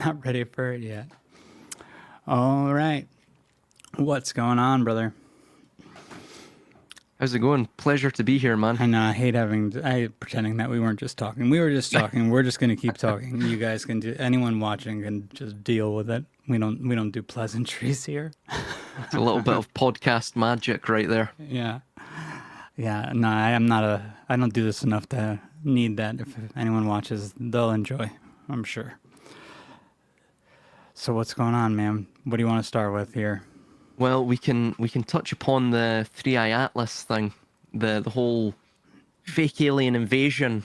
Not ready for it yet. All right. What's going on, brother? How's it going? Pleasure to be here, man. I hate pretending that we weren't just talking. We were just talking. We're just gonna keep talking. You guys can do. Anyone watching can just deal with it. We don't do pleasantries here. It's a little bit of podcast magic right there. Yeah. Yeah. No, I am not a. I don't do this enough to need that. If anyone watches, they'll enjoy. I'm sure. So what's going on, man? What do you want to start with here? Well, we can touch upon the Three Eye Atlas thing, the whole fake alien invasion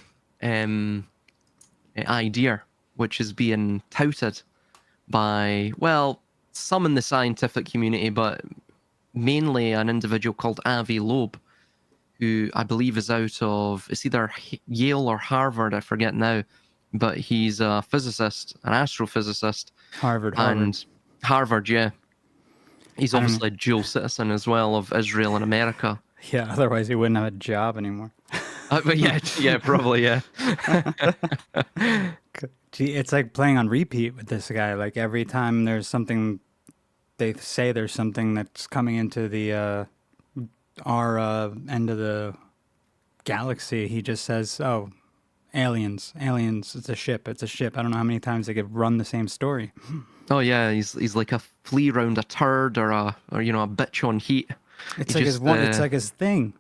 idea, which is being touted by, well, some in the scientific community, but mainly an individual called Avi Loeb, who I believe is out of, it's either Yale or Harvard, I forget now, but he's a physicist, an astrophysicist. Harvard. And Harvard, yeah. He's I don't obviously a dual citizen as well of Israel and America. Yeah. Otherwise, he wouldn't have a job anymore. But yeah, probably, yeah. Gee, it's like playing on repeat with this guy. Like every time there's something, they say there's something that's coming into the our end of the galaxy. He just says, "Oh, aliens, aliens! It's a ship. It's a ship." I don't know how many times they could run the same story. Oh yeah, he's like a flea round a turd or a bitch on heat. It's He like just It's like his thing.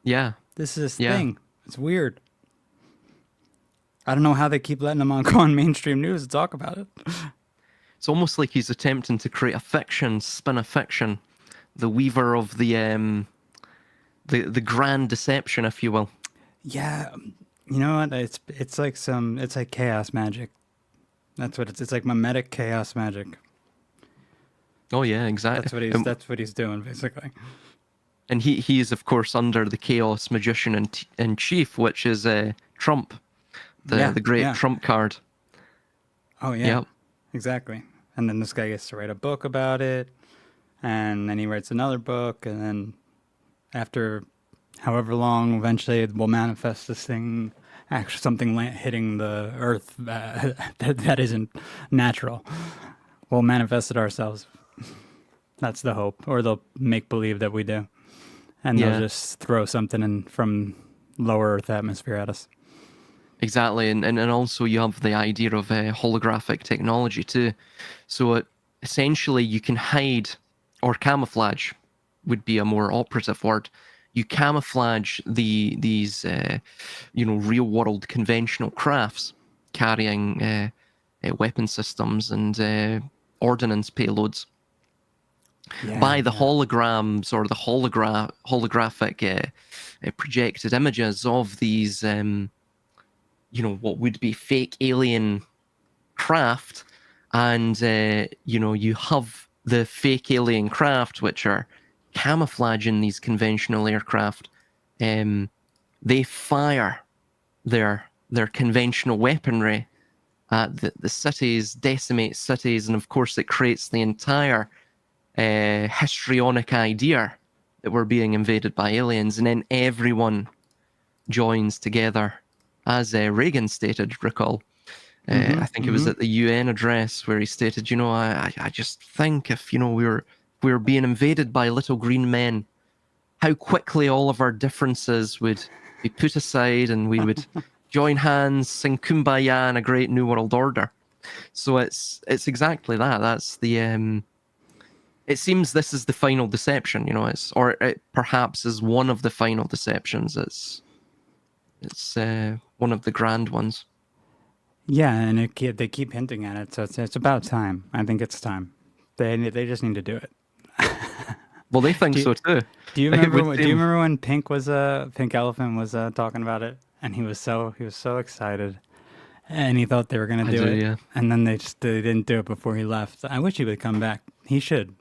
yeah, This is his yeah. thing. It's weird. I don't know how they keep letting him go on mainstream news to talk about it. It's almost like he's attempting to create a fiction, spin a fiction, the weaver of the grand deception, if you will. Yeah, you know what? It's like chaos magic. That's what it's like mimetic chaos magic. Oh yeah, exactly. That's what he's doing basically. And he is of course under the chaos magician in chief, which is Trump, the great Yeah. Trump card. Oh yeah. Yep. Exactly. And then this guy gets to write a book about it, and then he writes another book, and then after however long, eventually it will manifest this thing, actually something hitting the earth that isn't natural. We'll manifest it ourselves. That's the hope, or they'll make believe that we do, and Yeah. they'll just throw something in from lower Earth atmosphere at us. Exactly, and also you have the idea of holographic technology too. So essentially, you can hide or camouflage would be a more operative word. You camouflage these real world conventional crafts carrying weapon systems and ordnance payloads by the Yeah. holograms or the holographic projected images of these. What would be fake alien craft, and you have the fake alien craft which are camouflaging these conventional aircraft. They fire their conventional weaponry at the cities, decimate cities, and of course it creates the entire histrionic idea that we're being invaded by aliens, and then everyone joins together. As Reagan stated, recall, I think it was at the UN address where he stated, I just think if, we were being invaded by little green men, how quickly all of our differences would be put aside and we would join hands, sing Kumbaya in a great new world order. So it's exactly that. That's the, it seems this is the final deception, or it perhaps is one of the final deceptions. It's one of the grand ones. Yeah, and they keep hinting at it, so it's about time. I think it's time. They just need to do it. Well, they think Do you, so too. do you Like, it remember? would Do you seem- remember when Pink Elephant was talking about it, and he was so excited, and he thought they were gonna I do do, it, yeah. and then they didn't do it before he left. I wish he would come back. He should.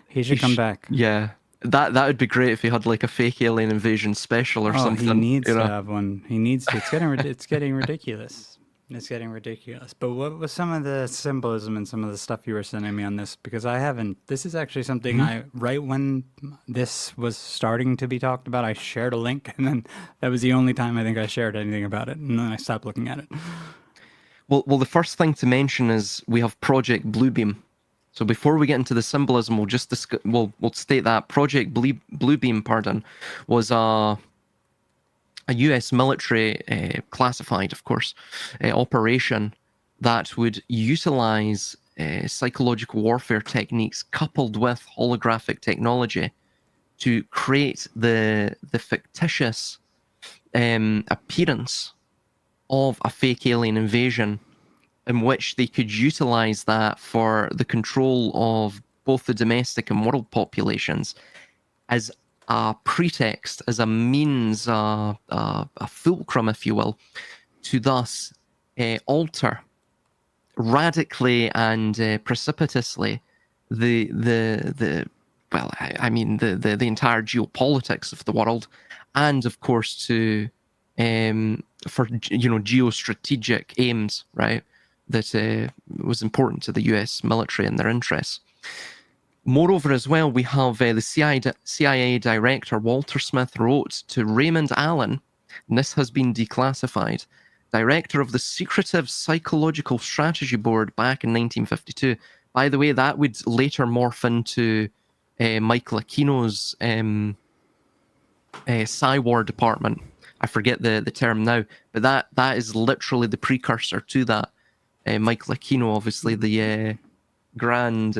He should come back. Yeah, that would be great if he had like a fake alien invasion special or Oh, something. he needs you to know? have one. He needs to. It's getting ridiculous. It's getting ridiculous. But what was some of the symbolism and some of the stuff you were sending me on this? Because I haven't. This is actually something right when this was starting to be talked about, I shared a link, and then that was the only time I think I shared anything about it, and then I stopped looking at it. Well, the first thing to mention is we have Project Bluebeam. So before we get into the symbolism, we'll just we'll state that Project Bluebeam, pardon, was a U.S. military classified, of course, operation that would utilize psychological warfare techniques coupled with holographic technology to create the fictitious appearance of a fake alien invasion, in which they could utilize that for the control of both the domestic and world populations as a pretext, as a means, a fulcrum, if you will, to thus alter radically and precipitously the well, I mean the entire geopolitics of the world, and of course to for geostrategic aims, right? That was important to the U.S. military and their interests. Moreover, as well, we have the CIA director Walter Smith wrote to Raymond Allen, and this has been declassified, director of the Secretive Psychological Strategy Board back in 1952. By the way, that would later morph into Michael Aquino's PSYWAR department. I forget the term now, but that is literally the precursor to that. Michael Aquino, obviously the grand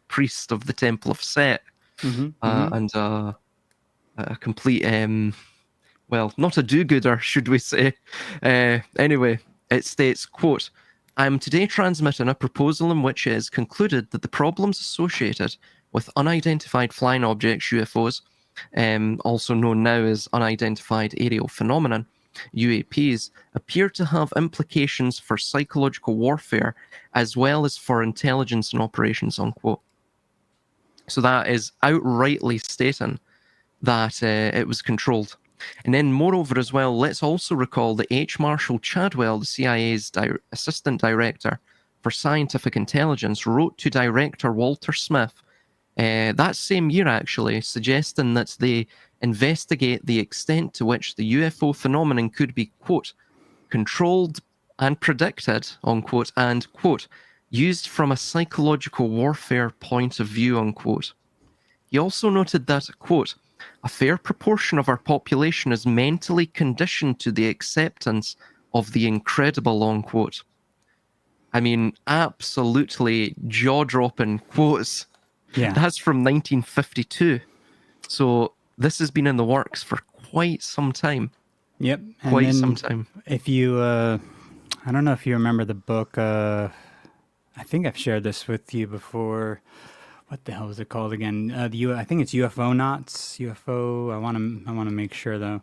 priest of the Temple of Set, and a complete, well, not a do-gooder, should we say. Anyway, it states, quote, "I am today transmitting a proposal in which it is concluded that the problems associated with unidentified flying objects, UFOs, also known now as unidentified aerial phenomenon, UAPs, appear to have implications for psychological warfare as well as for intelligence and operations," unquote. So that is outrightly stating that it was controlled. And then moreover as well, let's also recall that H. Marshall Chadwell, the CIA's assistant director for scientific intelligence, wrote to director Walter Smith that same year, actually, suggesting that they investigate the extent to which the UFO phenomenon could be, quote, controlled and predicted, unquote, and, quote, used from a psychological warfare point of view, unquote. He also noted that, quote, a fair proportion of our population is mentally conditioned to the acceptance of the incredible, unquote. I mean, absolutely jaw-dropping quotes. Yeah. That's from 1952. So this has been in the works for quite some time. Yep. And Quite then some time. If you, I don't know if you remember the book. I think I've shared this with you before. What the hell is it called again? I think it's UFO Knots. UFO. I want to make sure though.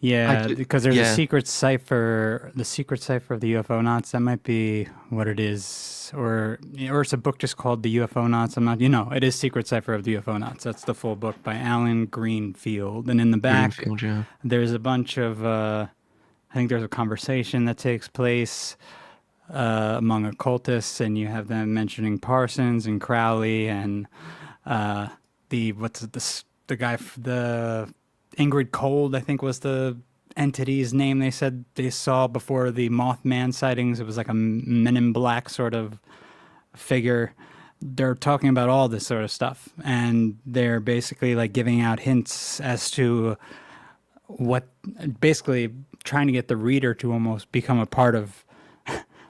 Yeah, because there's a secret cipher. The secret cipher of the UFO Knots. That might be what it is, or it's a book just called the UFO Knots. I'm not. It is Secret Cipher of the UFO Knots. That's the full book by Alan Greenfield. And in the back, there's a bunch of. I think there's a conversation that takes place among occultists, and you have them mentioning Parsons and Crowley and the guy, the Ingrid Cold, I think was the entity's name they said they saw before the Mothman sightings. It was like a Men in Black sort of figure. They're talking about all this sort of stuff, and they're basically like giving out hints as to what, basically trying to get the reader to almost become a part of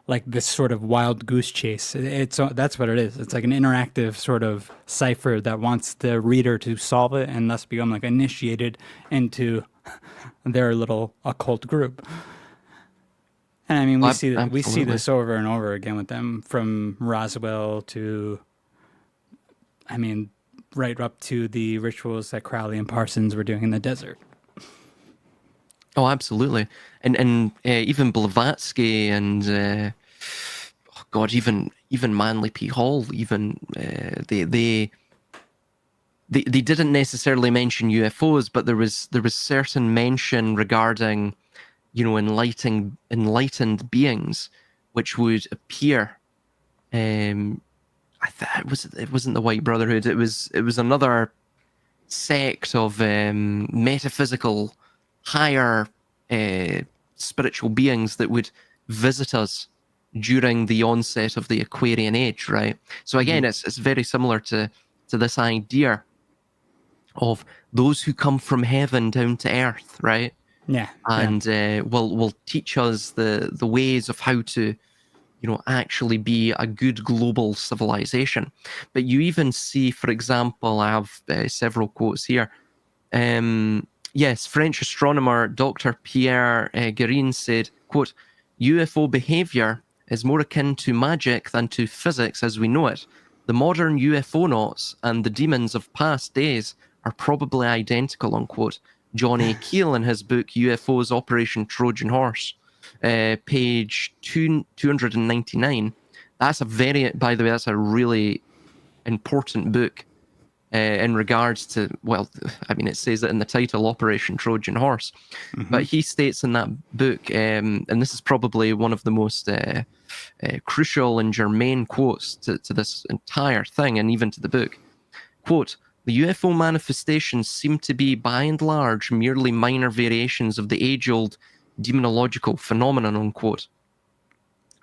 like this sort of wild goose chase. That's what it is. It's like an interactive sort of cipher that wants the reader to solve it and thus become like initiated into their little occult group. And I mean, we see this over and over again with them, from Roswell to, I mean, right up to the rituals that Crowley and Parsons were doing in the desert. Oh, absolutely, and even Blavatsky and even Manly P. Hall, even they didn't necessarily mention UFOs, but there was certain mention regarding, enlightened beings, which would appear. It wasn't the White Brotherhood. It was another sect of metaphysical, higher spiritual beings that would visit us during the onset of the Aquarian Age, right? So again, it's very similar to this idea of those who come from heaven down to earth, right? Yeah. And will teach us the ways of how to, actually be a good global civilization. But you even see, for example, I have several quotes here. Yes, French astronomer Dr. Pierre Guérin said, quote, UFO behavior is more akin to magic than to physics as we know it. The modern UFOnauts and the demons of past days are probably identical, unquote. John A. Keel in his book UFOs Operation Trojan Horse, page 299. That's by the way, that's a really important book in regards to, well, I mean, it says it in the title, Operation Trojan Horse. But he states in that book, and this is probably one of the most crucial and germane quotes to this entire thing and even to the book, quote, the UFO manifestations seem to be, by and large, merely minor variations of the age-old demonological phenomenon, unquote.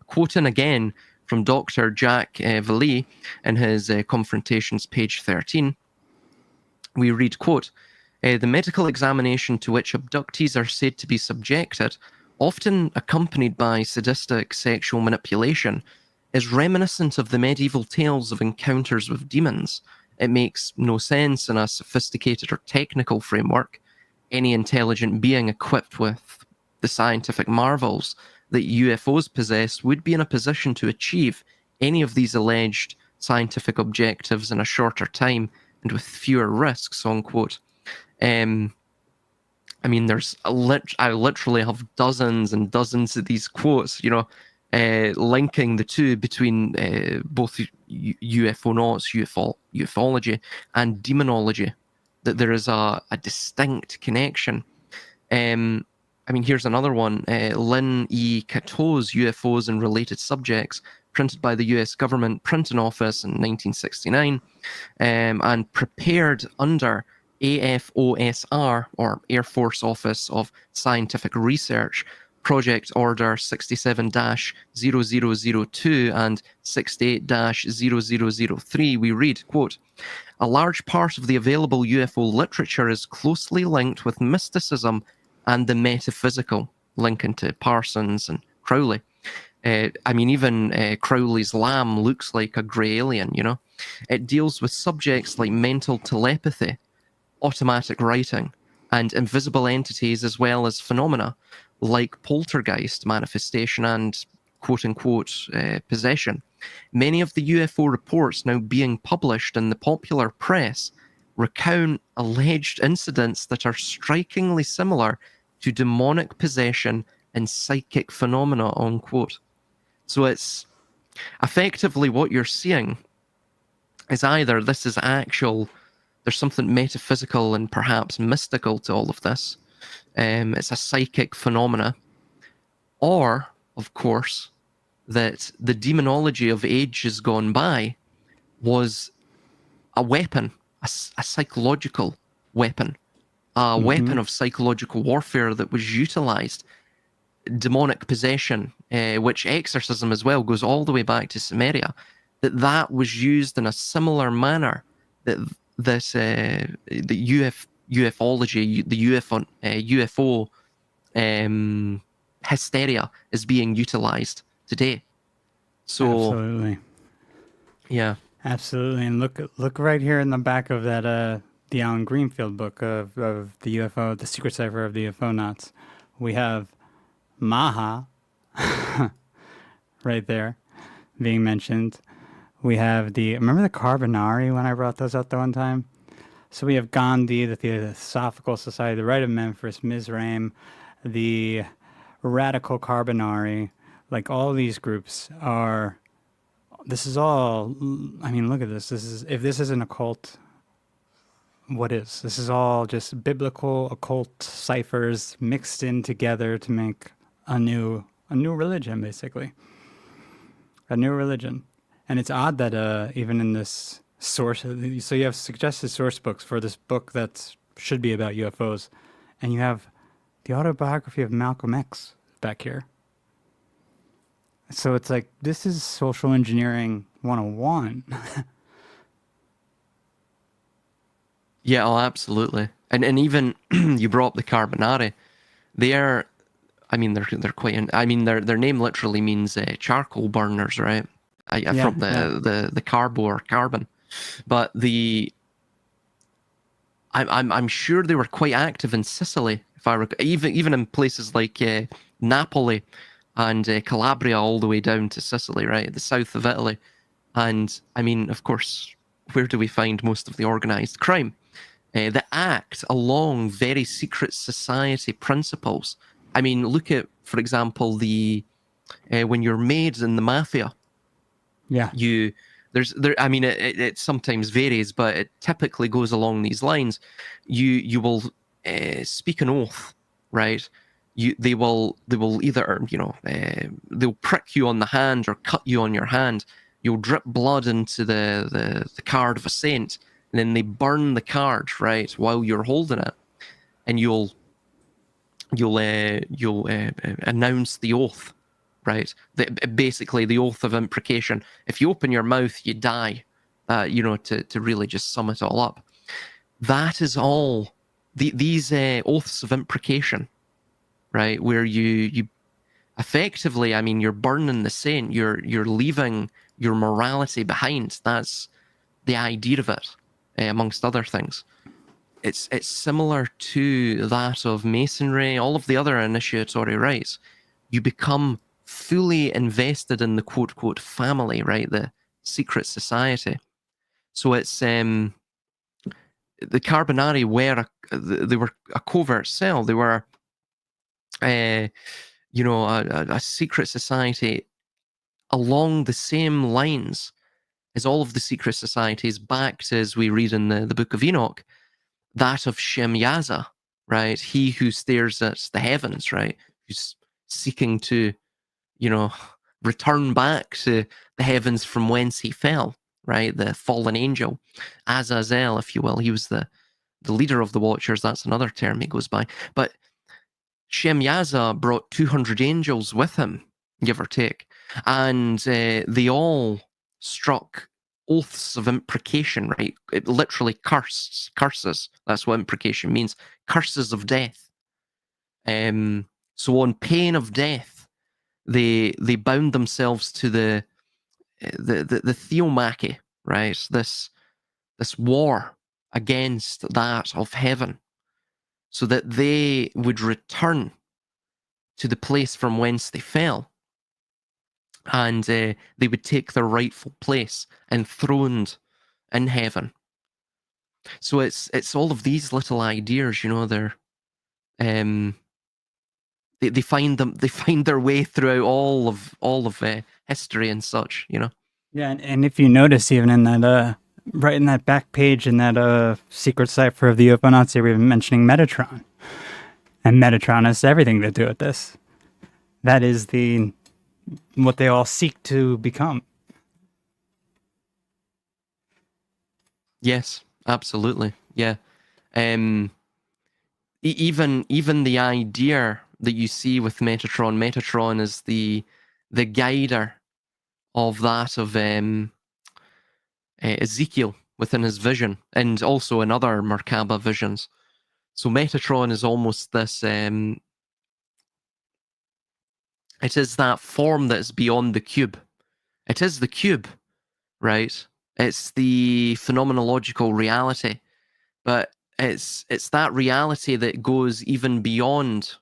Quoting again from Dr. Jacques Vallée in his Confrontations, page 13, we read, quote, the medical examination to which abductees are said to be subjected, often accompanied by sadistic sexual manipulation, is reminiscent of the medieval tales of encounters with demons. It makes no sense in a sophisticated or technical framework. Any intelligent being equipped with the scientific marvels that UFOs possess would be in a position to achieve any of these alleged scientific objectives in a shorter time and with fewer risks, unquote. I mean, I literally have dozens and dozens of these quotes, linking the two between both UFOnauts, ufology, and demonology, that there is a distinct connection. I mean, here's another one. Lynn E. Catteau's UFOs and Related Subjects, printed by the US Government Printing Office in 1969, and prepared under AFOSR, or Air Force Office of Scientific Research, Project Order 67-0002 and 68-0003, we read, quote, a large part of the available UFO literature is closely linked with mysticism and the metaphysical, linking to Parsons and Crowley. I mean, even Crowley's lamb looks like a grey alien, It deals with subjects like mental telepathy, automatic writing, and invisible entities, as well as phenomena like poltergeist manifestation and quote-unquote possession. Many of the UFO reports now being published in the popular press recount alleged incidents that are strikingly similar to demonic possession and psychic phenomena, unquote. So it's effectively what you're seeing is either this is actual, there's something metaphysical and perhaps mystical to all of this. It's a psychic phenomena. Or, of course, that the demonology of ages gone by was a weapon, a psychological weapon, a weapon of psychological warfare that was utilized. Demonic possession, which exorcism as well goes all the way back to Sumeria, that was used in a similar manner that this the ufology, the UFO hysteria is being utilized today. So absolutely, yeah, absolutely. And look right here in the back of that the Alan Greenfield book of the UFO, the secret cipher of the UFOnauts. We have Maha right there being mentioned. We have remember the Carbonari when I brought those up the one time? So we have Gandhi, the Theosophical Society, the Rite of Memphis, Mizraim, the Radical Carbonari. Like all these groups are, this is all, I mean, look at this. If this isn't a cult, what is? This is all just biblical occult ciphers mixed in together to make a new religion, basically. A new religion. And it's odd that even in this source, so you have suggested source books for this book that should be about UFOs, and you have the autobiography of Malcolm X back here. So it's like this is social engineering 101. Yeah, oh, absolutely. And even you brought up the Carbonari. They are, I mean, they're quite. I mean, their name literally means charcoal burners, right? Yeah, From yeah, the carbo or carbon. But I'm sure they were quite active in Sicily, if I recall, even in places like Napoli and Calabria, all the way down to Sicily, right, the south of Italy. And I mean, of course, where do we find most of the organized crime? That act along very secret society principles. I mean, look at, for example, the when you're made in the mafia, yeah. you there. I mean, it sometimes varies, but it typically goes along these lines. You will speak an oath, right? They will either they'll prick you on the hand or cut you on your hand. You'll drip blood into the card of a saint, and then they burn the card right while you're holding it, and you'll announce the oath, right? Basically, the oath of imprecation. If you open your mouth, you die. To really just sum it all up, that is all. These oaths of imprecation, right? Where you effectively, I mean, you're burning the saint. You're leaving your morality behind. That's the idea of it, amongst other things. It's similar to that of masonry, all of the other initiatory rites. You become fully invested in the quote quote family, right? The secret society. So it's the Carbonari they were a covert cell. They were uh, a secret society along the same lines as all of the secret societies, backed as we read in the Book of Enoch, that of Shem Yaza, right? He who stares at the heavens, right? Who's seeking to, you know, return back to the heavens from whence he fell, right? The fallen angel, Azazel, if you will. He was the leader of the Watchers. That's another term he goes by. But Shem Yaza brought 200 angels with him, give or take, and they all struck oaths of imprecation, right? It literally curses. That's what imprecation means. Curses of death. So on pain of death, they bound themselves to the theomachy, right? This war against that of heaven, so that they would return to the place from whence they fell, and they would take their rightful place enthroned in heaven. So it's all of these little ideas, they're they find their way throughout all of history and such. Yeah, and if you notice, even in that, right in that back page in that secret cipher of the UFO Nazi, we've been mentioning Metatron. And Metatron has everything to do with this. That is what they all seek to become. Yes, absolutely. Yeah. Even the idea that you see with Metatron is the guider of that of Ezekiel within his vision, and also in other Merkaba visions. So Metatron is almost this. It is that form that is beyond the cube. It is the cube, right? It's the phenomenological reality, but it's that reality that goes even beyond,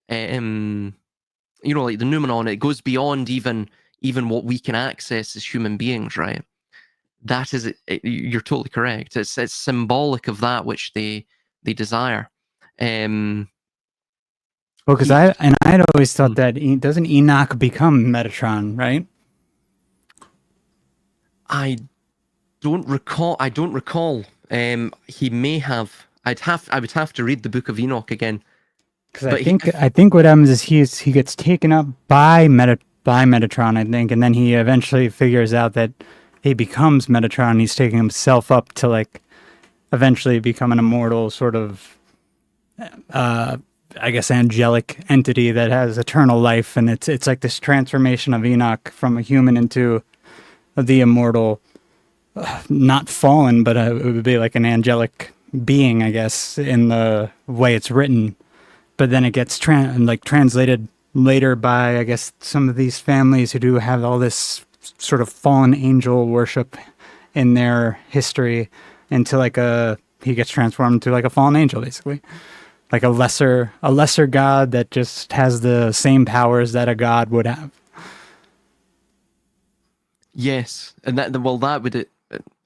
like the noumenon. It goes beyond even what we can access as human beings, right? That is it. You're totally correct. It's symbolic of that which they desire. Well, because I'd always thought that doesn't Enoch become Metatron, right? I don't recall. He may have. I would have to read the Book of Enoch again. Because I think what happens is he gets taken up by Metatron, I think, and then he eventually figures out that he becomes Metatron. And he's taking himself up to eventually become an immortal sort of I guess, angelic entity that has eternal life, and it's like this transformation of Enoch from a human into the immortal, not fallen, but it would be like an angelic being, I guess, in the way it's written. But then it gets translated later by, I guess, some of these families who do have all this sort of fallen angel worship in their history into like he gets transformed into like a fallen angel, basically. Like a lesser god that just has the same powers that a god would have. Yes, and that would,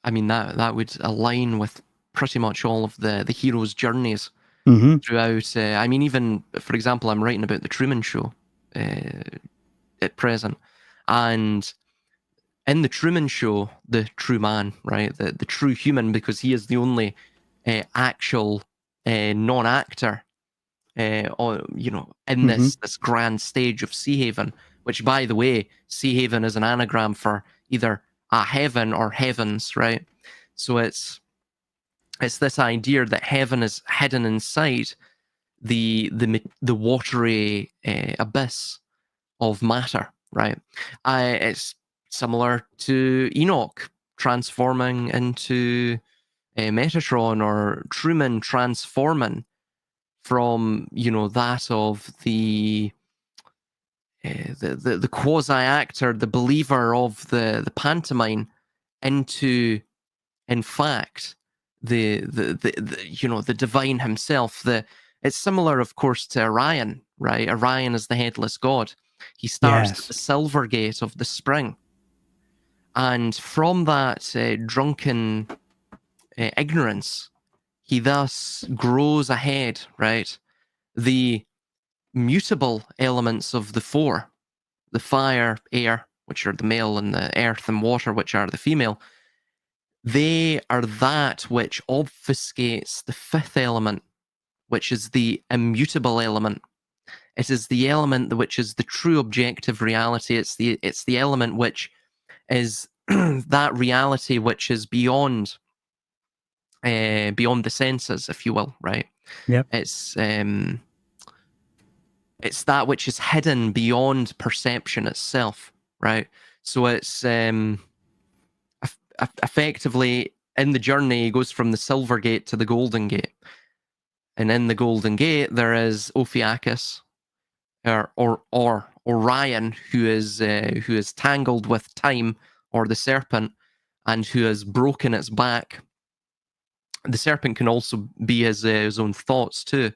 I mean, that would align with pretty much all of the heroes' journeys throughout. I mean, even for example, I'm writing about the Truman Show at present, and in the Truman Show, the true man, right, the true human, because he is the only actual non-actor, in this grand stage of Sea Haven. Which, by the way, Sea Haven is an anagram for either a heaven or heavens, right? So it's this idea that heaven is hidden inside the watery abyss of matter, right? It's similar to Enoch transforming into Metatron, or Truman transforming from that of the quasi actor, the believer of the pantomime, into, in fact, the divine himself. It's similar, of course, to Orion, right? Orion is the headless god. He starts at the silver gate of the spring, and from that drunken ignorance, he thus grows ahead, right? The mutable elements of the four, the fire, air, which are the male, and the earth and water, which are the female, they are that which obfuscates the fifth element, which is the immutable element. It is the element which is the true objective reality. It's the element which is that reality which is beyond the senses, if you will, right? Yep. It's that which is hidden beyond perception itself, right? So it's effectively, in the journey, he goes from the Silver Gate to the Golden Gate, and in the Golden Gate there is Ophiuchus, or Orion, who is tangled with time, or the serpent, and who has broken its back. The serpent can also be his own thoughts too.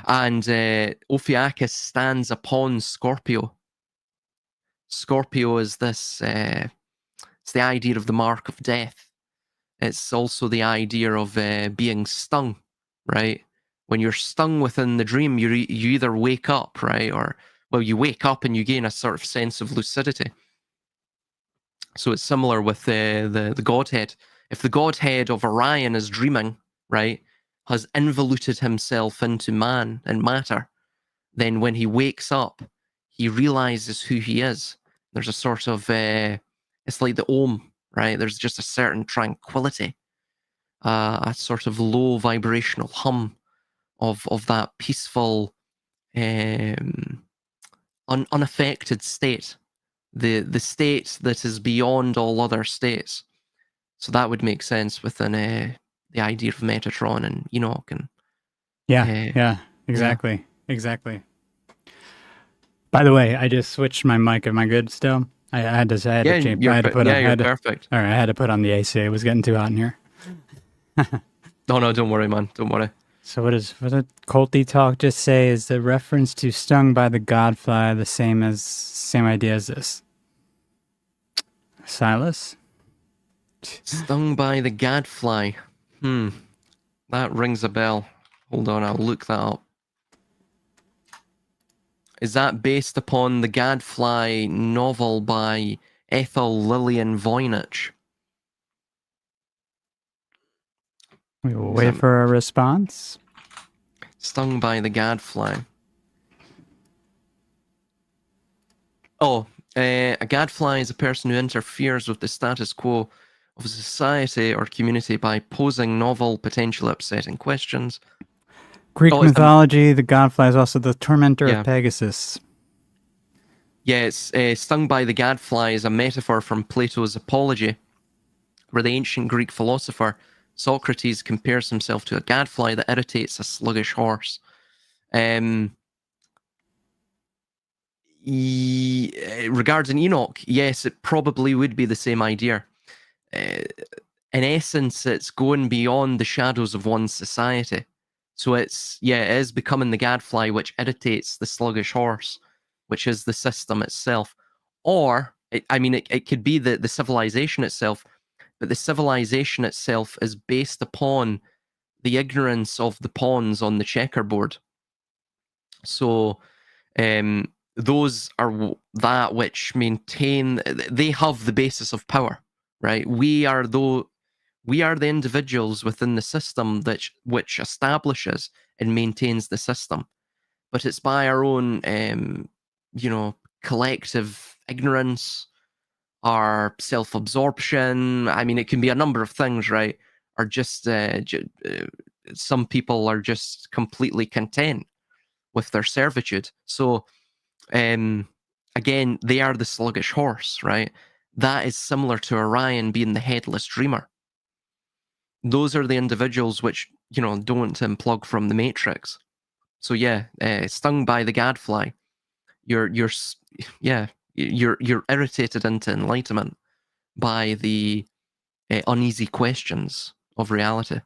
And Ophiuchus stands upon Scorpio. Scorpio is this, it's the idea of the mark of death. It's also the idea of being stung, right? When you're stung within the dream, you either wake up, right? Or, well, you wake up and you gain a sort of sense of lucidity. So it's similar with the Godhead. If the Godhead of Orion is dreaming, right, has involuted himself into man and matter, then when he wakes up, he realizes who he is. There's a sort of, it's like the Om, right? There's just a certain tranquility, a sort of low vibrational hum of that peaceful, unaffected state, the state that is beyond all other states. So that would make sense within the idea of Metatron and Enoch. And exactly. By the way, I just switched my mic. Am I good still? I had to change. You're perfect. All right, I had to put on the AC. It was getting too hot in here. No, don't worry, man. Don't worry. So what did Culty Talk just say? Is the reference to stung by the godfly the same idea as this? Silas? Stung by the gadfly. That rings a bell. Hold on, I'll look that up. Is that based upon the Gadfly novel by Ethel Lillian Voynich? We will wait for a response. Stung by the gadfly. Oh, a gadfly is a person who interferes with the status quo of a society or community by posing novel, potentially upsetting questions. Greek Oh, it's mythology, the Godfly is also the tormentor yeah. of Pegasus. Yeah, it's stung by the gadfly is a metaphor from Plato's Apology, where the ancient Greek philosopher Socrates compares himself to a gadfly that irritates a sluggish horse. Regarding Enoch, yes, it probably would be the same idea. Uh, in essence, it's going beyond the shadows of one's society. So it is becoming the gadfly which irritates the sluggish horse, which is the system itself. Or, it could be the civilization itself, but the civilization itself is based upon the ignorance of the pawns on the checkerboard. So, those are that which maintain, they have the basis of power, right? We are the individuals within the system that which establishes and maintains the system, but it's by our own collective ignorance, our self-absorption. It can be a number of things, right? Or just some people are just completely content with their servitude. So again, they are the sluggish horse, right? That is similar to Orion being the headless dreamer. Those are the individuals which, don't unplug from the matrix. So yeah, stung by the gadfly, you're irritated into enlightenment by the uneasy questions of reality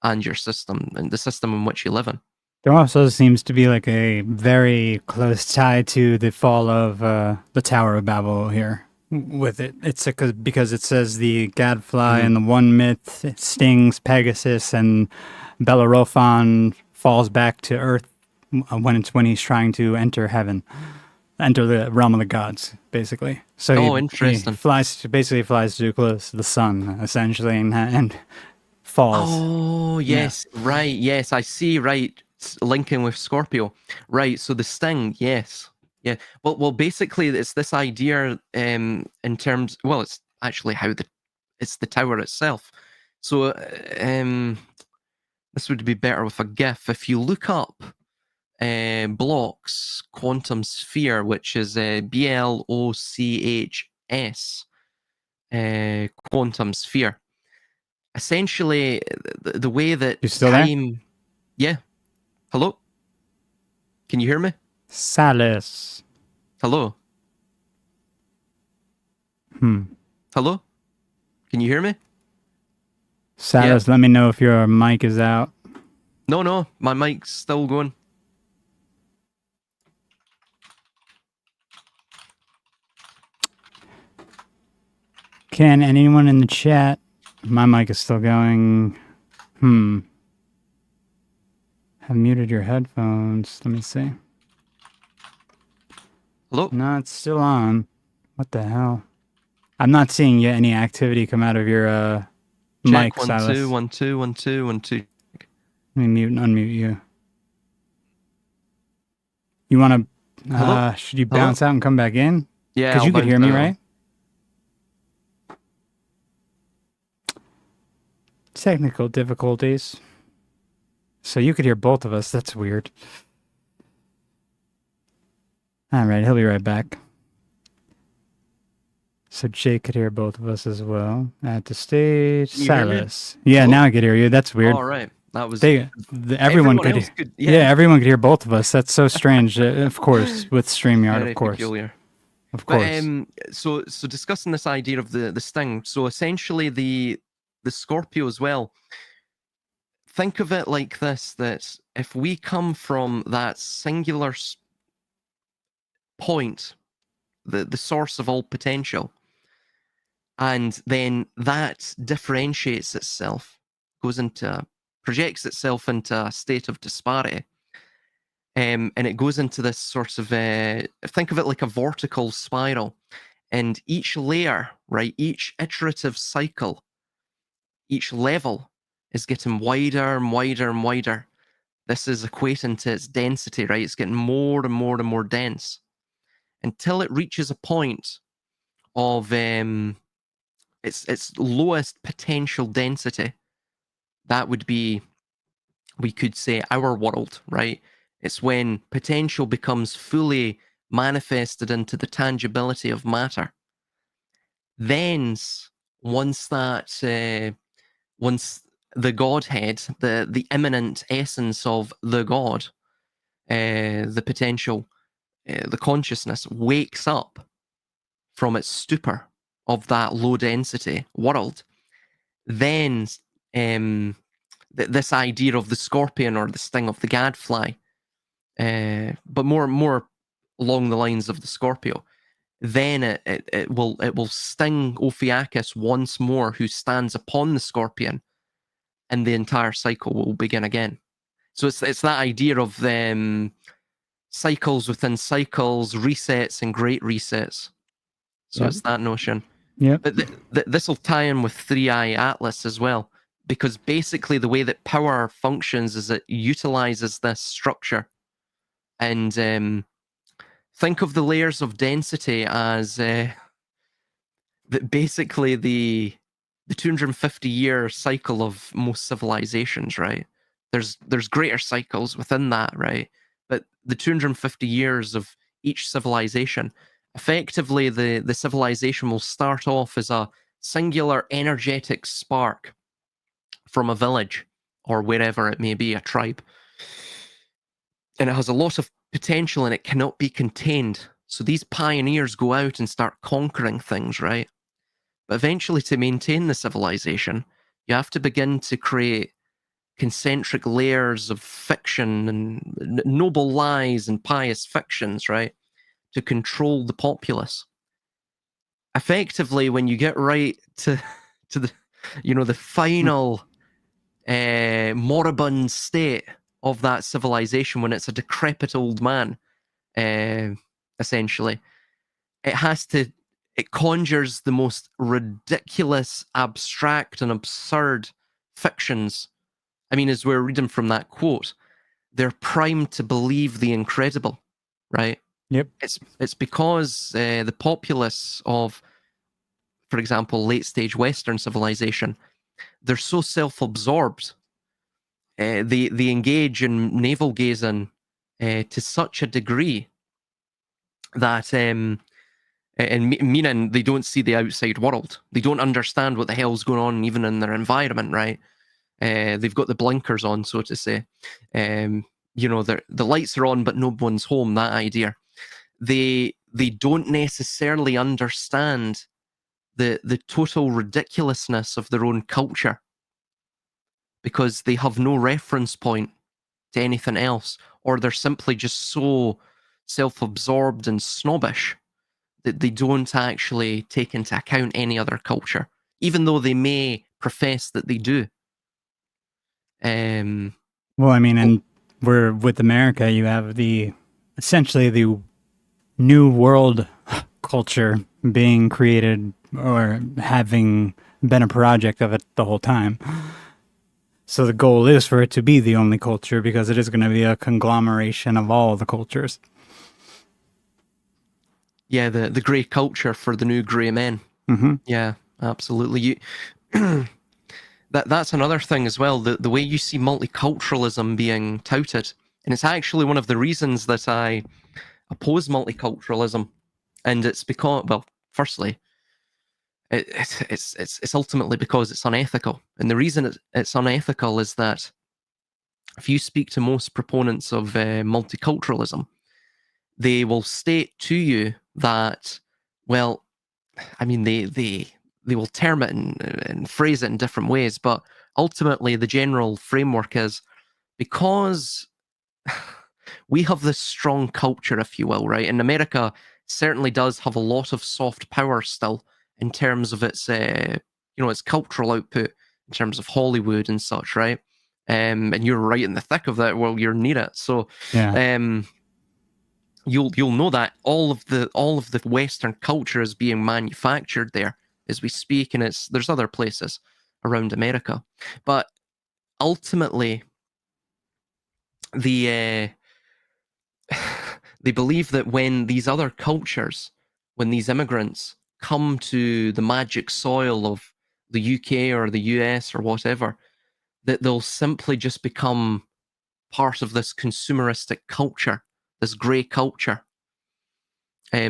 and your system and the system in which you live in. There also seems to be like a very close tie to the fall of the Tower of Babel here. With it, it's because it says the gadfly in the one myth stings Pegasus, and Bellerophon falls back to Earth when he's trying to enter heaven, enter the realm of the gods, basically. So interesting. He flies too close to the sun, essentially, and falls. Oh yes, yeah. Right. Yes, I see. Right, linking with Scorpio. Right. So the sting. Yes. Yeah. Well. Basically, it's this idea. In terms. Well, it's actually it's the tower itself. So, this would be better with a GIF. If you look up, Bloch's quantum sphere, which is BLOCHS, quantum sphere. Essentially, the way that you still time. There? Yeah. Hello. Can you hear me? Salus. Hello. Hello? Can you hear me? Salus, let me know if your mic is out. No, my mic's still going. Can anyone in the chat? My mic is still going. Have muted your headphones. Let me see. Hello? No, it's still on. What the hell? I'm not seeing yet any activity come out of your mic, Check, Silas. 1 2 1 2 1 2 1 2. Let me mute and unmute you. You want to? Should you bounce out and come back in? Yeah, because you could hear me, right? Technical difficulties. So you could hear both of us. That's weird. All right, he'll be right back. So Jake could hear both of us as well. At the stage, Silas. Yeah, now I could hear you. That's weird. All right, that was. Everyone could. Everyone could hear both of us. That's so strange. Of course, with StreamYard, very of course. Peculiar. Of course. But, so discussing this idea of the sting. So essentially, the Scorpio as well. Think of it like this: that if we come from that singular point, the source of all potential, and then that differentiates itself, projects itself into a state of disparity, and it goes into this sort of think of it like a vertical spiral, and each layer, right, each iterative cycle, each level is getting wider and wider and wider. This is equating to its density, right? It's getting more and more and more dense until it reaches a point of its lowest potential density. That would be we could say, our world, right? It's when potential becomes fully manifested into the tangibility of matter. Then, once that, once the Godhead, the immanent essence of the God, the potential, the consciousness wakes up from its stupor of that low density world, then this idea of the scorpion or the sting of the gadfly, but more along the lines of the Scorpio, then it will sting Ophiuchus once more, who stands upon the scorpion, and the entire cycle will begin again. So it's that idea of cycles within cycles, resets and great resets. So Yep. it's that notion. Yep. But this will tie in with Three Eye Atlas as well, because basically the way that power functions is it utilizes this structure. And think of the layers of density as basically the 250-year cycle of most civilizations, right? There's greater cycles within that, right? But the 250 years of each civilization, effectively the civilization will start off as a singular energetic spark from a village or wherever it may be, a tribe. And it has a lot of potential and it cannot be contained. So these pioneers go out and start conquering things, right? But eventually, to maintain the civilization, you have to begin to create concentric layers of fiction and noble lies and pious fictions, right? To control the populace. Effectively, when you get right to the the final moribund state of that civilization, when it's a decrepit old man, essentially, it conjures the most ridiculous, abstract, and absurd fictions. I mean, as we're reading from that quote, they're primed to believe the incredible, right? Yep. It's because the populace of, for example, late stage Western civilization, they're so self-absorbed. They engage in navel gazing to such a degree that meaning they don't see the outside world. They don't understand what the hell's going on even in their environment, right? They've got the blinkers on, so to say. The lights are on, but no one's home, that idea. They don't necessarily understand the total ridiculousness of their own culture, because they have no reference point to anything else, or they're simply just so self-absorbed and snobbish that they don't actually take into account any other culture, even though they may profess that they do. Well, I mean, and we're with America, you have essentially the new world culture being created or having been a project of it the whole time. So the goal is for it to be the only culture, because it is going to be a conglomeration of all the cultures. Yeah, the grey culture for the new grey men. Mm-hmm. Yeah, absolutely. That's another thing as well. The way you see multiculturalism being touted, and it's actually one of the reasons that I oppose multiculturalism, and it's because, well, firstly, it's ultimately because it's unethical, and the reason it's unethical is that if you speak to most proponents of multiculturalism, they will state to you that, well, I mean, they will term it and phrase it in different ways, but ultimately the general framework is, because we have this strong culture, if you will, right? And America certainly does have a lot of soft power still in terms of its its cultural output, in terms of Hollywood and such, right? And you're right in the thick of that. Well, you're near it, so Yeah. You'll know that all of the Western culture is being manufactured there as we speak, and there's other places around America, but ultimately they believe that when these other cultures, when these immigrants come to the magic soil of the UK or the US or whatever, that they'll simply just become part of this consumeristic culture, this grey culture.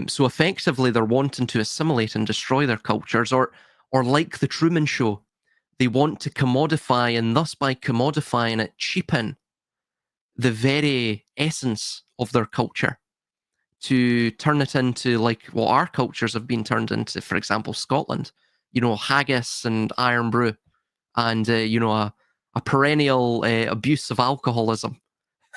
So effectively, they're wanting to assimilate and destroy their cultures, or like the Truman Show, they want to commodify, and thus by commodifying it, cheapen the very essence of their culture to turn it into like what our cultures have been turned into. For example, Scotland, haggis and iron brew, and a perennial abuse of alcoholism.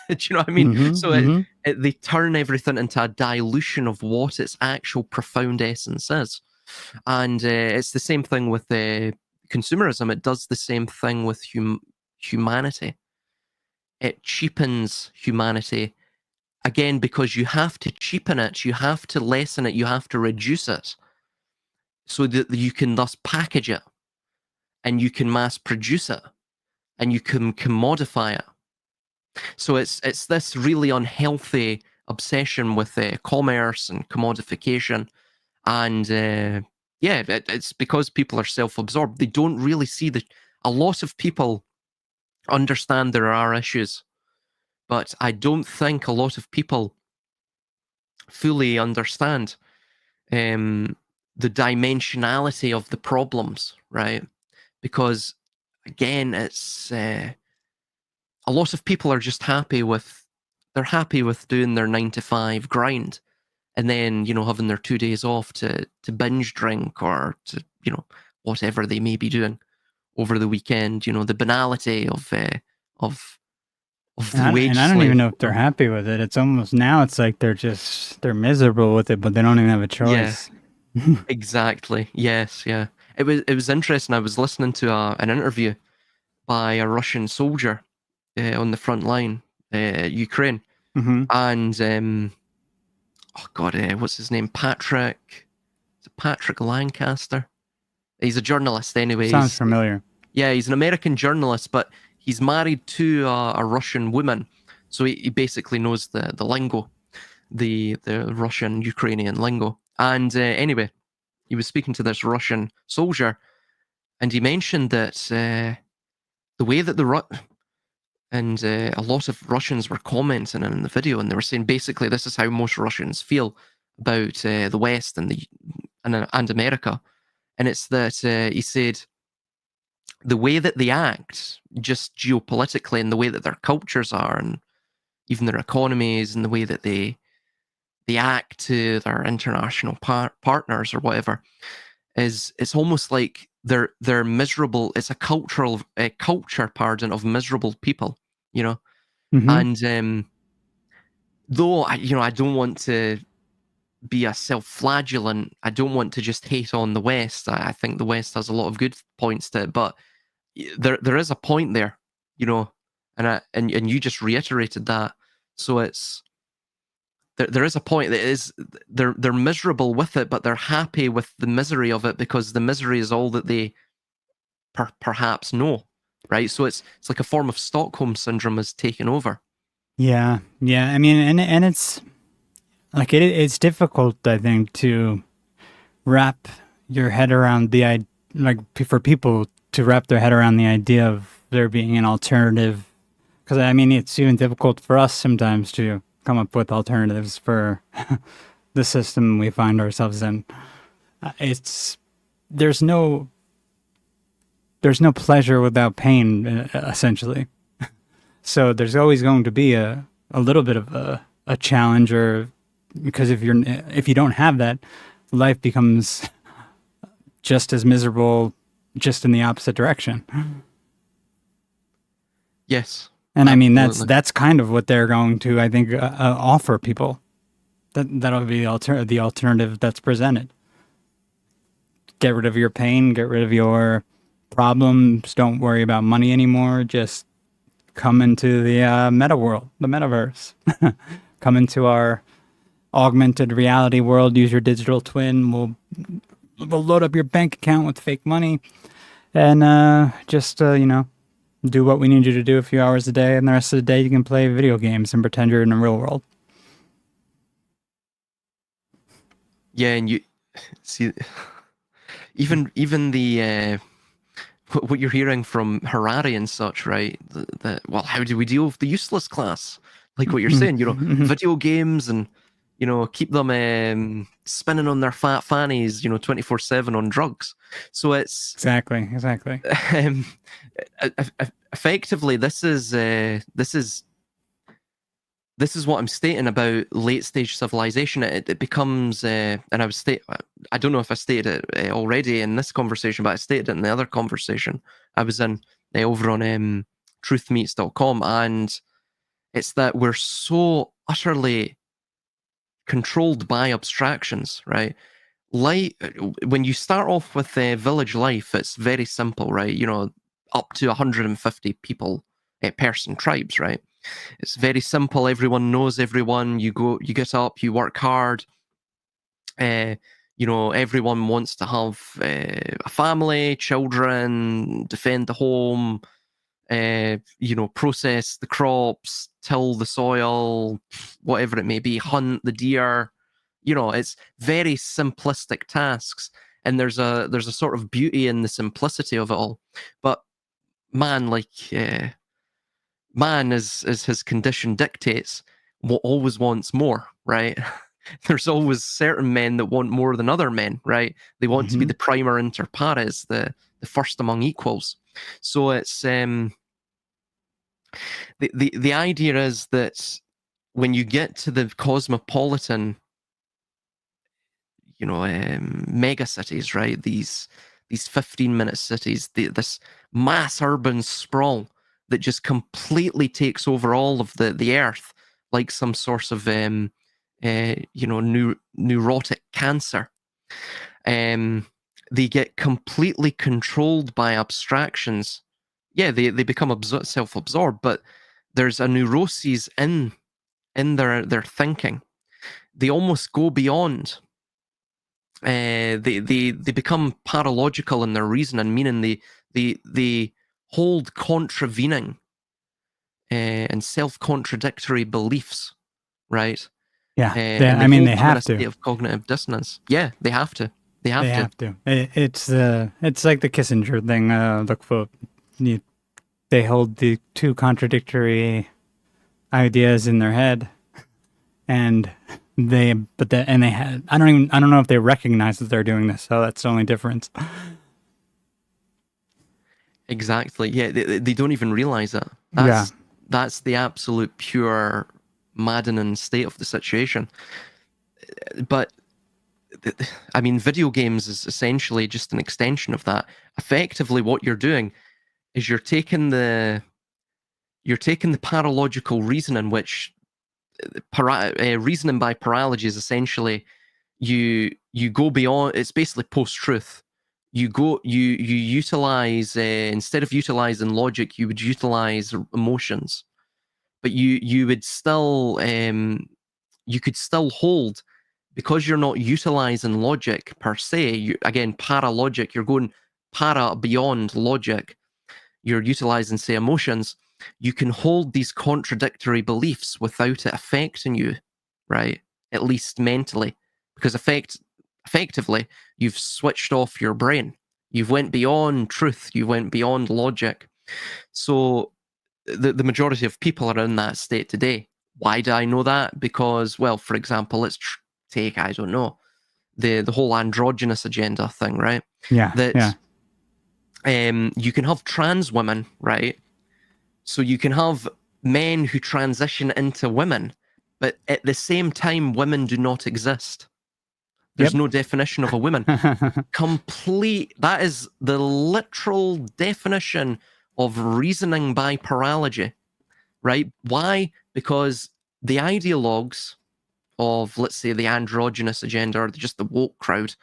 Do you know what I mean? Mm-hmm, So mm-hmm. they turn everything into a dilution of what its actual profound essence is. And it's the same thing with consumerism. It does the same thing with humanity. It cheapens humanity, again, because you have to cheapen it, you have to lessen it, you have to reduce it, so that you can thus package it, and you can mass produce it, and you can commodify it. So it's this really unhealthy obsession with commerce and commodification, and it's because people are self-absorbed. They don't really see a lot of people understand there are issues, but I don't think a lot of people fully understand the dimensionality of the problems, right? Because again, it's a lot of people are just they're happy with doing their 9 to 5 grind, and then having their 2 days off to binge drink, or to whatever they may be doing over the weekend. The banality of the wage And I don't even slave. know if they're happy with it. It's almost now it's like they're miserable with it, but they don't even have a Yeah, choice. exactly. Yes, yeah. It was interesting. I was listening to an interview by a Russian soldier on the front line, Ukraine, Mm-hmm. and oh god, what's his name? Is it Patrick Lancaster? He's a journalist anyway. Sounds familiar. He's an American journalist, but he's married to a Russian woman, so he basically knows the lingo, the Russian Ukrainian lingo. And anyway, he was speaking to this Russian soldier, and he mentioned that the way that a lot of Russians were commenting in the video, and they were saying basically this is how most Russians feel about the West and America, and it's that he said the way that they act, just geopolitically, and the way that their cultures are, and even their economies, and the way that they act to their international partners or whatever, is it's almost like they're miserable. It's a culture, of miserable people, you know. Mm-hmm. And though I don't want to be a self-flagellant, I don't want to just hate on the West. I think the West has a lot of good points to it, but there is a point there, and you just reiterated that. So it's there is a point that is they're miserable with it, but they're happy with the misery of it, because the misery is all that they perhaps know, right? So it's like a form of Stockholm syndrome is taken over. Yeah, yeah. I mean, and it's like it's difficult, I think, to wrap your head around for people to wrap their head around the idea of there being an alternative. Because I mean, it's even difficult for us sometimes to come up with alternatives for the system we find ourselves in. There's no pleasure without pain, essentially. So there's always going to be a little bit of a challenge, or because if you don't have that, life becomes just as miserable, just in the opposite direction. Yes. And I mean, absolutely. that's kind of what they're going to, I think, offer people. That'll be the alternative that's presented. Get rid of your pain, get rid of your problems. Don't worry about money anymore. Just come into the meta world, the metaverse. Come into our augmented reality world. Use your digital twin. We'll load up your bank account with fake money, and just do what we need you to do a few hours a day, and the rest of the day you can play video games and pretend you're in the real world. Yeah, and you see, even the what you're hearing from Harari and such, right? Well, how do we deal with the useless class? Like what you're saying, video games and keep them spinning on their fat fannies, 24/7 on drugs. So it's Exactly. um, effectively this is what I'm stating about late stage civilization. It becomes, and I don't know if I stated it already in this conversation, but I stated it in the other conversation I was in over on truthmeets.com, and it's that we're so utterly controlled by abstractions, right? Like when you start off with village life, it's very simple, right? Up to 150 people, person tribes, right? It's very simple. Everyone knows everyone. You get up, you work hard. Everyone wants to have a family, children, defend the home, process the crops, till the soil, whatever it may be, hunt the deer. It's very simplistic tasks, and there's a sort of beauty in the simplicity of it all. But man, man, as his condition dictates, always wants more, right? There's always certain men that want more than other men, right? They want to be the prima inter pares, the first among equals. So it's the idea is that when you get to the cosmopolitan, mega cities, right? These 15-minute cities, this mass urban sprawl that just completely takes over all of the earth, like some source of neurotic cancer. They get completely controlled by abstractions. Yeah, they become self-absorbed, but there's a neuroses in their thinking. They almost go beyond. They become paralogical in their reasoning, meaning they hold contravening and self-contradictory beliefs, right? Yeah, I mean, they have to. State of cognitive dissonance. Yeah, they have to. They have to. It's like the Kissinger thing. The quote: "They hold the two contradictory ideas in their head, and they had. I don't know if they recognize that they're doing this. So that's the only difference." Exactly. Yeah, they don't even realize it. That's the absolute pure maddening state of the situation. But I mean, video games is essentially just an extension of that. Effectively, what you're doing is you're taking the paralogical reasoning, which reasoning by paralogy is essentially you go beyond. It's basically post-truth. You utilize instead of utilizing logic, you would utilize emotions, but you would still you could still hold, because you're not utilizing logic per se. Again, paralogic. You're going beyond logic. You're utilizing, say, emotions. You can hold these contradictory beliefs without it affecting you, right? At least mentally, because effectively, you've switched off your brain. You've went beyond truth. You went beyond logic. So the majority of people are in that state today. Why do I know that? Because, well, for example, let's take, I don't know, the whole androgynous agenda thing, right? Yeah. You can have trans women, right? So you can have men who transition into women, but at the same time, women do not exist. There's no definition of a woman. That is the literal definition of reasoning by paralogy, right? Why? Because the ideologues of, let's say, the androgynous agenda or just the woke crowd,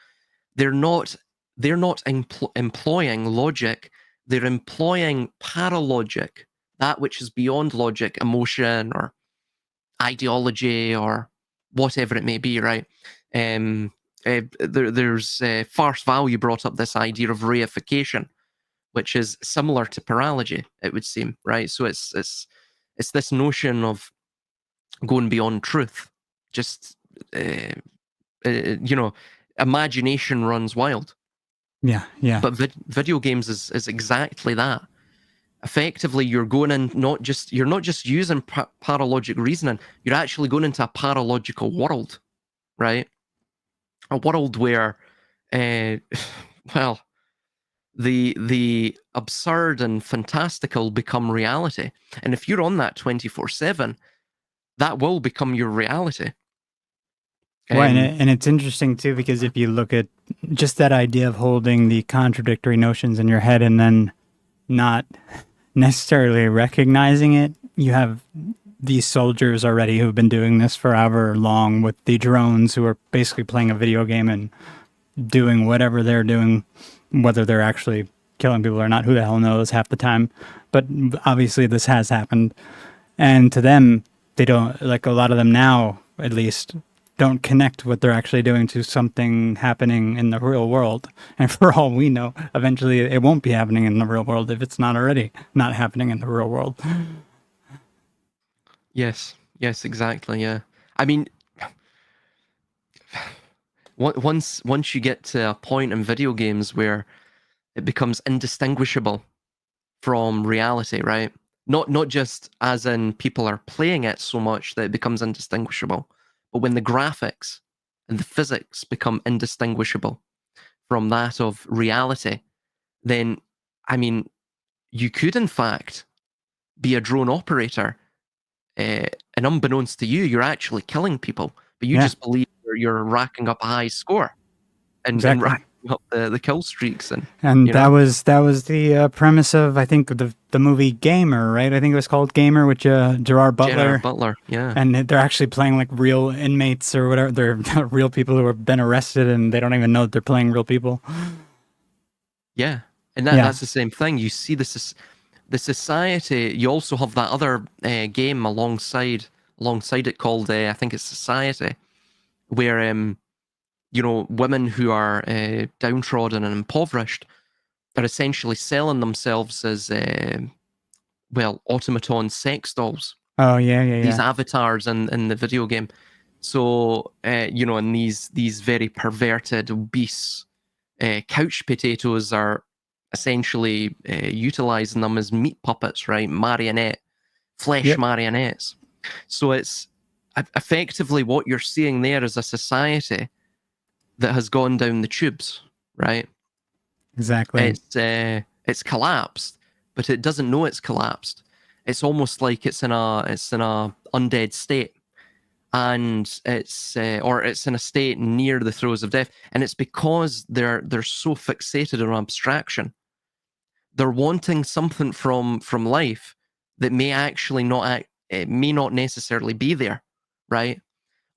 they're not employing logic. They're employing paralogic, that which is beyond logic, emotion or ideology or whatever it may be, right? There's Farce Value brought up this idea of reification, which is similar to paralogy, it would seem, right? So it's this notion of going beyond truth. Just imagination runs wild. Yeah, yeah. But video games is exactly that. Effectively, you're going in you're not just using paralogic reasoning. You're actually going into a paralogical world, right? A world where, uh, well, the absurd and fantastical become reality. And if you're on that 24/7, that will become your reality. Well, Um, and it's interesting too because if you look at just that idea of holding the contradictory notions in your head and then not necessarily recognizing it, you have these soldiers already who've been doing this forever long with the drones who are basically playing a video game and doing whatever they're doing, whether they're actually killing people or not, who the hell knows half the time. But obviously, this has happened. And to them, they don't, like a lot of them now, at least, don't connect what they're actually doing to something happening in the real world. And for all we know, eventually it won't be happening in the real world if it's not already not happening in the real world. yes, exactly. Yeah, I mean, once you get to a point in video games where it becomes indistinguishable from reality, right? Not just as in people are playing it so much that it becomes indistinguishable, but when the graphics and the physics become indistinguishable from that of reality, then I mean, you could in fact be a drone operator, and unbeknownst to you, you're actually killing people, but you Yeah, just believe you're racking up a high score and exactly. racking up the kill streaks, and And you know, that was the premise of I think the movie Gamer, right? I think it was called Gamer with Gerard Gerard Butler, Butler, yeah. and they're actually playing like real inmates or whatever. They're real people who have been arrested, and they don't even know that they're playing real people. Yeah, and Yeah, that's the same thing. You see the society. You also have that other game alongside it called I think it's Society, where women who are downtrodden and impoverished are essentially selling themselves as automaton sex dolls. oh yeah, yeah, These yeah. avatars in the video game. So and these very perverted, obese couch potatoes are essentially utilizing them as meat puppets, right? Flesh Yep, marionettes. So it's effectively what you're seeing there is a society that has gone down the tubes, right? exactly. It's collapsed, but it doesn't know it's collapsed. It's almost like it's in a undead state, and it's in a state near the throes of death, and it's because they're so fixated on abstraction. They're wanting something from life that may actually it may not necessarily be there, right?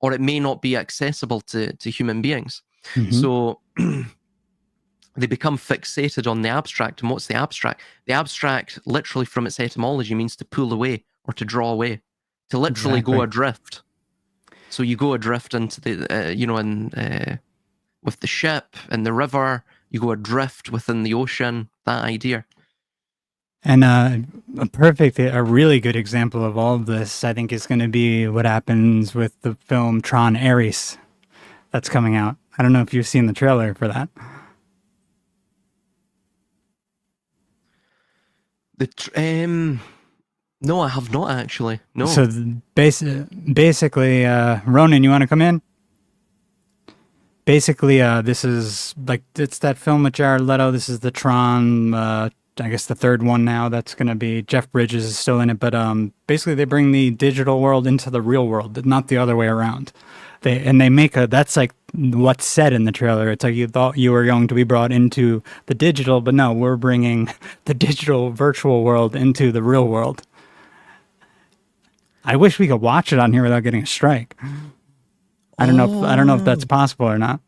Or it may not be accessible to human beings. Hmm. So they become fixated on the abstract. And what's the abstract? The abstract, literally from its etymology, means to pull away or to draw away, to literally go Exactly. adrift. So you go adrift into with the ship and the river. You go adrift within the ocean. That idea. And a really good example of all of this, I think, is going to be what happens with the film Tron Ares that's coming out. I don't know if you've seen the trailer for that. The no, I have not actually. So No. basically, Ronan, you want to come in? Basically, this is like it's that film with Jared Leto. This is the Tron. I guess the third one now. That's going to be Jeff Bridges is still in it, but basically they bring the digital world into the real world, not the other way around. They make a that's like what's said in the trailer. It's like you thought you were going to be brought into the digital, but no, we're bringing the digital virtual world into the real world. I wish we could watch it on here without getting a strike. I don't know if that's Oh possible or not.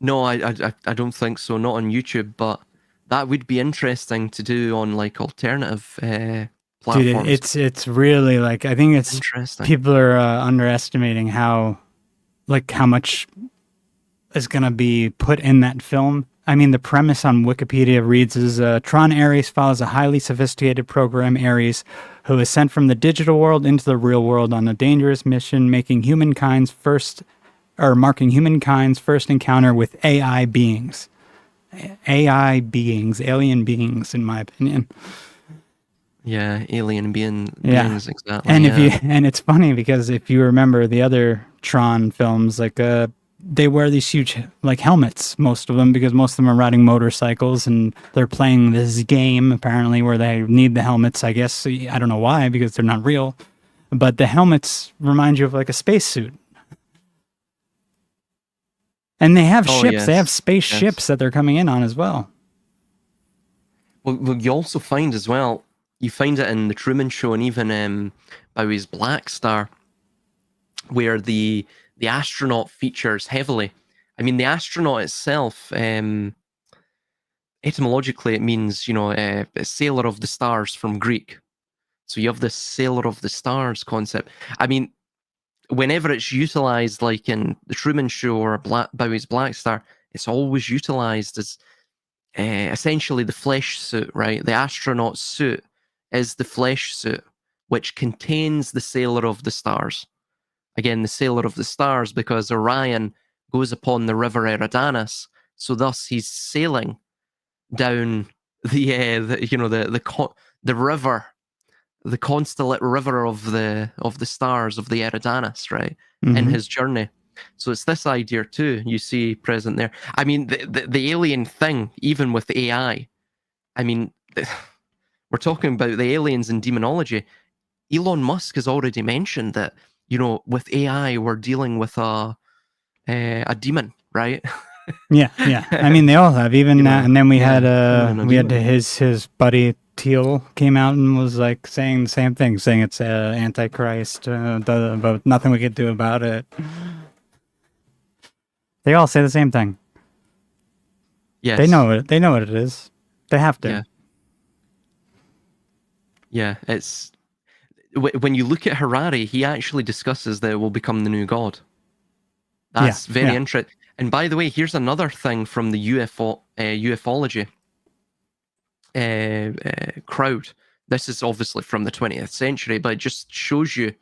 no, I don't think so. Not on YouTube, but that would be interesting to do on like alternative Dude, platforms. it's really like I think it's Interesting. people are underestimating how much is going to be put in that film. I mean, the premise on Wikipedia reads is Tron Ares follows a highly sophisticated program Ares who is sent from the digital world into the real world on a dangerous mission, marking humankind's first encounter with AI beings. AI beings, alien beings, in my opinion. Yeah, alien Yeah. beings, exactly. And if you Yeah. and it's funny because if you remember the other Tron films, like they wear these huge like helmets, most of them, because most of them are riding motorcycles and they're playing this game apparently where they need the helmets. I guess I don't know why because they're not real, but the helmets remind you of like a spacesuit. And they have Oh ships. They have yes, yes. spaceships that they're coming in on as well. Well, you also find as well. You find it in the Truman Show and even Bowie's Black Star, where the astronaut features heavily. I mean, the astronaut itself, etymologically, it means a sailor of the stars from Greek. So you have this sailor of the stars concept. I mean, whenever it's utilized, like in the Truman Show or Bowie's Black Star, it's always utilized as essentially the flesh suit, right? The astronaut suit is the flesh suit, which contains the sailor of the stars. Again, the sailor of the stars, because Orion goes upon the river Eridanus, so thus he's sailing down the river, the constellate river of the stars of the Eridanus, right? In Hmm. his journey. So it's this idea too you see present there. I mean, the alien thing, even with AI. I mean, we're talking about the aliens in demonology. Elon Musk has already mentioned that with AI we're dealing with a demon, right? Yeah, yeah. I mean, they all have. Even and then Yeah, even a we had demon. his buddy Teal came out and was like saying the same thing, saying it's Antichrist, but nothing we could do about it. They all say the same thing. They Yes, know it. They know what it is. They have to. yeah, yeah. It's when you look at Harari, he actually discusses that it will become the new god. Yeah, That's very yeah. interesting. And by the way, here's another thing from the ufology crowd. This is obviously from the 20th century, but it just shows you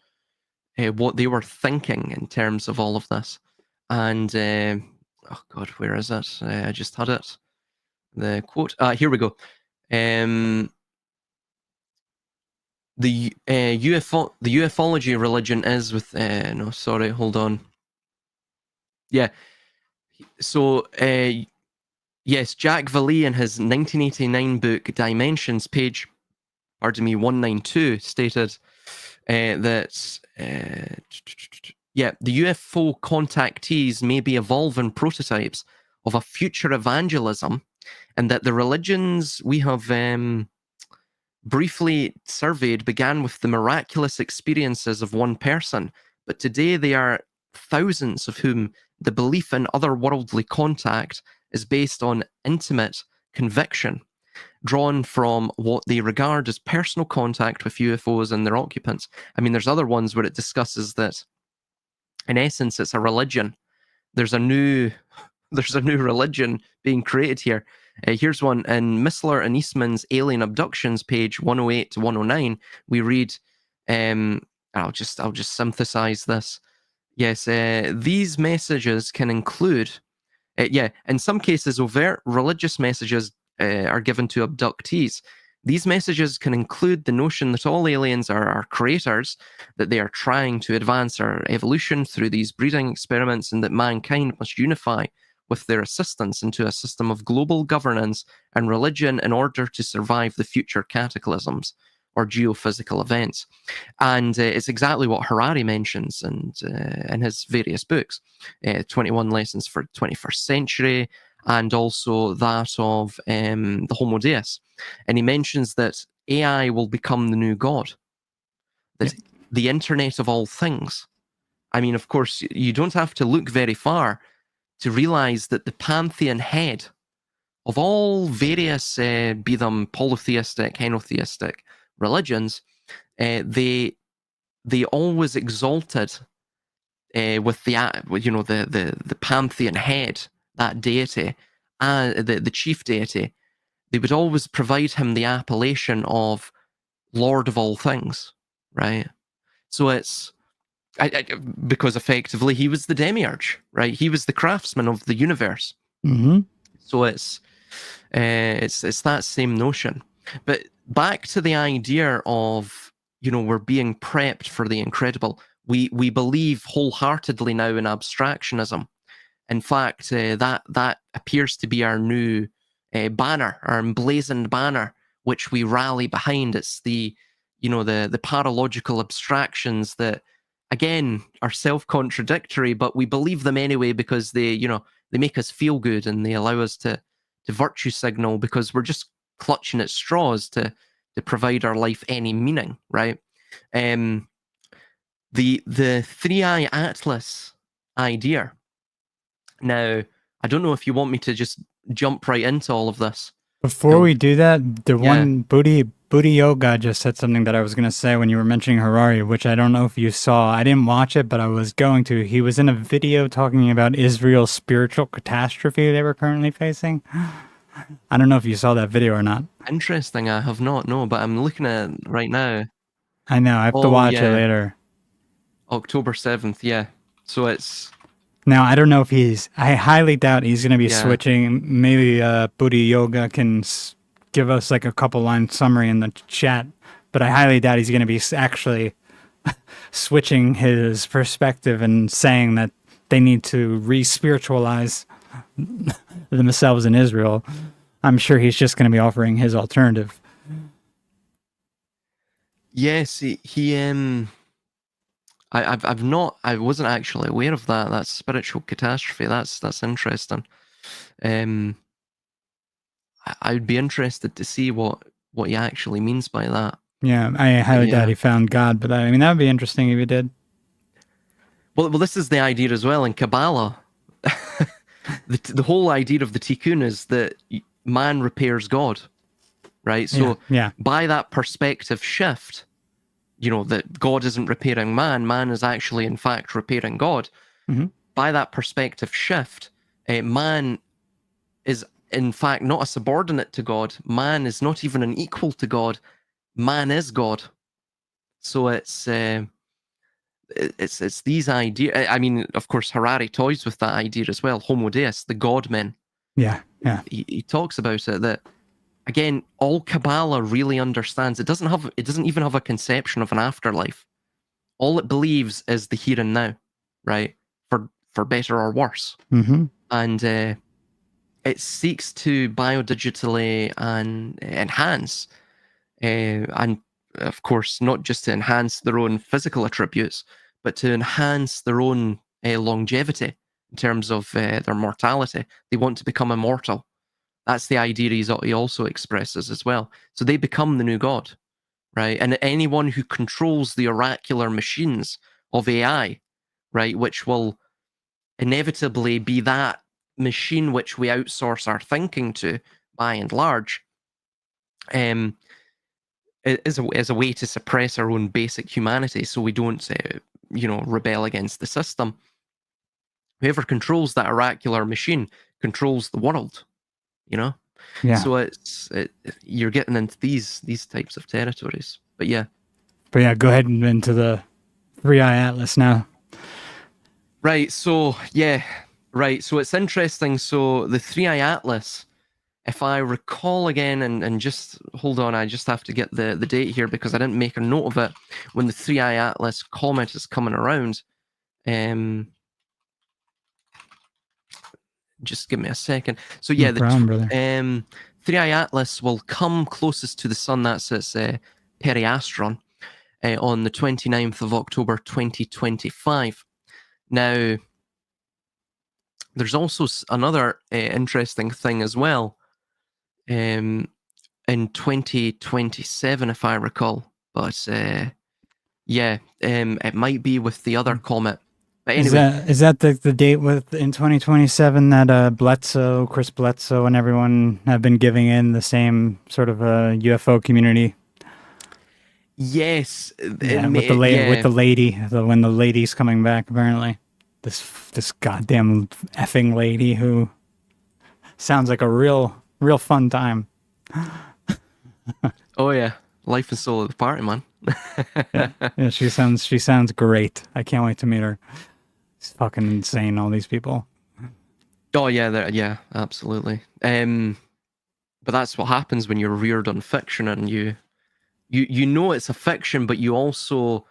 what they were thinking in terms of all of this. And oh god, where is it? I just had it. The quote. Here we go. Um, the ufology religion is with no, sorry, hold on. Yeah. So yes, Jack Vallee in his 1989 book Dimensions, page, pardon me, 192, stated that the UFO contactees may be evolving prototypes of a future evangelism, and that the religions we have briefly surveyed began with the miraculous experiences of one person, but today they are thousands of whom the belief in otherworldly contact is based on intimate conviction, drawn from what they regard as personal contact with UFOs and their occupants. I mean, there's other ones where it discusses that, in essence, it's a religion. There's a new religion being created here. Here's one in Missler and Eastman's Alien Abductions, page 108 to 109. We read, I'll just synthesize this. Yes, these messages can include, in some cases, overt religious messages are given to abductees. These messages can include the notion that all aliens are our creators, that they are trying to advance our evolution through these breeding experiments, and that mankind must unify with their assistance into a system of global governance and religion in order to survive the future cataclysms or geophysical events. And it's exactly what Harari mentions in his various books, 21 Lessons for the 21st Century, and also that of the Homo Deus. And he mentions that AI will become the new God, Yeah. that the internet of all things. I mean, of course, you don't have to look very far to realize that the pantheon head of all various, be them polytheistic, henotheistic religions, they always exalted with the pantheon head, that deity, the chief deity. They would always provide him the appellation of Lord of all things, right? So it's because effectively he was the demiurge, right? He was the craftsman of the universe. Mm-hmm. So it's It's that same notion. But back to the idea of, we're being prepped for the incredible. We believe wholeheartedly now in abstractionism. In fact, that appears to be our new banner, our emblazoned banner, which we rally behind. It's the paralogical abstractions that, again, are self-contradictory, but we believe them anyway because they make us feel good and they allow us to virtue signal because we're just clutching at straws to provide our life any meaning, right? The three-eye atlas idea. Now, I don't know if you want me to just jump right into all of this. Before we do that, the Yeah. one Booty Yoga just said something that I was going to say when you were mentioning Harari, which I don't know if you saw. I didn't watch it, but I was going to. He was in a video talking about Israel's spiritual catastrophe they were currently facing. I don't know if you saw that video or not. Interesting. I have not, no, but I'm looking at it right now. I know. I have to watch it later. October 7th, yeah. So it's... Now, I don't know if I highly doubt he's going to be switching. Maybe Booty Yoga can give us like a couple line summary in the chat, but I highly doubt he's going to be actually switching his perspective and saying that they need to re-spiritualize themselves in Israel. I'm sure he's just going to be offering his alternative. Yes, I wasn't actually aware of that. That's spiritual catastrophe. That's interesting. I would be interested to see what he actually means by that. Yeah, I highly doubt he found God, but I mean that would be interesting if he did. Well, this is the idea as well in Kabbalah. the whole idea of the tikkun is that man repairs God, right? So by that perspective shift, that God isn't repairing man is actually, in fact, repairing God. Mm-hmm. By that perspective shift, man is, in fact, not a subordinate to God. Man is not even an equal to God. Man is God. So it's these ideas. I mean, of course, Harari toys with that idea as well. Homo Deus, the God men. Yeah. He talks about it that, again, all Kabbalah really understands. It doesn't even have a conception of an afterlife. All it believes is the here and now, right? For better or worse. Mm-hmm. And it seeks to biodigitally and enhance, and of course, not just to enhance their own physical attributes, but to enhance their own longevity in terms of their mortality. They want to become immortal. That's the idea he also expresses as well. So they become the new God, right? And anyone who controls the oracular machines of AI, right, which will inevitably be that machine which we outsource our thinking to, by and large, is a way to suppress our own basic humanity, so we don't, rebel against the system. Whoever controls that oracular machine controls the world, Yeah. So you're getting into these types of territories. But yeah, go ahead and into the three-eye atlas now. Right. So So it's interesting. So the three-eye atlas, if I recall again, and just hold on, I just have to get the date here because I didn't make a note of it when the three-eye atlas comment is coming around. Just give me a second. So yeah, three-eye atlas will come closest to the sun. That's its periastron on the 29th of October 2025. Now, there's also another interesting thing as well. In 2027, if I recall, but it might be with the other comet. But anyway, is that the date in 2027 that Chris Bledsoe, and everyone have been giving in the same sort of UFO community? Yes, with the lady, when the lady's coming back, apparently. This goddamn effing lady who sounds like a real fun time. Oh yeah, life and soul of the party, man. yeah, she sounds great. I can't wait to meet her. It's fucking insane, all these people. Oh yeah, absolutely. but that's what happens when you're reared on fiction, and you know it's a fiction, but you also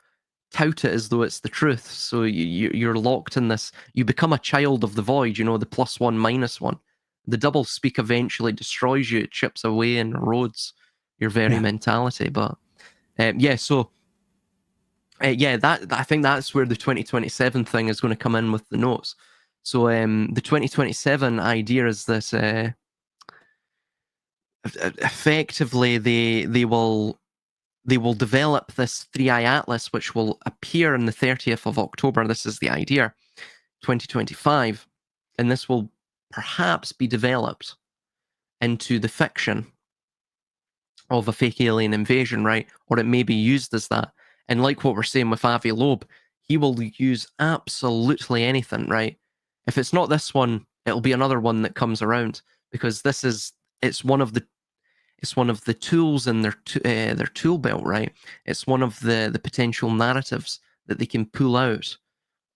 tout it as though it's the truth. So you're locked in this. You become a child of the void. You know, the plus one, minus one. The double speak eventually destroys you. It chips away and erodes your very Yeah. mentality. But yeah, so yeah, that I think that's where the 2027 thing is going to come in with the notes. So the 2027 idea is that effectively they will develop this 3i Atlas, which will appear on the 30th of October. This is the idea, 2025, and this will perhaps be developed into the fiction of a fake alien invasion, right? Or it may be used as that. And like what we're saying with Avi Loeb, he will use absolutely anything, right? If it's not this one, it'll be another one that comes around, because it's one of the tools in their tool belt, right? It's one of the potential narratives that they can pull out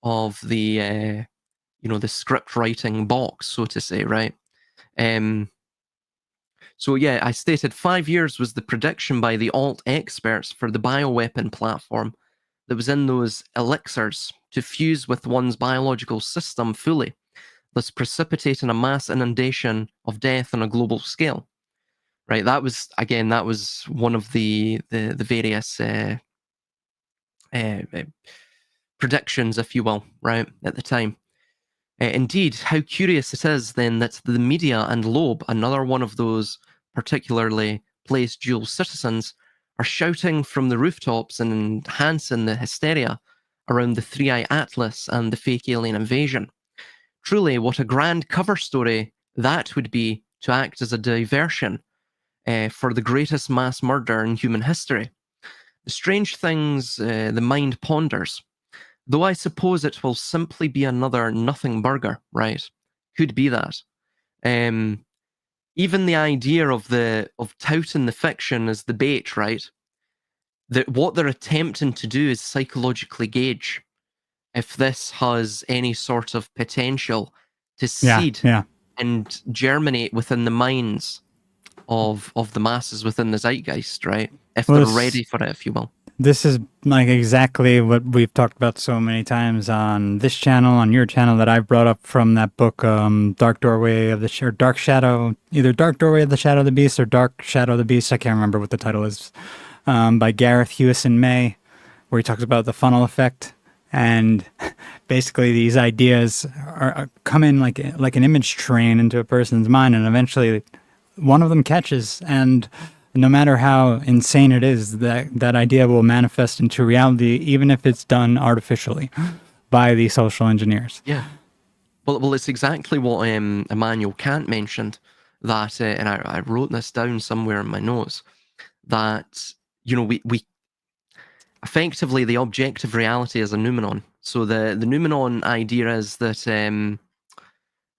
of the the script writing box, so to say, right? So yeah, I stated 5 years was the prediction by the alt experts for the bioweapon platform that was in those elixirs to fuse with one's biological system fully, thus precipitating a mass inundation of death on a global scale. Right, that was one of the various uh, predictions, if you will, right, at the time. Indeed, how curious it is then that the media and Loeb, another one of those particularly placed dual citizens, are shouting from the rooftops and enhancing the hysteria around the 3i Atlas and the fake alien invasion. Truly, what a grand cover story that would be to act as a diversion for the greatest mass murder in human history. The strange things the mind ponders, though I suppose it will simply be another nothing burger, right? Could be that. Even the idea of touting the fiction as the bait, right? That what they're attempting to do is psychologically gauge if this has any sort of potential to seed Yeah. and germinate within the minds of the masses within the zeitgeist, right? If Well, they're ready for it, if you will. this is like exactly what we've talked about so many times on this channel, on your channel, that I've brought up from that book, Dark Doorway of the or Dark Shadow, either Dark Doorway of the Shadow of the Beast or Dark Shadow of the Beast. I can't remember what the title is, by Gareth Hewison May, where he talks about the funnel effect. And basically, these ideas come in like an image train into a person's mind, and eventually one of them catches, and no matter how insane it is, that idea will manifest into reality, even if it's done artificially by the social engineers. Yeah. Well, it's exactly what Immanuel Kant mentioned, that, and I wrote this down somewhere in my notes, that, we effectively, the objective reality is a noumenon. So the noumenon idea is that,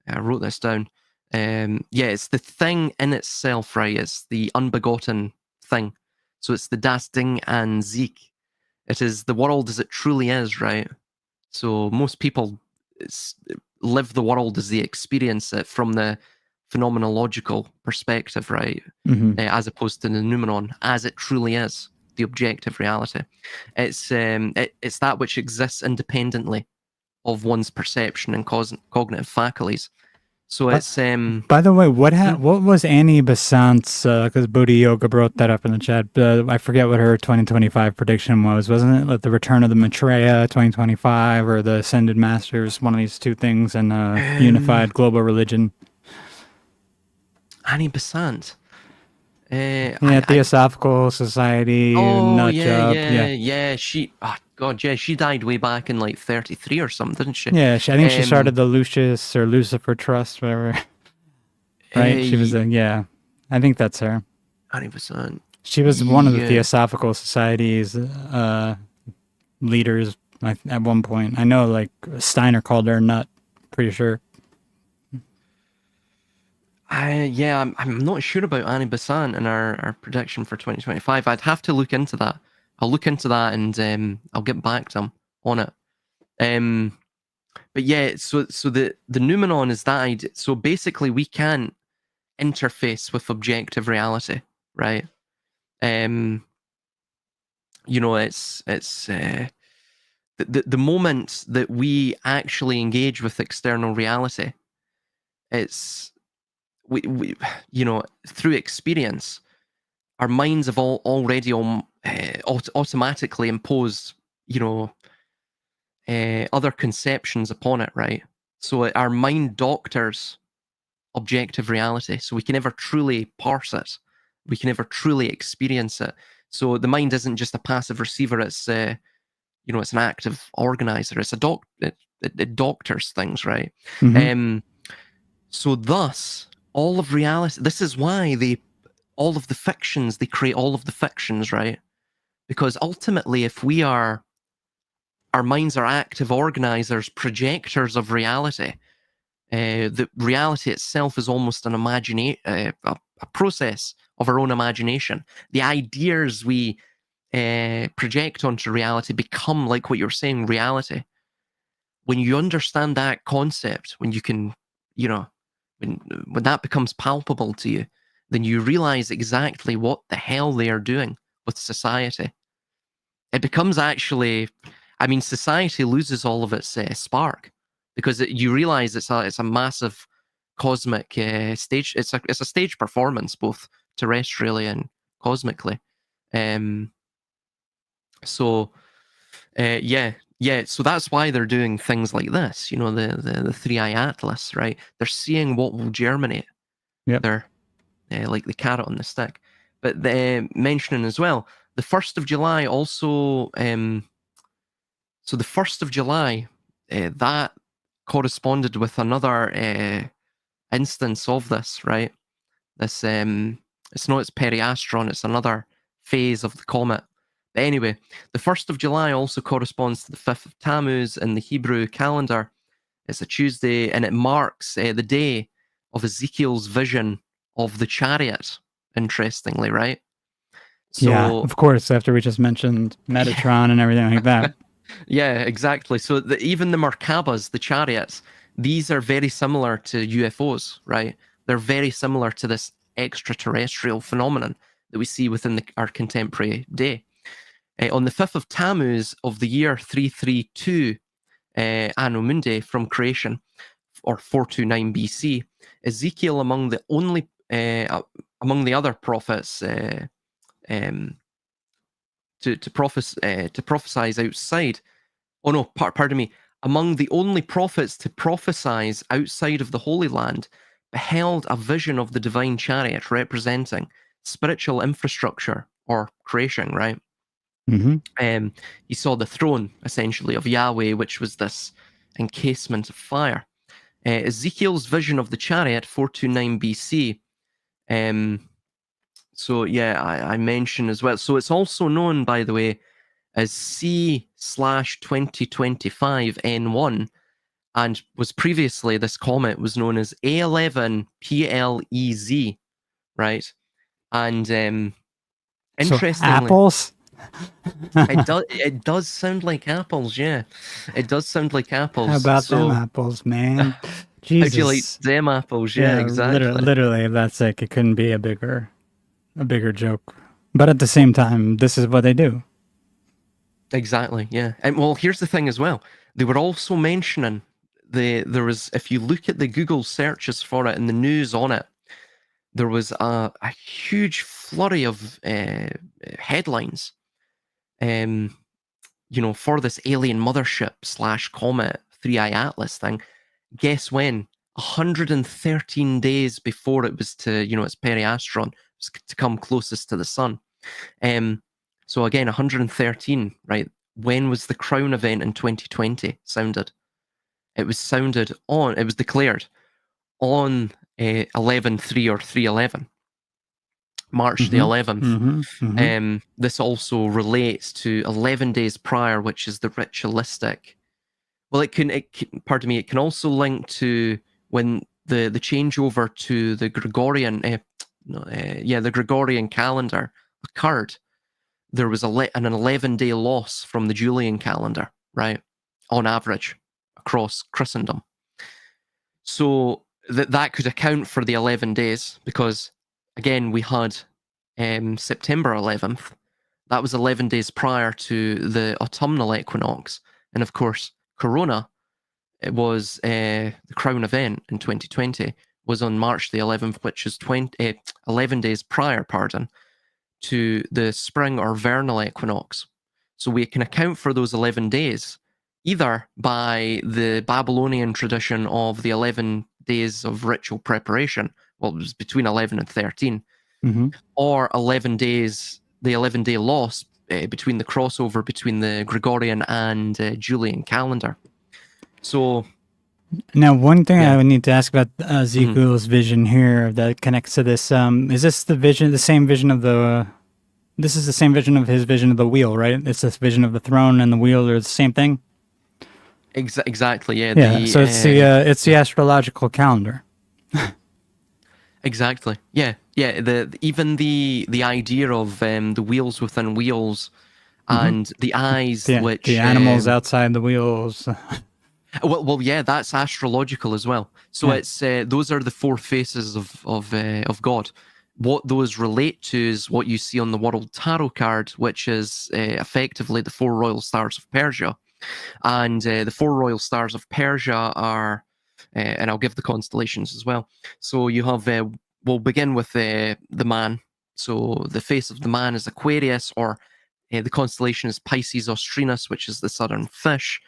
I wrote this down, yeah, it's the thing in itself, right? It's the unbegotten thing. So it's the Das Ding an sich. It is the world as it truly is, right? So most people live the world as they experience it from the phenomenological perspective, right? As opposed to the noumenon, as it truly is, the objective reality. It's that which exists independently of one's perception and cognitive faculties. So it's By the way, what was Annie Besant's? Because Bodhi Yoga brought that up in the chat. I forget what her 2025 prediction was. Wasn't it like the return of the Maitreya 2025 or the Ascended Masters? One of these two things, and unified global religion. Annie Besant. Theosophical Society. Oh, yeah. She, oh God, yeah, she died way back in like 33 or something, didn't she? Yeah, I think she started the Lucius or Lucifer Trust, whatever. Right? She was I think that's her. Annie Besant. She was one of the Theosophical Society's leaders at one point. I know, like, Steiner called her a nut, pretty sure. I'm not sure about Annie Besant and our prediction for 2025. I'd have to look into that. I'll look into that, and I'll get back to him on it. But yeah, so the noumenon is that idea. So basically, we can't interface with objective reality, right? You know, it's the moment that we actually engage with external reality, it's we you know, through experience, our minds have already automatically imposed, you know, other conceptions upon it, right? So our mind doctors objective reality, so we can never truly parse it, we can never truly experience it. So the mind isn't just a passive receiver; it's you know, it's an active organizer. It's a it doctors things, right? Hmm. So thus, all of reality. This is why all of the fictions they create all of the fictions, right? Because ultimately, if our minds are active organizers, projectors of reality. The reality itself is almost an a process of our own imagination. The ideas we project onto reality become, like what you're saying, reality. When you understand that concept, when you can, you know, when that becomes palpable to you, then you realize exactly what the hell they are doing with society. It becomes actually, I mean, society loses all of its spark because you realize it's a massive cosmic stage. It's a stage performance, both terrestrially and cosmically. Um, so yeah, yeah. So that's why they're doing things like this. You know, the Three Eye Atlas, right? They're seeing what will germinate. Yep. They're like the carrot on the stick. But mentioning as well, the 1st of July also. So the 1st of July, that corresponded with another instance of this, right? This it's not its periastron; it's another phase of the comet. But anyway, the 1st of July also corresponds to the 5th of Tammuz in the Hebrew calendar. It's a Tuesday, and it marks the day of Ezekiel's vision of the chariot. Interestingly, right? Yeah, So of course. After we just mentioned Metatron and everything like that. yeah, exactly. So even the Merkabas, the chariots, these are very similar to UFOs, right? They're very similar to this extraterrestrial phenomenon that we see within our contemporary day. On the 5th of Tammuz of the year 332 Anno Mundi from creation, or 429 BC, Ezekiel, among the other prophets, um, to prophesize outside. Oh no, pardon me. Among the only prophets to prophesize outside of the Holy Land, beheld a vision of the divine chariot representing spiritual infrastructure or creation, right? Hmm. He saw the throne, essentially, of Yahweh, which was this encasement of fire. Ezekiel's vision of the chariot, 429 BC. So, yeah, I mentioned as well. So, it's also known, by the way, as C/2025 N1, and was previously, this comet was known as A11 PLEZ, right? And So interestingly, apples. it does sound like apples, yeah. It does sound like How apples. about them So apples, man? how do you like Jesus. them apples? Yeah, Yeah, literally, exactly. literally, if that's sick, it couldn't be a bigger joke. But at the same time, this is what they do. Exactly, yeah. And well, here's the thing as well. They were also mentioning there was, if you look at the Google searches for it and the news on it, there was a huge flurry of headlines, um, you know, for this alien mothership slash comet 3i Atlas thing. Guess when? 113 days before it was to, you know, its periastron was to come closest to the sun. Um, so again, 113, right? When was the Crown event in 2020 sounded? It was sounded on, it was declared on 11/3 or 3/11, March the Mm-hmm. 11th. Mm-hmm. Mm-hmm. This also relates to 11 days prior, which is the ritualistic. Well, pardon me, it can also link to when the changeover to the Gregorian, no, yeah, the Gregorian calendar occurred. There was an 11-day loss from the Julian calendar, right? On average, across Christendom. So that could account for the 11 days, because again we had September 11th. That was 11 days prior to the autumnal equinox, and of course Corona, it was the crown event in 2020 was on March the 11th, which is 11 days prior, to the spring or vernal equinox. So we can account for those 11 days either by the Babylonian tradition of the 11 days of ritual preparation. Well, it was between 11 and 13, Mm-hmm. or 11 days, the 11-day loss between the crossover between the Gregorian and Julian calendar. So Now, one thing Yeah. I would need to ask about Ezekiel's vision here that connects to this, is this the same vision of the, this is the same vision of his vision of the wheel, right? It's this vision of the throne and the wheel are the same thing? exactly, yeah. Yeah, so it's the astrological calendar. Exactly. Yeah. Even the idea of the wheels within wheels and the eyes, The animals outside the wheels. Well, yeah, that's astrological as well. So it's those are the four faces of God. What those relate to is what you see on the World Tarot card, which is effectively the four royal stars of Persia. And the four royal stars of Persia are, and I'll give the constellations as well. So you have, we'll begin with the man. So the face of the man is Aquarius, or the constellation is Pisces Austrinus, which is the southern fish.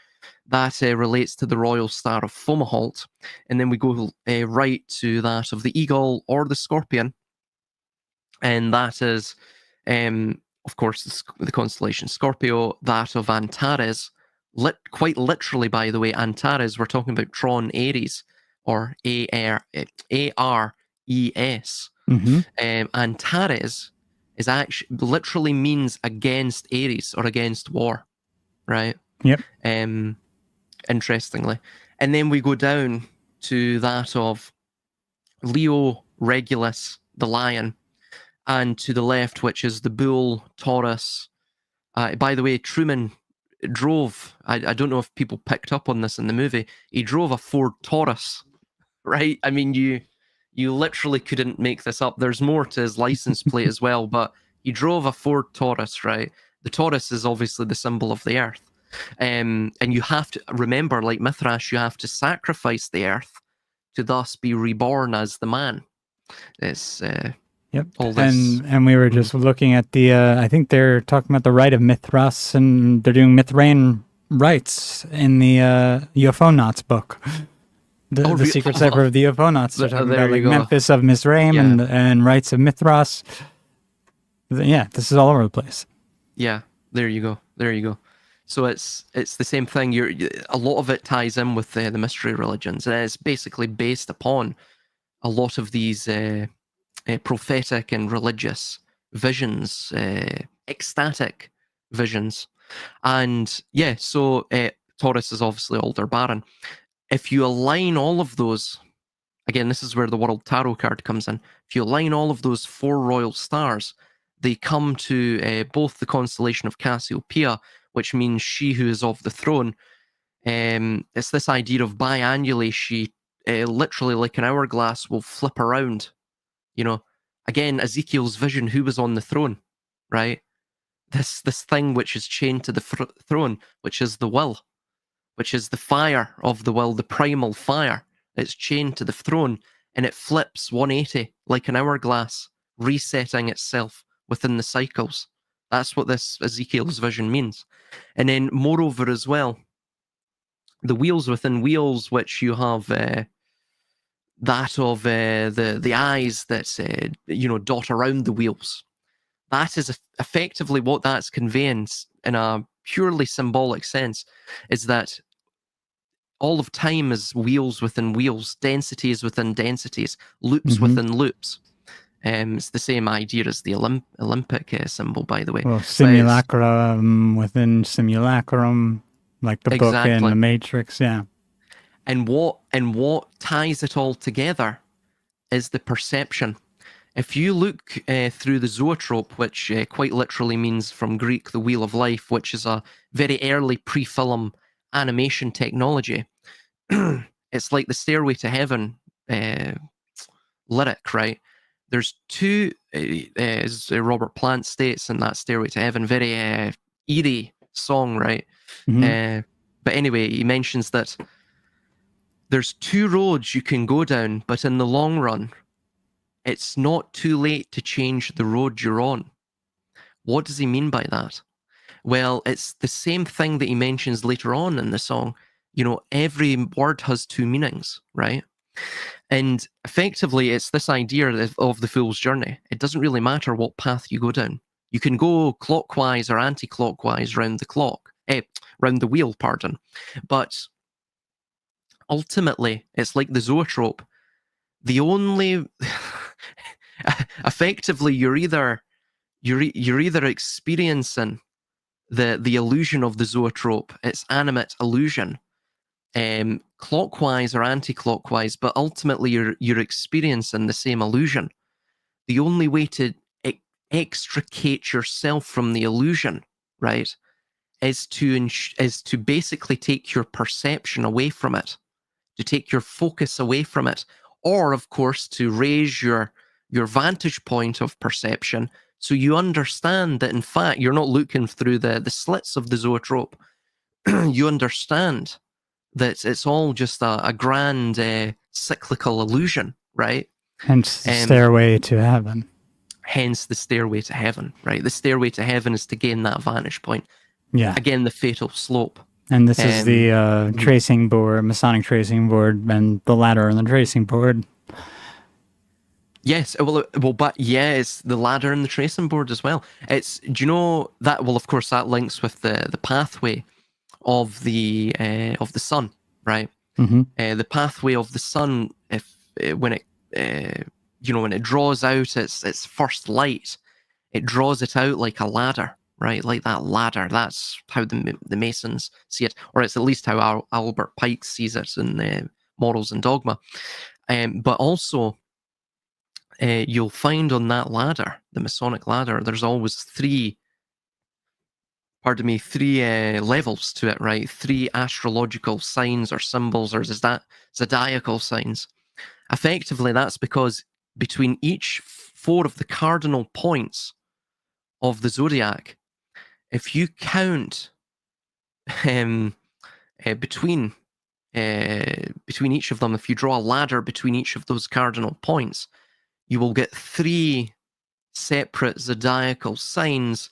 That relates to the royal star of Fomalhaut. And then we go right to that of the eagle or the scorpion. And that is, of course, the constellation Scorpio, that of Antares. Quite literally, by the way, Antares, we're talking about Tron Ares, or Ares. Mm-hmm. Antares is actually literally means against Ares or against war, right? Yep. Interestingly. And then we go down to that of Leo Regulus, the lion, and to the left, which is the bull, Taurus. By the way, Truman drove, I don't know if people picked up on this in the movie, he drove a Ford Taurus, right? I mean, you literally couldn't make this up. There's more to his license plate as well, but he drove a Ford Taurus, right? The Taurus is obviously the symbol of the earth. And you have to remember, like Mithras, you have to sacrifice the earth to thus be reborn as the man. It's Yep. all this. And we were just looking at the, I think they're talking about the rite of Mithras, and they're doing Mithraean rites in the UFOnauts book. The secret cipher of the UFOnauts. They're talking about like Memphis of Mizraim and rites of Mithras. Yeah, this is all over the place. Yeah, there you go. So it's the same thing. A lot of it ties in with the mystery religions, and it's basically based upon a lot of these prophetic and religious visions, ecstatic visions. And yeah, so Taurus is obviously Aldebaran. If you align all of those, again, this is where the World Tarot card comes in. If you align all of those four royal stars, they come to both the constellation of Cassiopeia, which means she who is of the throne. It's this idea of biannually, she literally like an hourglass will flip around. You know, again, Ezekiel's vision, who was on the throne, right? This thing which is chained to the throne, which is the will, which is the fire of the will, the primal fire. It's chained to the throne, and it flips 180 like an hourglass, resetting itself within the cycles. That's what this Ezekiel's vision means. And then, moreover, as well, the wheels within wheels, which you have that of the eyes that dot around the wheels. That is effectively what that's conveying in a purely symbolic sense, is that all of time is wheels within wheels, densities within densities, loops within loops. It's the same idea as the Olympic symbol, by the way. Well, simulacrum within simulacrum, like the book in The Matrix, yeah. And what ties it all together is the perception. If you look through the zoetrope, which quite literally means from Greek, the wheel of life, which is a very early pre-film animation technology, it's like the Stairway to Heaven lyric, right? There's two, as Robert Plant states in that Stairway to Heaven, very eerie song, right? Mhm. But anyway, he mentions that there's two roads you can go down, but in the long run, it's not too late to change the road you're on. What does he mean by that? Well, it's the same thing that he mentions later on in the song. You know, every word has two meanings, right? And effectively, it's this idea of the fool's journey. It doesn't really matter what path you go down. You can go clockwise or anti-clockwise round the clock, round the wheel, pardon. But ultimately, it's like the zoetrope. The only, effectively, you're either experiencing the illusion of the zoetrope, its animate illusion, clockwise or anti-clockwise, but ultimately you're experiencing the same illusion. The only way to extricate yourself from the illusion, right, is to basically take your perception away from it, to take your focus away from it, or of course to raise your vantage point of perception, so you understand that in fact you're not looking through the slits of the zoetrope. You understand that it's all just a grand cyclical illusion, right? Hence the Um, Stairway to Heaven. Hence the Stairway to Heaven, right? The Stairway to Heaven is to gain that vantage point. Yeah. Again, the fatal slope. And this is the tracing board, Masonic tracing board, and the ladder on the tracing board. Yes, but yeah, it's the ladder and the tracing board as well. It's, do you know that? Well, of course, that links with the pathway of the sun, right? Mm-hmm. The pathway of the sun, if when it when it draws out its first light, it draws it out like a ladder, right? Like that ladder. That's how the Masons see it, or it's at least how Albert Pike sees it in Morals and Dogma. But also, you'll find on that ladder, the Masonic ladder, there's always three levels to it, right? Three astrological signs or symbols or zodiacal signs. Effectively, that's because between each four of the cardinal points of the zodiac, if you count between each of them, if you draw a ladder between each of those cardinal points, you will get three separate zodiacal signs,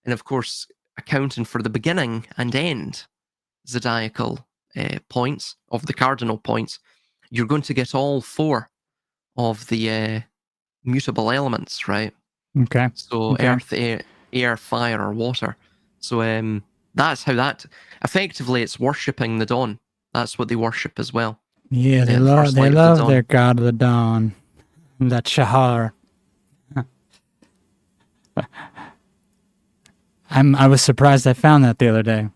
and of course, accounting for the beginning and end zodiacal points of the cardinal points, you're going to get all four of the mutable elements, right? Okay. So Okay. earth, air, fire, or water. So that's how that effectively it's worshipping the dawn. That's what they worship as well. Yeah, they The love first light of the dawn. their god of the dawn, that Shahar. I was surprised I found that the other day,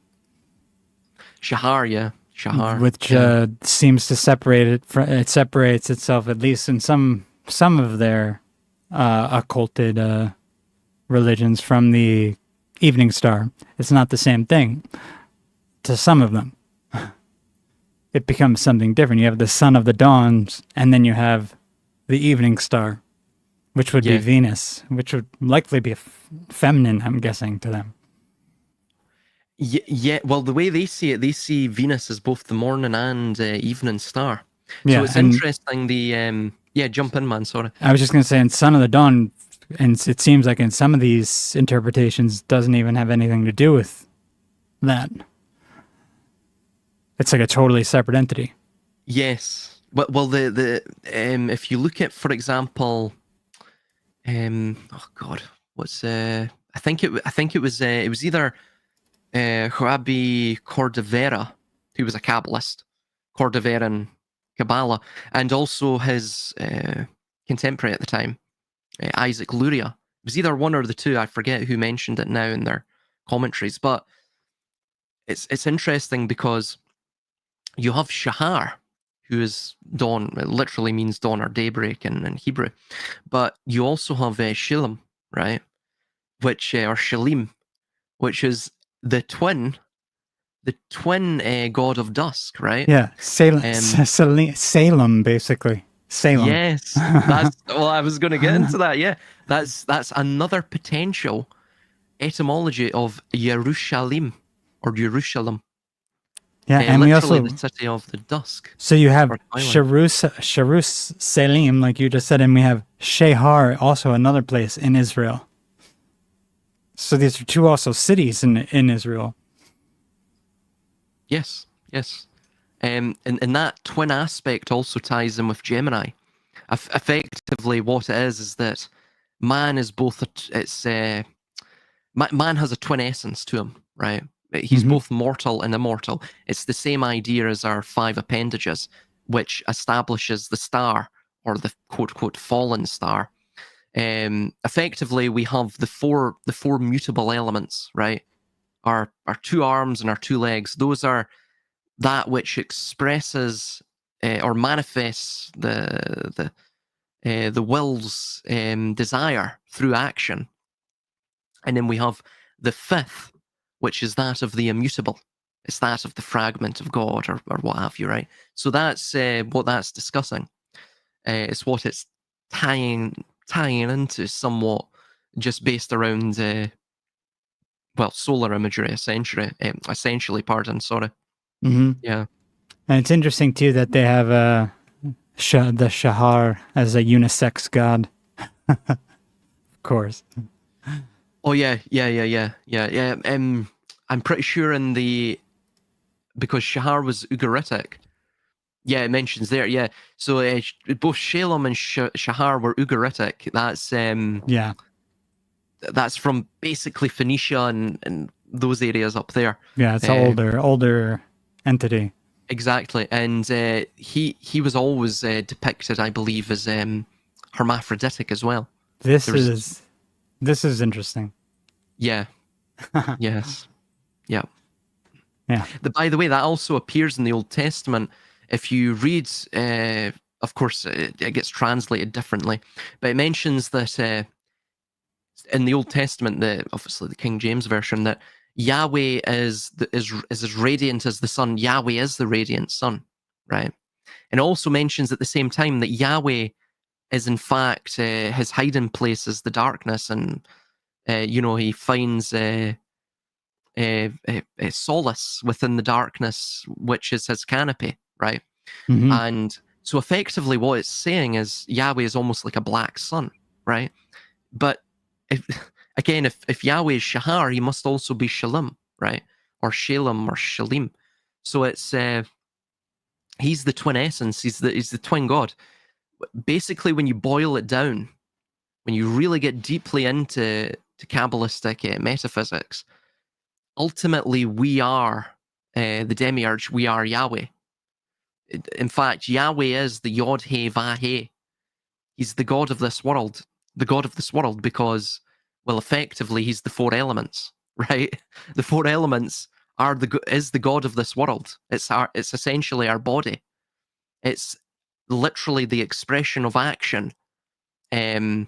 Shahar, yeah, Shahar, which yeah. seems to separate it. It separates itself, at least in some of their occulted religions, from the evening star. It's not the same thing to some of them. It becomes something different. You have the son of the dawns, and then you have the evening star, which would be Venus, which would likely be feminine, I'm guessing, to them. Yeah, well, the way they see it, they see Venus as both the morning and evening star. Yeah, so it's interesting. Jump in, man. Sorry. I was just going to say, in Son of the Dawn, and it seems like in some of these interpretations, doesn't even have anything to do with that. It's like a totally separate entity. Yes. Well, the if you look at, for example, oh God, what's I think it was either Rabbi Cordovera, who was a Kabbalist, Cordoveran Kabbalah, and also his contemporary at the time, Isaac Luria. It was either one or the two. I forget who mentioned it now in their commentaries, but it's interesting because you have Shahar, who is dawn. It literally means dawn or daybreak in Hebrew, but you also have Shilim, right? Which or Shalim, which is the twin god of dusk, right? Yeah, Salem, basically. Salem. Yes, that's well. I was going to get into that. Yeah, that's another potential etymology of Yerushalim or Jerusalem, Yeah, and we literally the also, city of the dusk so you have or twilight. Sharus Salim, like you just said, and we have Shehar, also another place in Israel. So these are two also cities in Israel. Yes, yes. And that twin aspect also ties in with Gemini. Effectively, what it is that man is both. Man has a twin essence to him, right? He's Hmm. both mortal and immortal. It's the same idea as our five appendages, which establishes the star or the quote quote fallen star. Effectively, we have the four mutable elements, right? Our two arms and our two legs. Those are that which expresses or manifests the will's desire through action. And then we have the fifth, which is that of the immutable. It's that of the fragment of God or what have you, right? So that's what that's discussing. It's what it's tying into somewhat, just based around solar imagery, essentially. Pardon, sorry. Hmm. Yeah. And it's interesting too that they have the Shahar as a unisex god. Of course. Oh yeah. I'm pretty sure because Shahar was Ugaritic. Yeah, it mentions there. Yeah, so both Shalom and Shahar were Ugaritic. Yeah. That's from basically Phoenicia and those areas up there. Yeah. It's an Uh, older entity. exactly, and he was always depicted, I believe, as hermaphroditic as well. This There was is interesting. yeah, yes, yeah. Yeah. By the way, that also appears in the Old Testament. If you read, of course, it gets translated differently, but it mentions that in the Old Testament, obviously the King James version, that Yahweh is as radiant as the sun. Yahweh is the radiant sun, right? And it also mentions at the same time that Yahweh is in fact his hiding place is the darkness, and he finds solace within the darkness, which is his canopy, right? Hmm. And so effectively, what it's saying is Yahweh is almost like a black sun, right? But if, again, if Yahweh is Shahar, he must also be Shalom, right? Or Shalem or Shalim. So it's he's the twin essence. He's the twin God. Basically, when you boil it down, when you really get deeply into Kabbalistic metaphysics, ultimately we are the demiurge. We are Yahweh. In fact, Yahweh is the Yod He Vah He. He's the God of this world. The God of this world because, well, effectively, he's the four elements, right? The four elements is the God of this world. It's essentially our body. It's literally the expression of action, pardon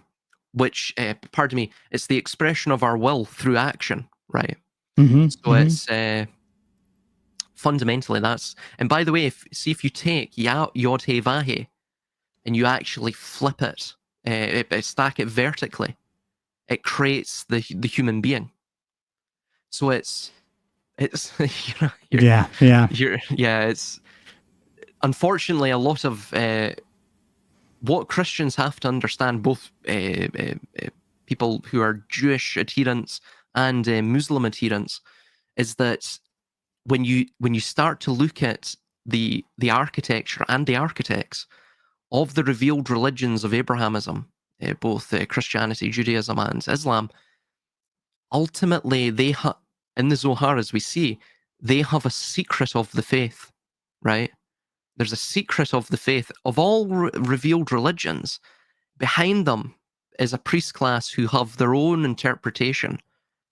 me, it's the expression of our will through action, right? Hmm. So Hmm. it's fundamentally that's. And by the way, if you take Yod He Vah He and you actually flip it, stack it vertically, it creates the human being. So it's Yeah. Yeah. it's unfortunately a lot of what Christians have to understand, both people who are Jewish adherents and Muslim adherents, is that when you start to look at the architecture and the architects of the revealed religions of Abrahamism, both Christianity, Judaism, and Islam, ultimately in the Zohar, as we see, they have a secret of the faith, right? There's a secret of the faith of all revealed religions. Behind them is a priest class who have their own interpretation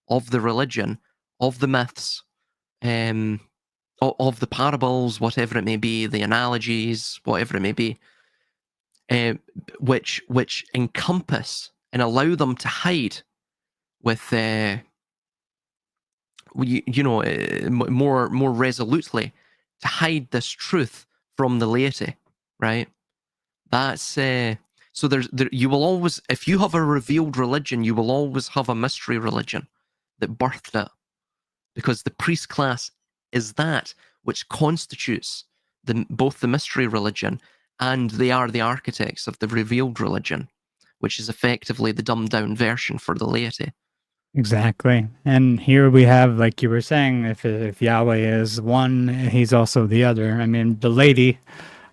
of the religion, of the myths, um, of the parables, whatever it may be, the analogies, whatever it may be, uh, which encompass and allow them to hide with more resolutely to hide this truth from the laity, right? That's so you will always, if you have a revealed religion, you will always have a mystery religion that birthed it, because the priest class is that which constitutes both the mystery religion, and they are the architects of the revealed religion, which is effectively the dumbed down version for the laity. Exactly. And here we have, like you were saying, if Yahweh is one, he's also the other. I mean, the lady,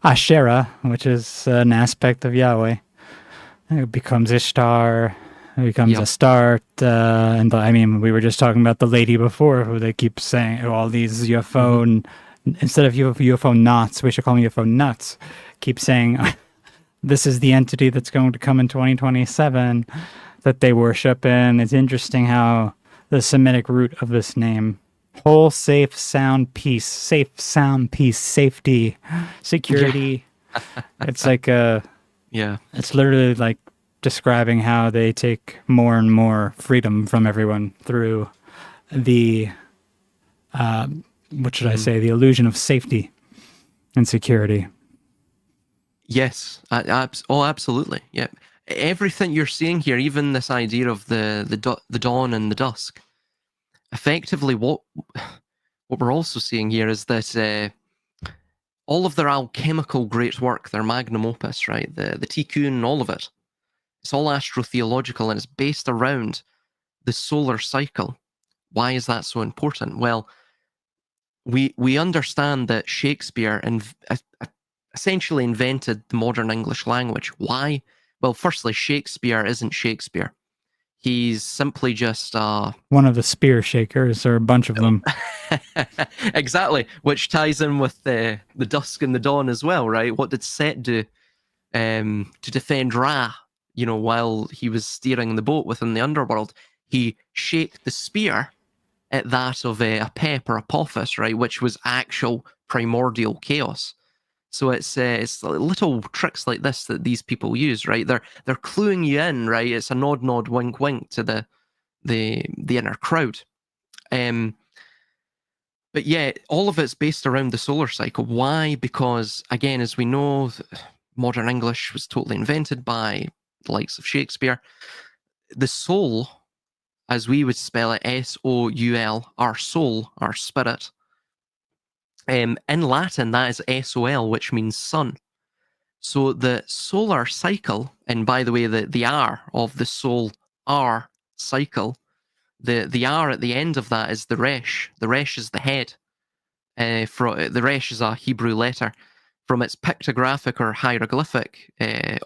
Asherah, which is an aspect of Yahweh, it becomes Ishtar, it becomes Yep. Astarte, and I mean, we were just talking about the lady before, who they keep saying all these UFO, instead of UFO knots, we should call them UFO nuts, keep saying this is the entity that's going to come in 2027 that they worship. And it's interesting how the Semitic root of this name, whole, safe, sound, peace, safety, security. It's like it's literally like describing how they take more and more freedom from everyone through the, what should I say, the illusion of safety and security. Yes. Absolutely. Yeah. Everything you're seeing here, even this idea of the dawn and the dusk, effectively what we're also seeing here is that all of their alchemical great work, their magnum opus, right, the Tikkun, all of it, it's all astrotheological, and it's based around the solar cycle. Why is that so important? Well, we understand that Shakespeare essentially invented the modern English language. Why? Well, firstly, Shakespeare isn't Shakespeare. He's simply just one of the spear shakers, or a bunch of them. Exactly, which ties in with the dusk and the dawn as well, right? What did Set do to defend Ra? You know, while he was steering the boat within the underworld, he shaped the spear at that of a Pep or Apophis, right, which was actual primordial chaos. So it's little tricks like this that these people use, right? They're cluing you in, right? It's a nod, wink, wink to the inner crowd. But yeah, all of it's based around the solar cycle. Why? Because again, as we know, modern English was totally invented by the likes of Shakespeare. The soul, as we would spell it, S-O-U-L, our soul, our spirit. In Latin, that is S-O-L, which means sun. So the solar cycle, and by the way, the R of the solar cycle, the R at the end of that is the Resh. The Resh is the head. The Resh is a Hebrew letter. From its pictographic or hieroglyphic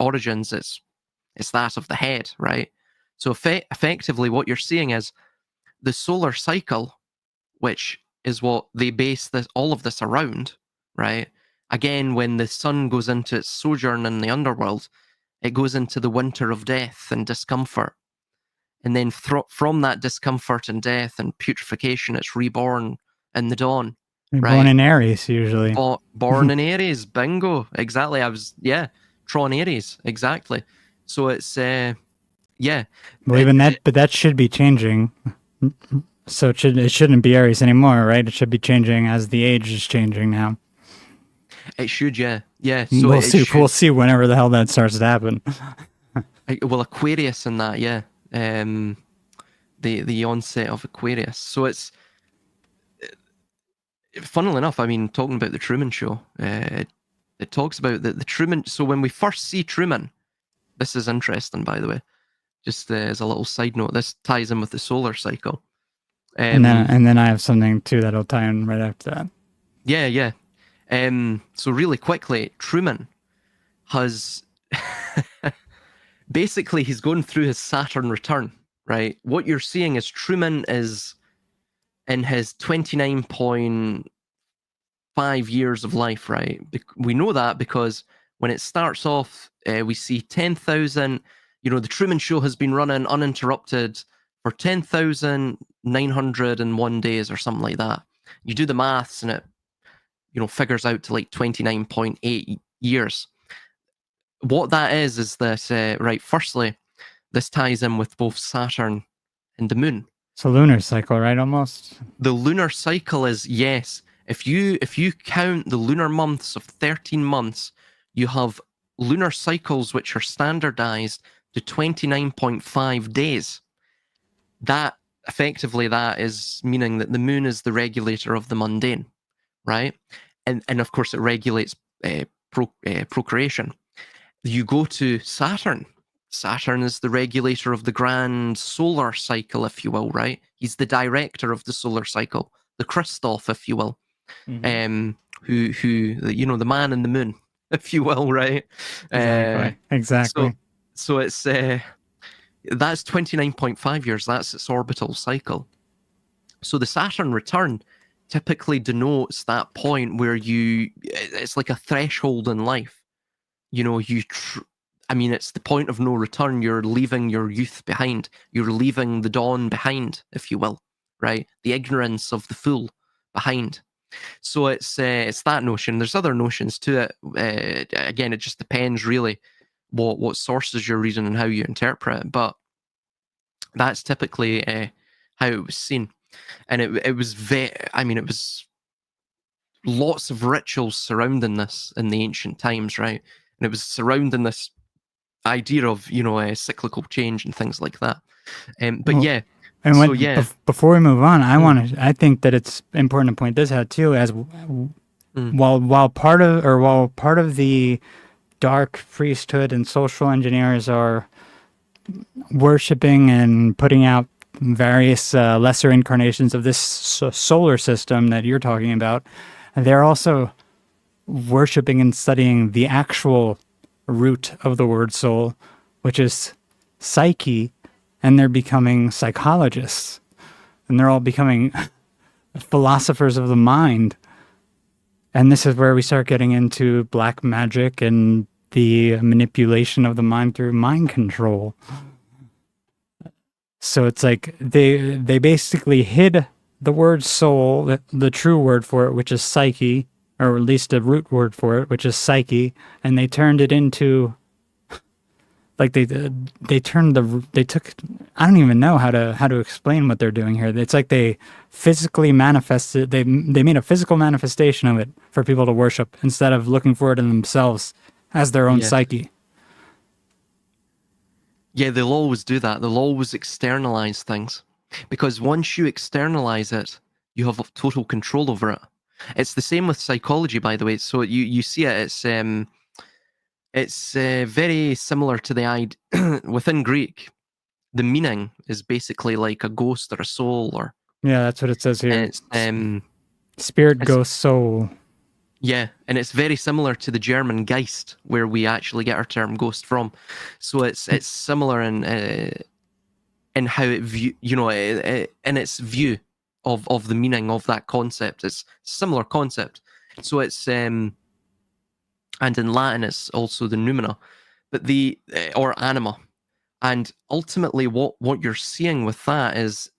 origins, it's that of the head, right? So effectively, what you're seeing is the solar cycle, which is what they base all of this around, right? Again, when the sun goes into its sojourn in the underworld, it goes into the winter of death and discomfort. And then from that discomfort and death and putrefaction, it's reborn in the dawn. Born in Aries, usually. Born in Aries, bingo. Exactly. Tron Aries, exactly. So it's, yeah. Well, even that, but that should be changing. So it shouldn't be Aries anymore, right? It should be changing as the age is changing now. It should, yeah. So we'll see. We'll see whenever the hell that starts to happen. Well, Aquarius and that, yeah. The onset of Aquarius. So it's, funnily enough, I mean, talking about the Truman Show, it talks about the Truman. So when we first see Truman, this is interesting, by the way. Just as a little side note, this ties in with the solar cycle. And then I have something too that'll tie in right after that. Yeah. So really quickly, Truman has basically, he's going through his Saturn return, right? What you're seeing is Truman is in his 29.5 years of life, right? We know that because when it starts off, we see 10,000. You know, the Truman Show has been running uninterrupted for 10,901 days or something like that. You do the maths and it, figures out to like 29.8 years. What that is that, right, firstly, this ties in with both Saturn and the moon. It's a lunar cycle, right, almost? The lunar cycle is, yes. If you count the lunar months of 13 months, you have lunar cycles which are standardized to 29.5 days. That effectively, that is meaning that the moon is the regulator of the mundane, right? And of course, it regulates procreation. You go to Saturn. Saturn is the regulator of the grand solar cycle, if you will, right? He's the director of the solar cycle, the Christoph, if you will, who the man in the moon, if you will, right? Exactly. So it's that's 29.5 years. That's its orbital cycle. So the Saturn return typically denotes that point where it's like a threshold in life. It's the point of no return. You're leaving your youth behind. You're leaving the dawn behind, if you will, right? The ignorance of the fool behind. So it's that notion. There's other notions to it. Again, it just depends really what sources you're reading and how you interpret it. But that's typically how it was seen, and it was it was lots of rituals surrounding this in the ancient times, right? And it was surrounding this idea of cyclical change and things like that. Before we move on, I think that it's important to point this out too, as while part of the dark priesthood and social engineers are worshiping and putting out various lesser incarnations of this solar system that you're talking about, they're also worshiping and studying the actual root of the word soul, which is psyche, and they're becoming psychologists, and they're all becoming philosophers of the mind. And this is where we start getting into black magic and the manipulation of the mind through mind control. So it's like they basically hid the word soul, the true word for it, which is psyche, or at least a root word for it, which is psyche, and they turned it into, like I don't even know how to explain what they're doing here. It's like they physically manifested, they made a physical manifestation of it for people to worship instead of looking for it in themselves as their own psyche. Yeah, they'll always do that. They'll always externalize things, because once you externalize it, you have total control over it. It's the same with psychology, by the way. So you see it. It's very similar to the idea within Greek. The meaning is basically like a ghost or a soul, or that's what it says here. It's spirit, ghost, soul. Yeah, and it's very similar to the German Geist, where we actually get our term ghost from. So it's similar in how it view, in its view of the meaning of that concept. It's a similar concept. So it's and in Latin it's also the noumena, but or anima. And ultimately what you're seeing with that is,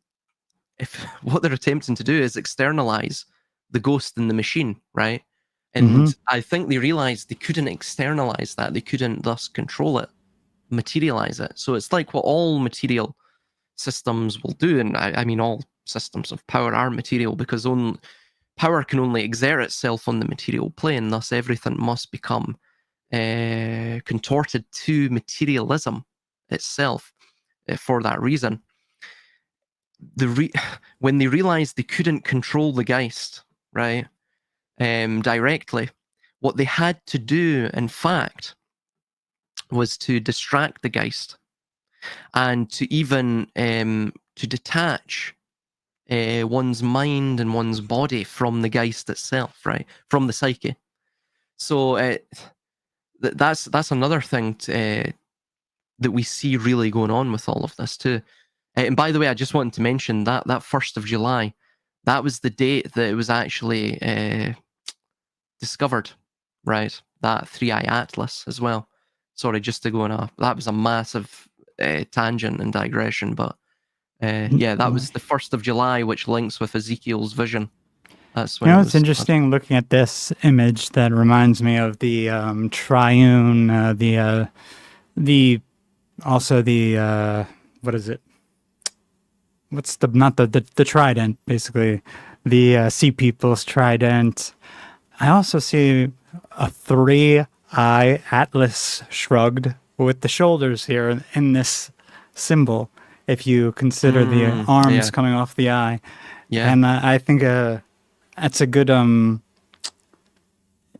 if what they're attempting to do is externalize the ghost in the machine, right? And I think they realized they couldn't externalize that. They couldn't thus control it, materialize it. So it's like what all material systems will do. And I mean, all systems of power are material, because power can only exert itself on the material plane. Thus, everything must become contorted to materialism itself for that reason. When they realized they couldn't control the Geist, right, directly, what they had to do, in fact, was to distract the Geist, and to even to detach one's mind and one's body from the Geist itself, right, from the psyche. So that's another thing that we see really going on with all of this too. And by the way, I just wanted to mention that 1st of July, that was the date that it was actually discovered, right? That 3i Atlas as well. Sorry, just to go on that was a massive tangent and digression, but that was the 1st of July, which links with Ezekiel's vision. That's when it's interesting looking at this image that reminds me of the triune, what is it? What's the trident, basically, the Sea People's trident. I also see a 3, eye. Atlas shrugged with the shoulders here in this symbol. If you consider the arms Yeah, coming off the eye, yeah, and I think that's a good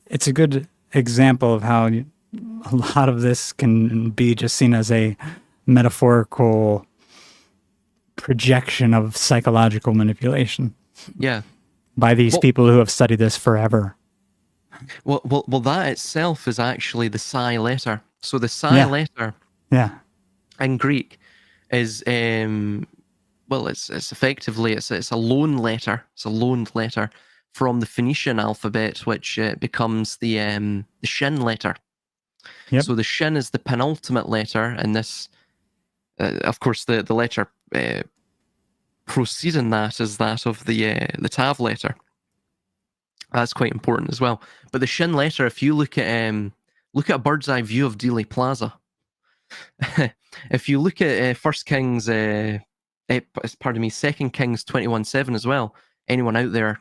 it's a good example of how a lot of this can be just seen as a metaphorical projection of psychological manipulation yeah. by these Well, people who have studied this forever. well, that itself is actually the psi letter. So the psi Yeah, letter yeah, in Greek is well, it's effectively it's a loan letter. It's a loaned letter from the Phoenician alphabet, which becomes the Shin letter. yep. So the Shin is the penultimate letter, and this, of course, the letter preceding that is that of the Tav letter. That's quite important as well. But the Shin letter, if you look at a bird's eye view of Dealey Plaza, if you look at First Kings, pardon me, Second Kings 21:7 as well. Anyone out there,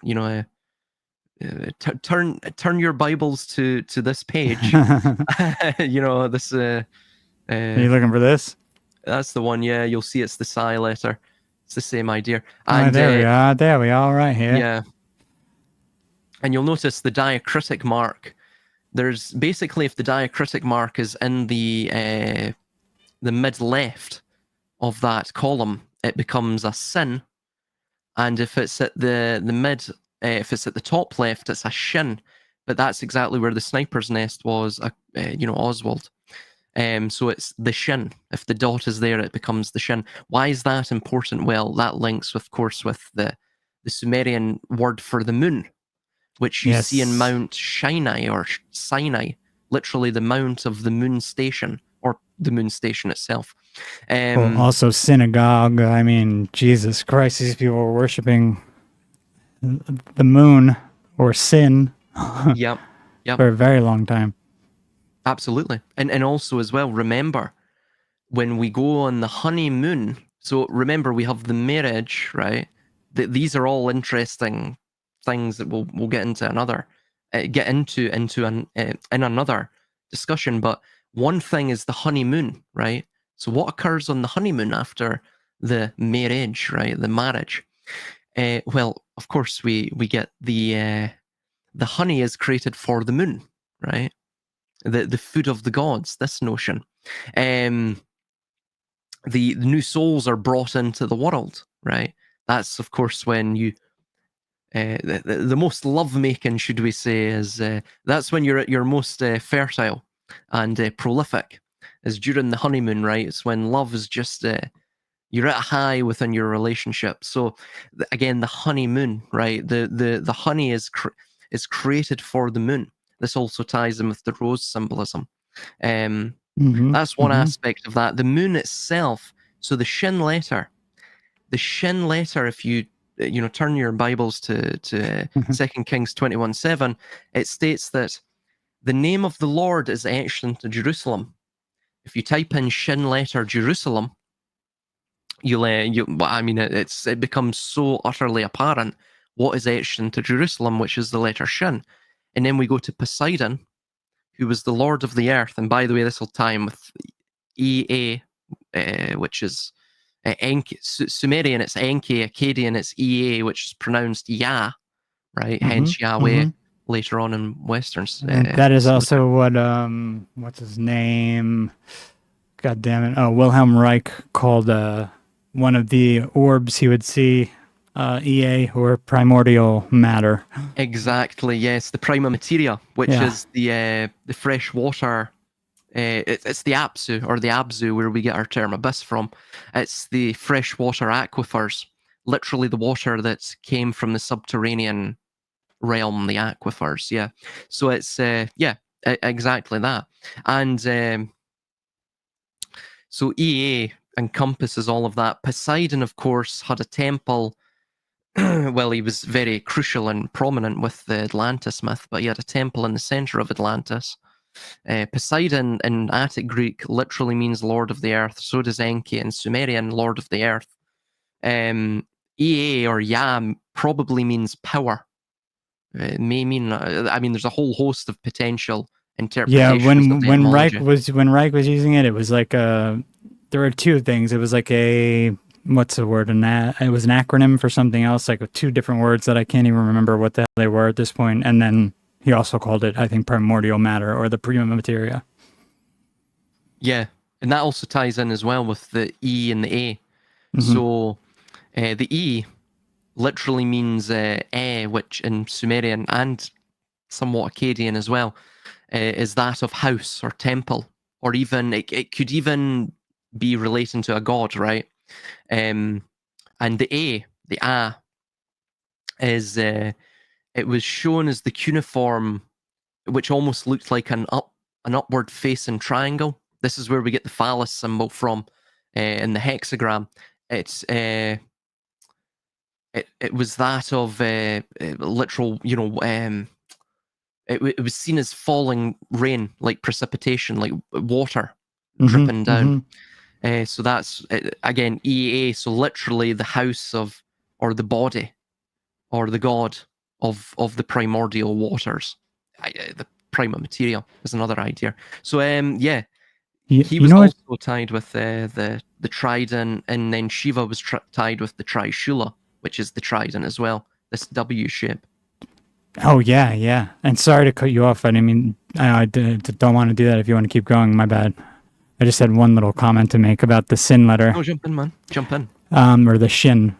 turn your Bibles to this page. This. Are you looking for this? That's the one. Yeah, you'll see it's the psi letter. It's the same idea. Oh, And there we are. There we are, right here. yeah, and you'll notice the diacritic mark. There's basically, if the diacritic mark is in the mid left of that column, it becomes a sin, and if it's at the mid, if it's at the top left, it's a shin. But that's exactly where the sniper's nest was, Oswald. So it's the shin. If the dot is there, it becomes the shin. Why is that important? Well, that links, of course, with the Sumerian word for the moon, which you see in Yes. Mount Sinai or Sinai, literally the mount of the moon station, or the moon station itself. Well, also synagogue. I mean, Jesus Christ, these people were worshiping the moon or sin Yep, yep, for a very long time. absolutely. And also as well, remember, when we go on the honeymoon, so remember we have the marriage, right? These are all interesting things that we'll get into in another discussion. But one thing is the honeymoon, right? So what occurs on the honeymoon after the marriage, right? The marriage. Well, of course we get the honey is created for the moon, right? The food of the gods. This notion. The new souls are brought into the world, right? That's, of course, when you the most lovemaking, should we say, is that's when you're at your most fertile and prolific, is during the honeymoon, right? It's when love is just you're at a high within your relationship. So again, the honeymoon, right? The honey is created for the moon. This also ties in with the rose symbolism. That's one aspect of that. The moon itself. So the Shin letter, if you turn your Bibles to 2 Kings 21:7, it states that the name of the Lord is etched into Jerusalem. If you type in Shin letter Jerusalem, it becomes so utterly apparent what is etched into Jerusalem, which is the letter Shin. And then we go to Poseidon, who was the Lord of the earth. And by the way, this will tie in with Ea, which is Sumerian, it's Enki. Akkadian, it's Ea, which is pronounced Yah, right? Hence Yahweh later on in Westerns. And that is also what what's his name? God damn it! Oh, Wilhelm Reich called one of the orbs he would see Ea, or primordial matter. Exactly. Yes, the prima materia, which is the fresh water. It's the Apsu or the Abzu, where we get our term abyss from. It's the freshwater aquifers, literally the water that came from the subterranean realm, the aquifers. Yeah. So it's exactly that. And so Ea encompasses all of that. Poseidon, of course, had a temple. Well, he was very crucial and prominent with the Atlantis myth, but he had a temple in the center of Atlantis. Poseidon in Attic Greek literally means Lord of the Earth. So does Enki in Sumerian, Lord of the Earth. Ea or Yam probably means power. It may mean, there's a whole host of potential Yeah, interpretations of the when Reich was using it, it was like there were two things. It was like a what's the word? It was an acronym for something else, like with two different words that I can't even remember what the hell they were at this point. And then he also called it, I think, primordial matter or the prima materia. Yeah, and that also ties in as well with the E and the A. Mhm. So the E literally means which in Sumerian and somewhat Akkadian as well, is that of house or temple, or even it could even be relating to a god, right? And the A, is it was shown as the cuneiform, which almost looked like an upward facing triangle. This is where we get the phallus symbol from in the hexagram. It's it was that of literal, it was seen as falling rain, like precipitation, like water dripping down. So that's again EA. So literally the house of, or the body, or the god of the primordial waters. The prima materia is another idea. So yeah, he was also tied with the trident, and then Shiva was tied with the Trishula, which is the trident as well. This W shape. Oh yeah, yeah. And sorry to cut you off. I mean, I don't want to do that. If you want to keep going, my bad. I just had one little comment to make about the sin letter. Oh, jump in, man. Jump in. Or the shin,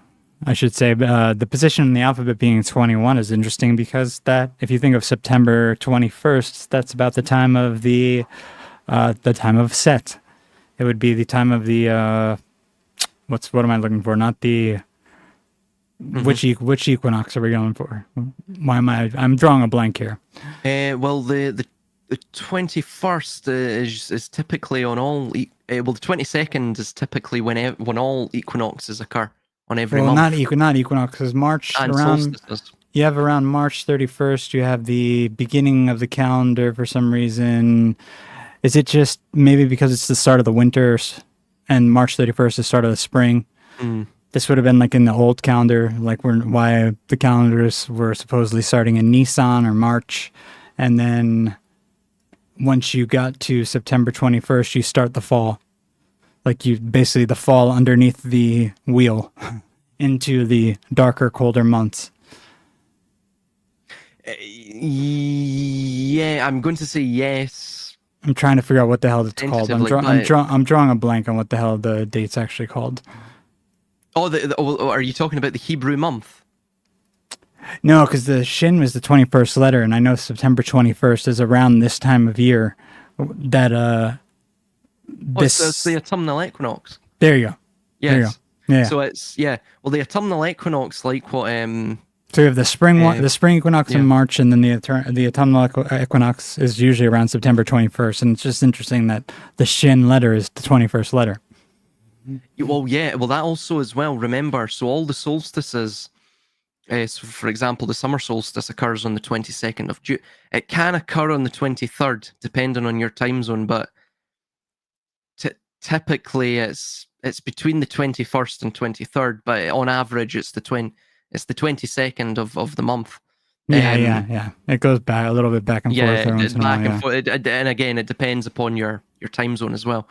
I should say. The position in the alphabet being 21 is interesting because that, if you think of September 21st, that's about the time of the time of Set. It would be the time of the what am I looking for? Not the which equinox are we going for? Why am I'm drawing a blank here. Well, the 21st is typically on all. Well, the 22nd is typically when all equinoxes occur on every month. Not equinoxes. March and around. Solstices. You have around March 31st. You have the beginning of the calendar for some reason. Is it just maybe because it's the start of the winters, and March 31st is the start of the spring? This would have been like in the old calendar, like why the calendars were supposedly starting in Nisan or March, and then once you got to September 21st, you start the fall. Like you basically the fall underneath the wheel into the darker, colder months. Yeah, I'm going to say yes. I'm trying to figure out what the hell it's called. I'm drawing a blank on what the hell the date's actually called. Oh, are you talking about the Hebrew month? No, because the Shin was the 21st letter, and I know September 21st is around this time of year. That it's the autumnal equinox. There you go. Yes. There you go. Yeah. So it's well, the autumnal equinox, like what So you have the spring equinox in March, and then the autumnal equinox is usually around September 21st. And it's just interesting that the Shin letter is the 21st letter. Well, yeah. Well, that also as well. Remember, so all the solstices. So for example, the summer solstice occurs on the 22nd of June. It can occur on the 23rd, depending on your time zone, but typically it's between the 21st and 23rd. But on average, it's the 22nd of the month. Yeah. It goes back a little bit back and forth. Forth. And again, it depends upon your time zone as well.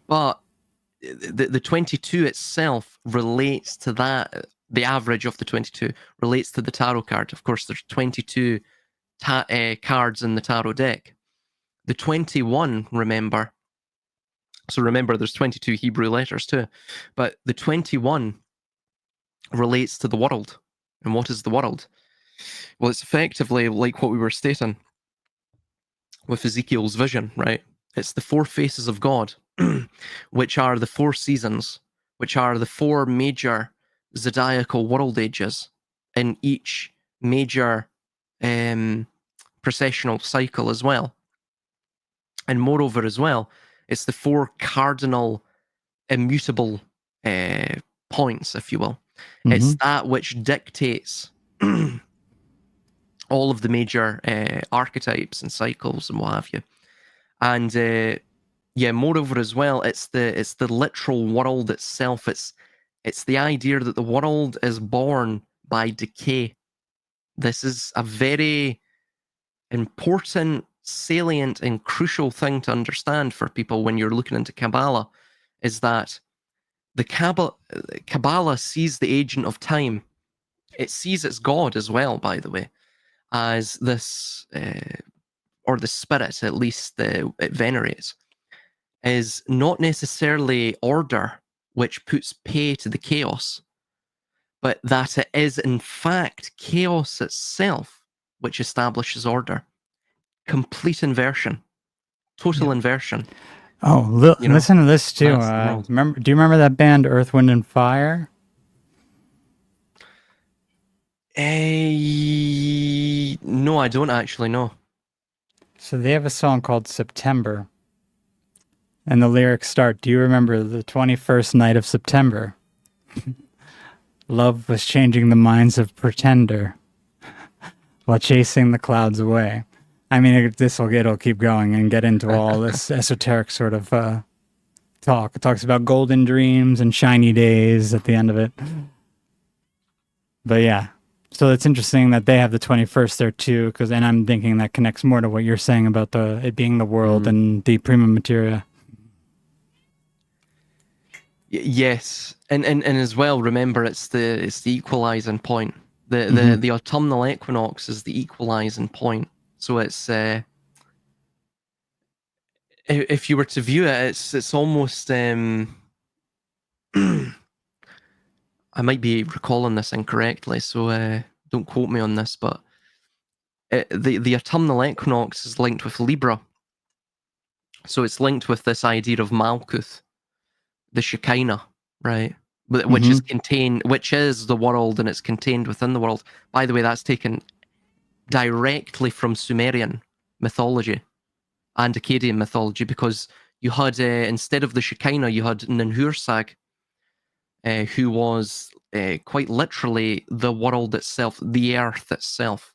But the 22 itself relates to that. The average of the 22 relates to the tarot card. Of course, there's 22 cards in the tarot deck. The 21, remember. So remember, there's 22 Hebrew letters too. But the 21 relates to the world. And what is the world? Well, it's effectively like what we were stating with Ezekiel's vision, right? It's the four faces of God, which are the four seasons, which are the four major zodiacal world ages in each major processional cycle as well. And moreover as well, it's the four cardinal immutable points, if you will. Mm-hmm. It's that which dictates all of the major archetypes and cycles and what have you. And moreover as well, it's the literal world itself. It's the idea that the world is born by decay. This is a very important, salient, and crucial thing to understand for people when you're looking into Kabbalah is that the Kabbalah sees the agent of time. It sees its God as well, by the way, as this, or the spirit, at least it venerates, is not necessarily order, which puts pay to the chaos, but that it is in fact chaos itself, which establishes order. Complete inversion, total inversion. Oh, You know, listen to this too. that's the world. Do you remember that band Earth, Wind, and Fire? No, I don't actually know. So they have a song called September. And the lyrics start, do you remember the 21st night of September? Love was changing the minds of pretender while chasing the clouds away. I mean, it'll keep going and get into all this esoteric sort of talk. It talks about golden dreams and shiny days at the end of it. But yeah, so it's interesting that they have the 21st there too, and I'm thinking that connects more to what you're saying about it being the world and the prima materia. Yes, and as well, remember it's the equalizing point. The autumnal equinox is the equalizing point. So it's if you were to view it, it's almost I might be recalling this incorrectly, so don't quote me on this, but the autumnal equinox is linked with Libra. So it's linked with this idea of Malkuth, the Shekinah, right? Which is which is the world, and it's contained within the world. By the way, that's taken directly from Sumerian mythology and Akkadian mythology, because you had, instead of the Shekinah, you had Ninhursag, who was quite literally the world itself, the earth itself,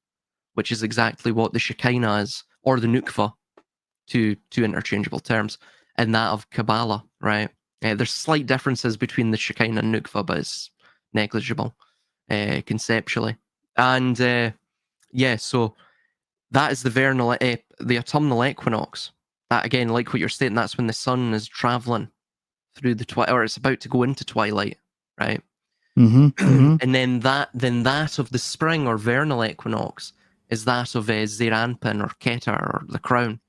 which is exactly what the Shekinah is, or the Nukva, two interchangeable terms, and that of Kabbalah, right? There's slight differences between the Shekinah and Nukva, but it's negligible conceptually. And so that is the autumnal equinox. That, again, like what you're stating, that's when the sun is traveling through the twilight, or it's about to go into twilight, right? And then that of the spring or vernal equinox is that of Zeranpin or Keter or the crown.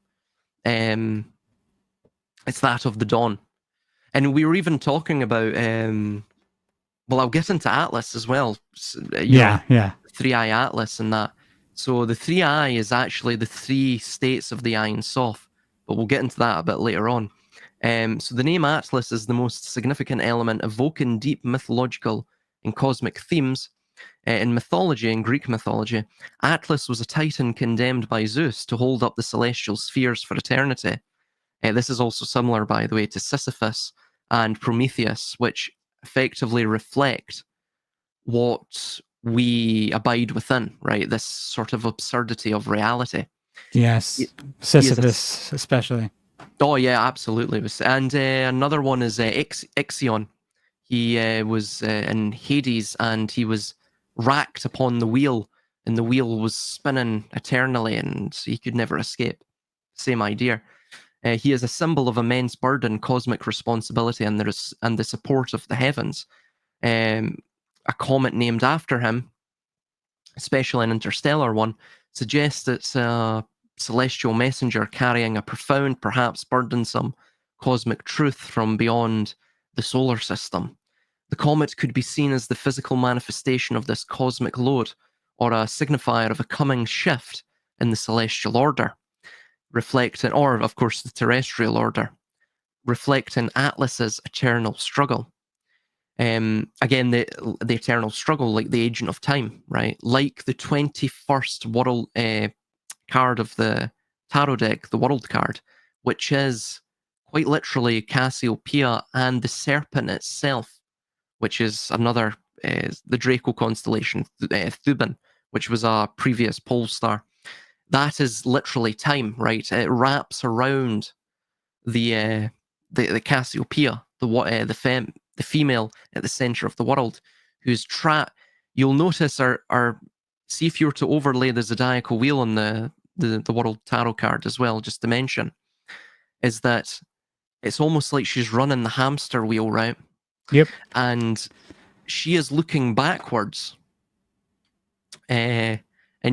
It's that of the dawn. And we were even talking about, well, I'll get into Atlas as well. Yeah. 3-eye Atlas and that. So the 3-eye is actually the 3 states of the Ein Sof, but we'll get into that a bit later on. So the name Atlas is the most significant element evoking deep mythological and cosmic themes. In mythology, in Greek mythology, Atlas was a titan condemned by Zeus to hold up the celestial spheres for eternity. This is also similar, by the way, to Sisyphus and Prometheus, which effectively reflect what we abide within, right? This sort of absurdity of reality. Yes, Sisyphus especially. Oh yeah, absolutely. And another one is Ixion. He was in Hades, and he was racked upon the wheel, and the wheel was spinning eternally, and he could never escape. Same idea. He is a symbol of immense burden, cosmic responsibility, and the support of the heavens. A comet named after him, especially an interstellar one, suggests it's a celestial messenger carrying a profound, perhaps burdensome, cosmic truth from beyond the solar system. The comet could be seen as the physical manifestation of this cosmic load, or a signifier of a coming shift in the celestial order, reflecting, or of course the terrestrial order, reflecting Atlas's eternal struggle. Again, the eternal struggle, like the agent of time, right? Like the 21st world card of the tarot deck, the world card, which is quite literally Cassiopeia and the serpent itself, which is another, the Draco constellation, Thuban, which was a previous pole star. That is literally time, right? It wraps around the Cassiopeia, the female at the center of the world, who's trapped. You'll notice, see if you were to overlay the zodiacal wheel on the the World Tarot card as well, just to mention, is that it's almost like she's running the hamster wheel, right? Yep. And she is looking backwards, and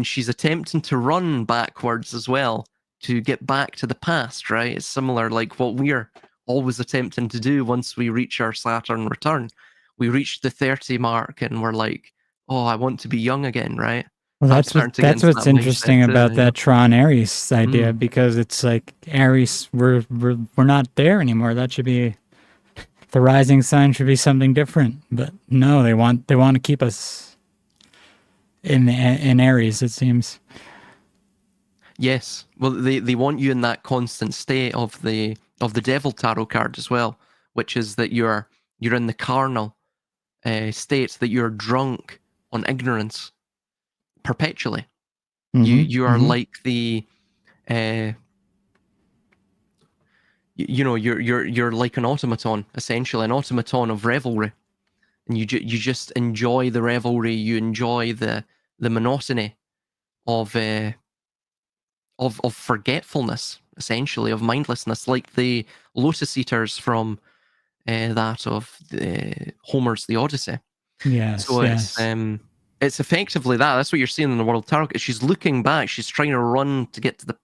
she's attempting to run backwards as well to get back to the past, right? It's similar like what we're always attempting to do once we reach our Saturn return. We reach the 30 mark and we're like, oh, I want to be young again, right? Well, I'm starting to get that's into what's that mindset interesting too, about you know? that Tron Aries idea, Mm. because it's like Aries, we're not there anymore. That should be the rising sign. Should be something different, but no, they want to keep us in Aries. It seems. Yes. Well, they want you in that constant state of the Devil Tarot card as well, which is that you're in the carnal state, that you're drunk on ignorance perpetually. You are like the you know, you're like an automaton, essentially an automaton of revelry, and you just enjoy the revelry. You enjoy the monotony of forgetfulness, essentially, of mindlessness, like the Lotus Eaters from that of Homer's The Odyssey. Yes. So Yes. it's effectively that. That's what you're seeing in the World Tarot. She's looking back. She's trying to run to get to the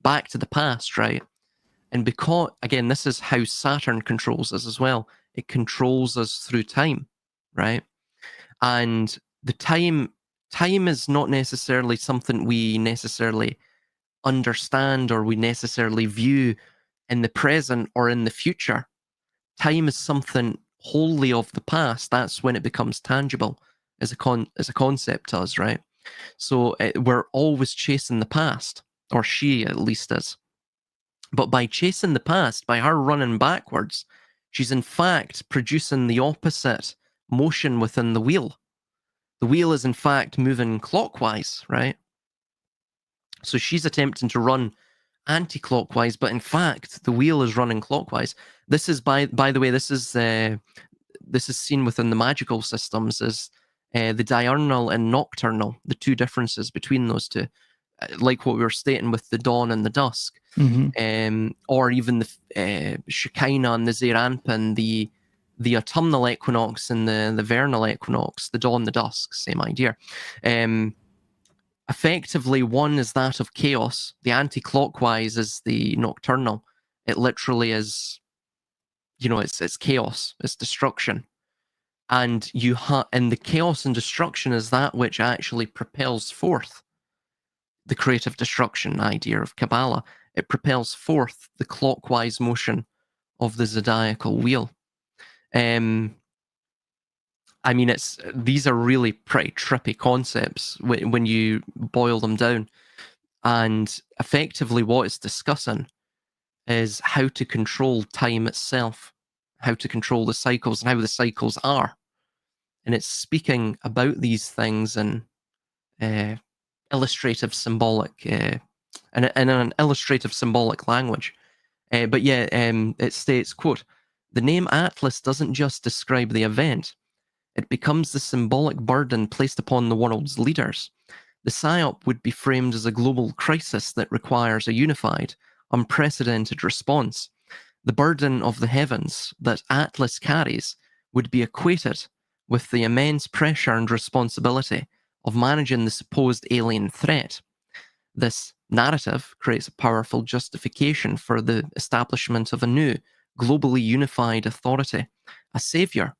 back to the past, right? And because, again, this is how Saturn controls us as well. It controls us through time, right? And the time is not necessarily something we necessarily understand or we necessarily view in the present or in the future. Time is something wholly of the past. That's when it becomes tangible as a concept to us, right? So we're always chasing the past, or she at least is. But by chasing the past, by her running backwards, she's in fact producing the opposite motion within the wheel. The wheel is in fact moving clockwise, right? So she's attempting to run anti-clockwise, but in fact, the wheel is running clockwise. This is by the way, this is seen within the magical systems as the diurnal and nocturnal, the two differences between those two, like what we were stating with the dawn and the dusk. Or even the Shekinah and the Zeranpin, the autumnal equinox and the vernal equinox, the dawn, the dusk, same idea. Effectively, one is that of chaos. The anti-clockwise is the nocturnal. It literally is, it's chaos, it's destruction. And and the chaos and destruction is that which actually propels forth the creative destruction idea of Kabbalah. It propels forth the clockwise motion of the zodiacal wheel. I mean, these are really pretty trippy concepts when you boil them down. And effectively, what it's discussing is how to control time itself, how to control the cycles, and how the cycles are. And it's speaking about these things in illustrative, symbolic, in an illustrative, symbolic language. But yeah, it states, quote, "The name Atlas doesn't just describe the event. It becomes the symbolic burden placed upon the world's leaders. The PSYOP would be framed as a global crisis that requires a unified, unprecedented response. The burden of the heavens that Atlas carries would be equated with the immense pressure and responsibility of managing the supposed alien threat. This narrative creates a powerful justification for the establishment of a new, globally unified authority, a savior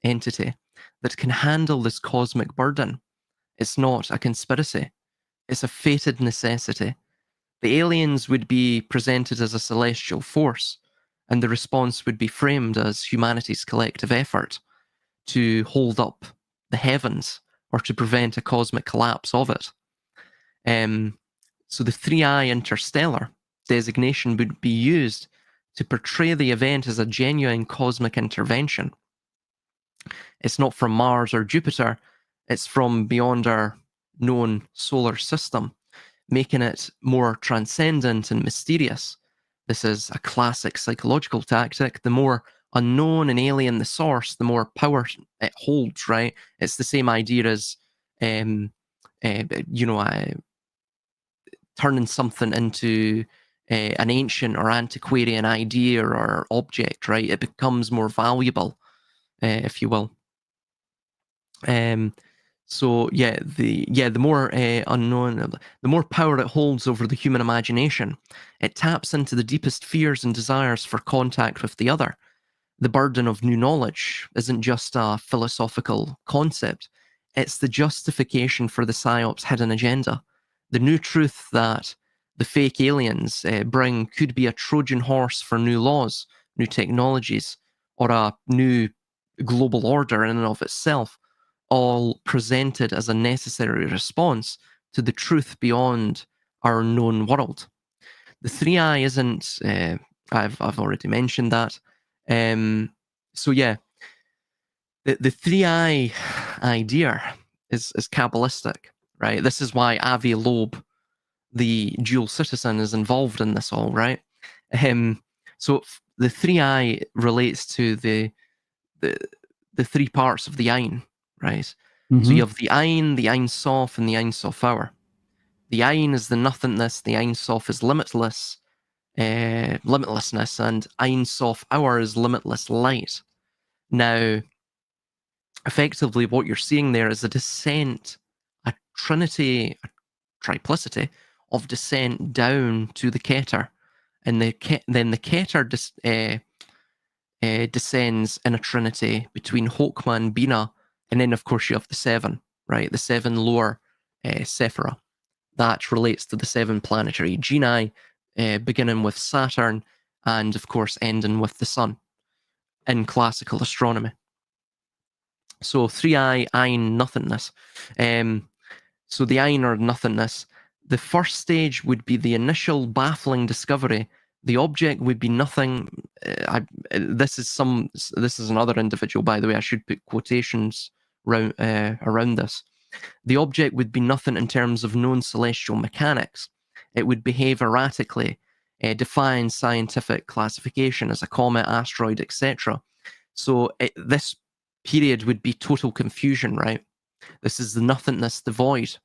entity that can handle this cosmic burden. It's not a conspiracy, it's a fated necessity. The aliens would be presented as a celestial force, and the response would be framed as humanity's collective effort to hold up the heavens or to prevent a cosmic collapse of it. So the 3i interstellar designation would be used to portray the event as a genuine cosmic intervention. It's not from Mars or Jupiter, it's from beyond our known solar system, making it more transcendent and mysterious. This is a classic psychological tactic. The more unknown and alien the source, the more power it holds, right? It's the same idea as, turning something into an ancient or antiquarian idea or object, right? It becomes more valuable, if you will. So yeah, the more unknown, the more power it holds over the human imagination. It taps into the deepest fears and desires for contact with the other. The burden of new knowledge isn't just a philosophical concept; it's the justification for the psyop's hidden agenda. The new truth that the fake aliens bring could be a Trojan horse for new laws, new technologies, or a new global order in and of itself, all presented as a necessary response to the truth beyond our known world. The three I isn't. I've already mentioned that. So yeah, the three I idea is Kabbalistic, right? This is why Avi Loeb, the dual citizen, is involved in this all, right? So the three I relates to the three parts of the Ein, right? So you have the Ein Sof, and the Ein Sof Hour. The Ein is the nothingness, the Ein Sof is limitlessness, and Ein Sof Hour is limitless light. Now, effectively, what you're seeing there is a descent, a trinity, a triplicity of descent down to the Keter, and then the Keter descends in a trinity between Hokmah and Bina, and then of course you have the seven, right? The seven lower Sephira. That relates to the seven planetary genii, beginning with Saturn, and of course ending with the Sun in classical astronomy. So 3i, Ein, nothingness. So the Ein or nothingness, the first stage would be the initial baffling discovery. The object would be nothing. This is another individual, by the way. I should put quotations around this. The object would be nothing in terms of known celestial mechanics. It would behave erratically, defying scientific classification as a comet, asteroid, etc. So this period would be total confusion, right? This is the nothingness, the void,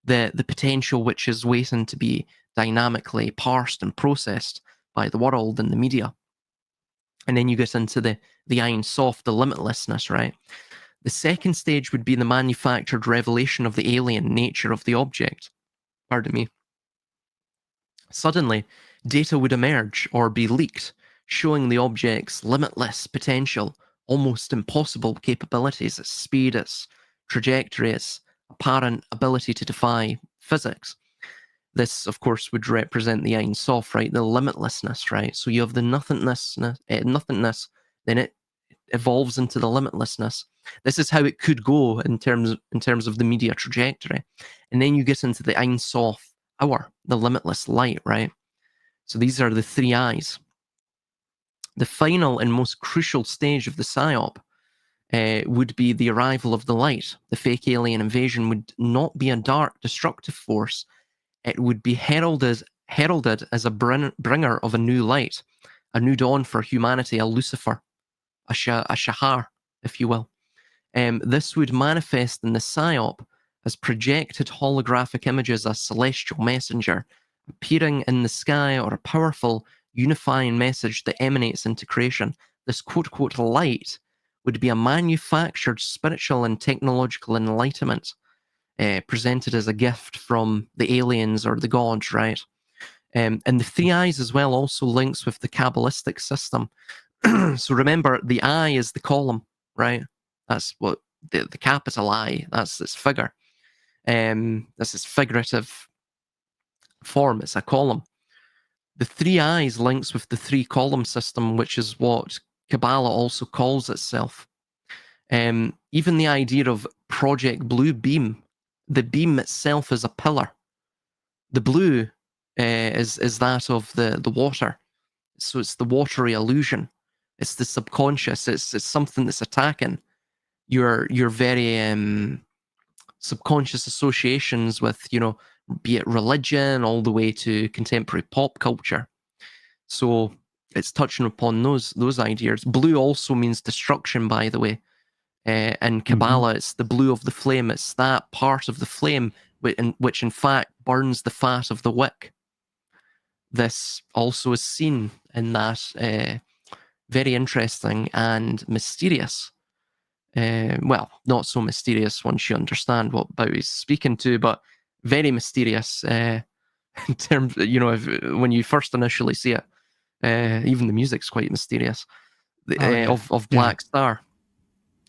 the potential which is waiting to be dynamically parsed and processed by the world and the media. And then you get into the Ein Sof, the limitlessness, right? The second stage would be the manufactured revelation of the alien nature of the object. Pardon me. Suddenly, data would emerge or be leaked, showing the object's limitless potential, almost impossible capabilities, its speed, its trajectory, its apparent ability to defy physics. This, of course, would represent the Ein Sof, right? The limitlessness, right? So you have the nothingness, then it evolves into the limitlessness. This is how it could go in terms of the media trajectory. And then you get into the Ein Sof Hour, the limitless light, right? So these are the three eyes. The final and most crucial stage of the psyop would be the arrival of the light. The fake alien invasion would not be a dark, destructive force. It would be heralded as a bringer of a new light, a new dawn for humanity, a Lucifer, a Shahar, if you will. This would manifest in the psyop as projected holographic images, a celestial messenger appearing in the sky, or a powerful unifying message that emanates into creation. This quote-unquote light would be a manufactured spiritual and technological enlightenment, presented as a gift from the aliens or the gods, right? And the three eyes as well also links with the Kabbalistic system. So remember, the eye is the column, right? That's what the capital I, that's its figure. This is figurative form, it's a column. The three eyes links with the three column system, which is what Kabbalah also calls itself. Even the idea of Project Blue Beam, the beam itself is a pillar. The blue is that of the water. So it's the watery illusion. It's the subconscious. It's something that's attacking your very subconscious associations with, be it religion all the way to contemporary pop culture. So it's touching upon those ideas. Blue also means destruction, by the way. In Kabbalah, it's the blue of the flame. It's that part of the flame which in fact burns the fat of the wick. This also is seen in that very interesting and mysterious, well, not so mysterious once you understand what Bowie is speaking to, but very mysterious in terms, when you first initially see it. Even the music's quite mysterious. Of Black Star.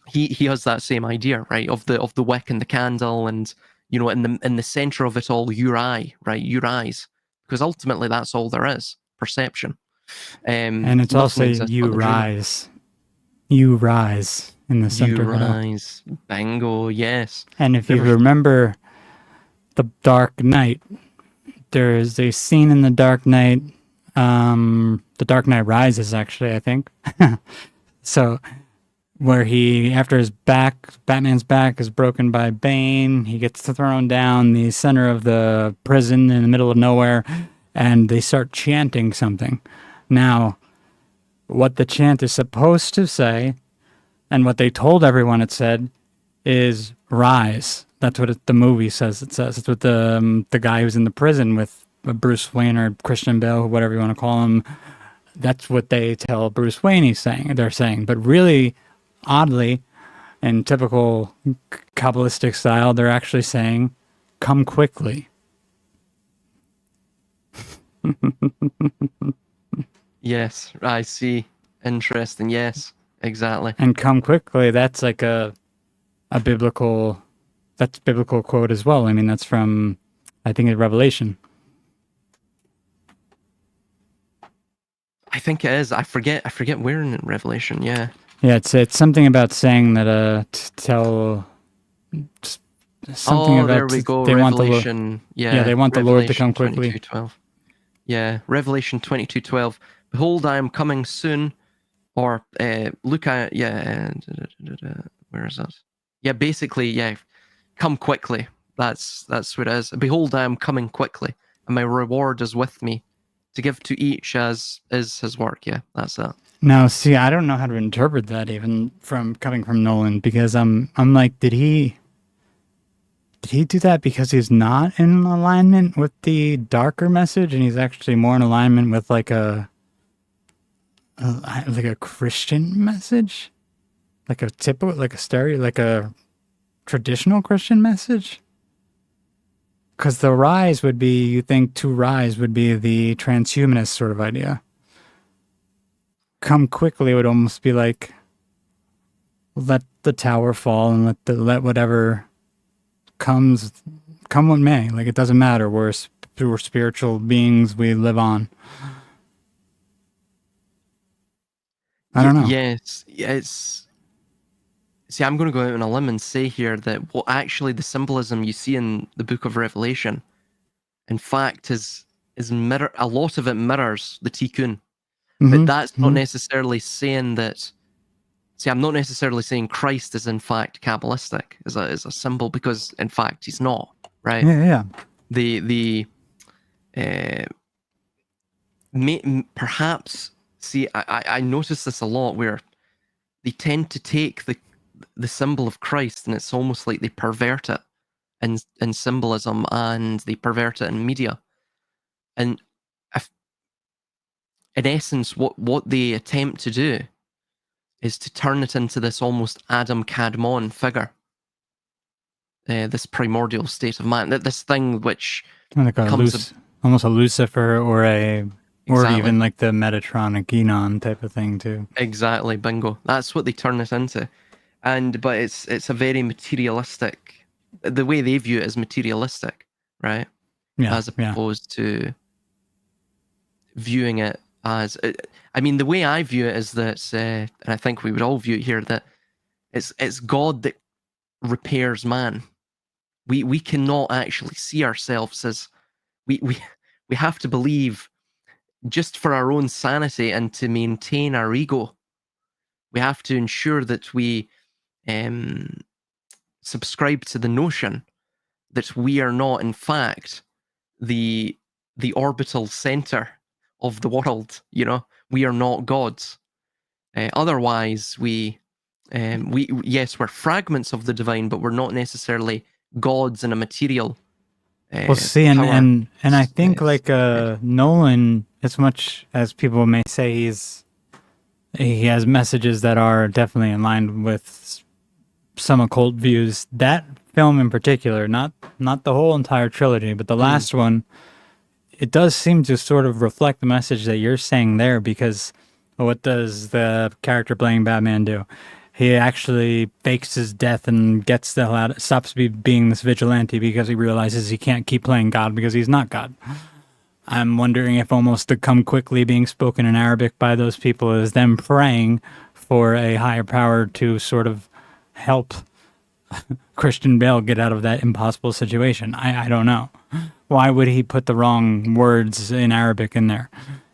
He has that same idea, right? Of the wick and the candle, and in the center of it all, your eye, right? Your eyes, because ultimately that's all there is: perception. And it's also you rise in the center. You rise, bingo, yes. And if you remember The Dark Knight, there is a scene in The Dark Knight. The Dark Knight Rises, actually, I think. So, where after Batman's back is broken by Bane, he gets thrown down the center of the prison in the middle of nowhere, and they start chanting something. Now, what the chant is supposed to say, and what they told everyone it said, is rise. That's what the movie says. It says it's what the guy who's in the prison with Bruce Wayne or Christian Bale, whatever you want to call him. That's what they tell Bruce Wayne they're saying. But really, oddly, in typical Kabbalistic style, they're actually saying, "Come quickly." Yes, I see. Interesting. Yes, exactly. And "come quickly," that's like a biblical quote as well. I mean, that's from, I think, Revelation. I think it is. I forget where in Revelation. Yeah. Yeah, it's something about saying that tell something about there we go. They Revelation. want they want the Lord to come quickly. 22:12. Yeah, Revelation 22:12. Behold, I am coming soon. Or look at where is that? Yeah, basically, yeah, come quickly. That's what it is. Behold, I am coming quickly, and my reward is with me, to give to each as is his work. Yeah, that's that. Now, see, I don't know how to interpret that, even coming from Nolan, because I'm like, did he do that because he's not in alignment with the darker message, and he's actually more in alignment with like a Christian message, like a traditional Christian message? Because the rise would be, you think to rise would be the transhumanist sort of idea. Come quickly would almost be like, let the tower fall and let whatever comes, come what may. Like, it doesn't matter. We're spiritual beings. We live on. I don't know. Yes, it's. See, I'm going to go out on a limb and say here that what actually the symbolism you see in the Book of Revelation, in fact, is mirror. A lot of it mirrors the Tikkun, but that's not necessarily saying that. See, I'm not necessarily saying Christ is in fact Kabbalistic as a symbol, because in fact he's not. Right? Yeah. Perhaps. See, I notice this a lot where they tend to take the symbol of Christ, and it's almost like they pervert it in symbolism, and they pervert it in media. And in essence, what they attempt to do is to turn it into this almost Adam Kadmon figure, this primordial state of man, this thing which like almost a Lucifer or even like the Metatron, Genon type of thing too. Exactly, bingo. That's what they turn it into. But it's a very materialistic. The way they view it is materialistic, right? Yeah. As opposed to viewing it as. I mean, the way I view it is that, and I think we would all view it here, that it's God that repairs man. We cannot actually see ourselves as we have to believe, just for our own sanity and to maintain our ego, we have to ensure that we subscribe to the notion that we are not, in fact, the orbital center of the world. We are not gods. Otherwise, yes, we're fragments of the divine, but we're not necessarily gods in a material Well, see, and power. and I think uh, like Nolan, as much as people may say he has messages that are definitely in line with some occult views. That film in particular, not the whole entire trilogy, but the last one, it does seem to sort of reflect the message that you're saying there. Because what does the character playing Batman do? He actually fakes his death and gets the hell out, stops being this vigilante because he realizes he can't keep playing God because he's not God. I'm wondering if almost the "come quickly" being spoken in Arabic by those people is them praying for a higher power to sort of help Christian Bale get out of that impossible situation. I don't know. Why would he put the wrong words in Arabic in there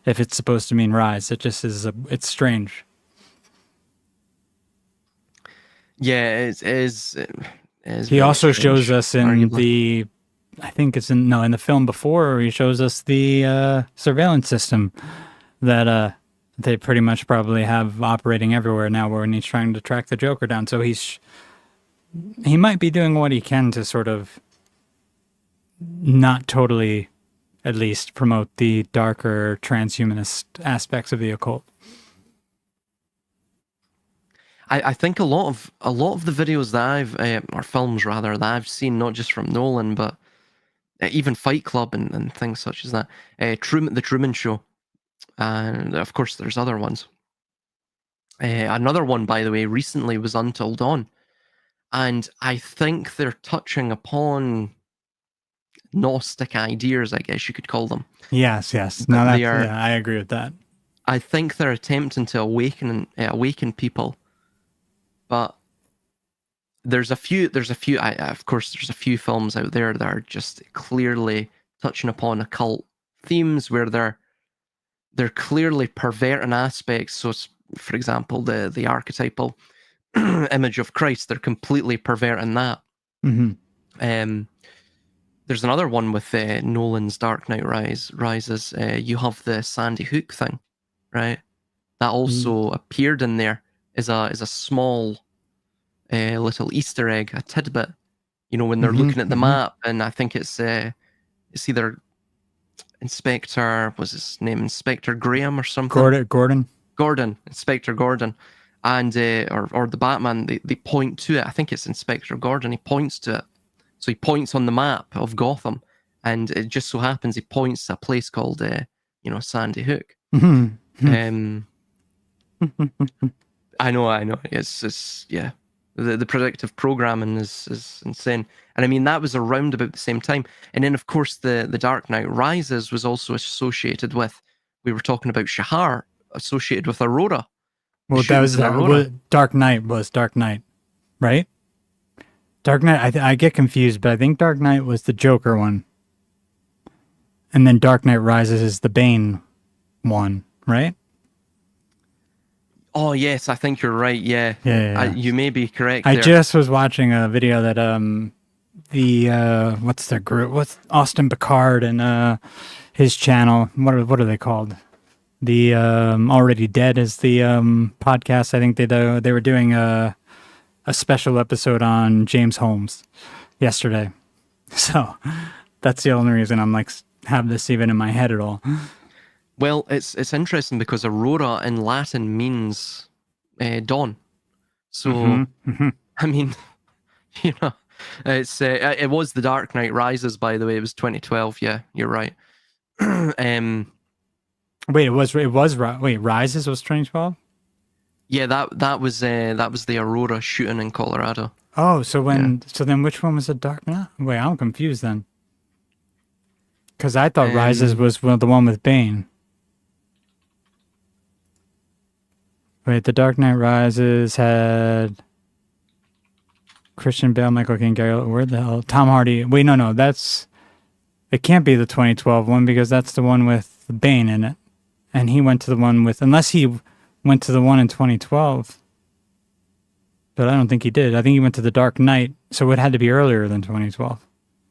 if it's supposed to mean rise? It just is, it's strange. Yeah, it is He very also strange, shows us in arguably. the, I think it's in, no, in the film before, he shows us the surveillance system that they pretty much probably have operating everywhere now when he's trying to track the Joker down. So he might be doing what he can to sort of not totally, at least, promote the darker transhumanist aspects of the occult. I think a lot of the videos that or films rather, that I've seen, not just from Nolan, but even Fight Club and things such as that, the Truman Show, and of course there's other ones. Another one, by the way, recently was Until Dawn, and I think they're touching upon Gnostic ideas, I guess you could call them. Yes. But No, they are. yeah, I agree with that. I think they're attempting to awaken people, but there's a few. Of course, there's a few films out there that are just clearly touching upon occult themes where they're clearly perverting aspects. So, for example, the archetypal image of Christ, they're completely perverting that. Mm-hmm. There's another one with Nolan's Dark Knight Rises. You have the Sandy Hook thing, right? That also appeared in there as a small little Easter egg, a tidbit. You know, when they're looking at the map, and I think it's either Inspector, was his name Inspector Graham or something? Gordon, Inspector Gordon, and or the Batman. They point to it. I think it's Inspector Gordon. He points to it. So he points on the map of Gotham, and it just so happens he points to a place called, Sandy Hook. Mm-hmm. I know. It's yeah. The predictive programming is insane, and I mean that was around about the same time. And then of course the Dark Knight Rises was also associated with. We were talking about Shahar, associated with Aurora. Well, that was Dark Knight was Dark Knight, right? Dark Knight, I get confused, but I think Dark Knight was the Joker one. And then Dark Knight Rises is the Bane one, right? Oh, yes, I think you're right, yeah. Yeah. You may be correct I there. just was watching a video that what's their group? What's Austin Picard and his channel? What are they called? The Already Dead is the podcast. I think they were doing a special episode on James Holmes yesterday. So that's the only reason I'm like have this even in my head at all. Well, it's interesting because Aurora in Latin means dawn. So I mean, it's it was the Dark Knight Rises, by the way. It was 2012. Yeah, you're right. Wait, Rises was 2012. Yeah, that was the Aurora shooting in Colorado. Oh, so then which one was the Dark Knight? Wait, I'm confused then. Because I thought Rises was the one with Bane. Wait, the Dark Knight Rises had Christian Bale, Michael Caine, Gary. Where the hell? Tom Hardy. Wait, no, it can't be the 2012 one because that's the one with Bane in it, and he went to the one with unless he went to the one in 2012. But I don't think he did. I think he went to the Dark Knight, so it had to be earlier than 2012.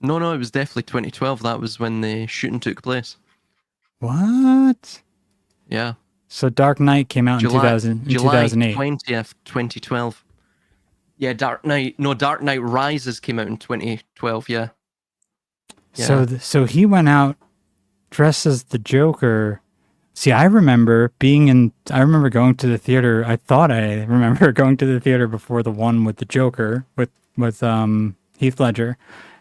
No, it was definitely 2012. That was when the shooting took place. What? Yeah. So Dark Knight came out in 2008. July 20th, 2012. Yeah, Dark Knight Rises came out in 2012, yeah. So so he went out dressed as the Joker. See, I remember going to the theater. I thought I remember going to the theater before the one with the Joker with Heath Ledger,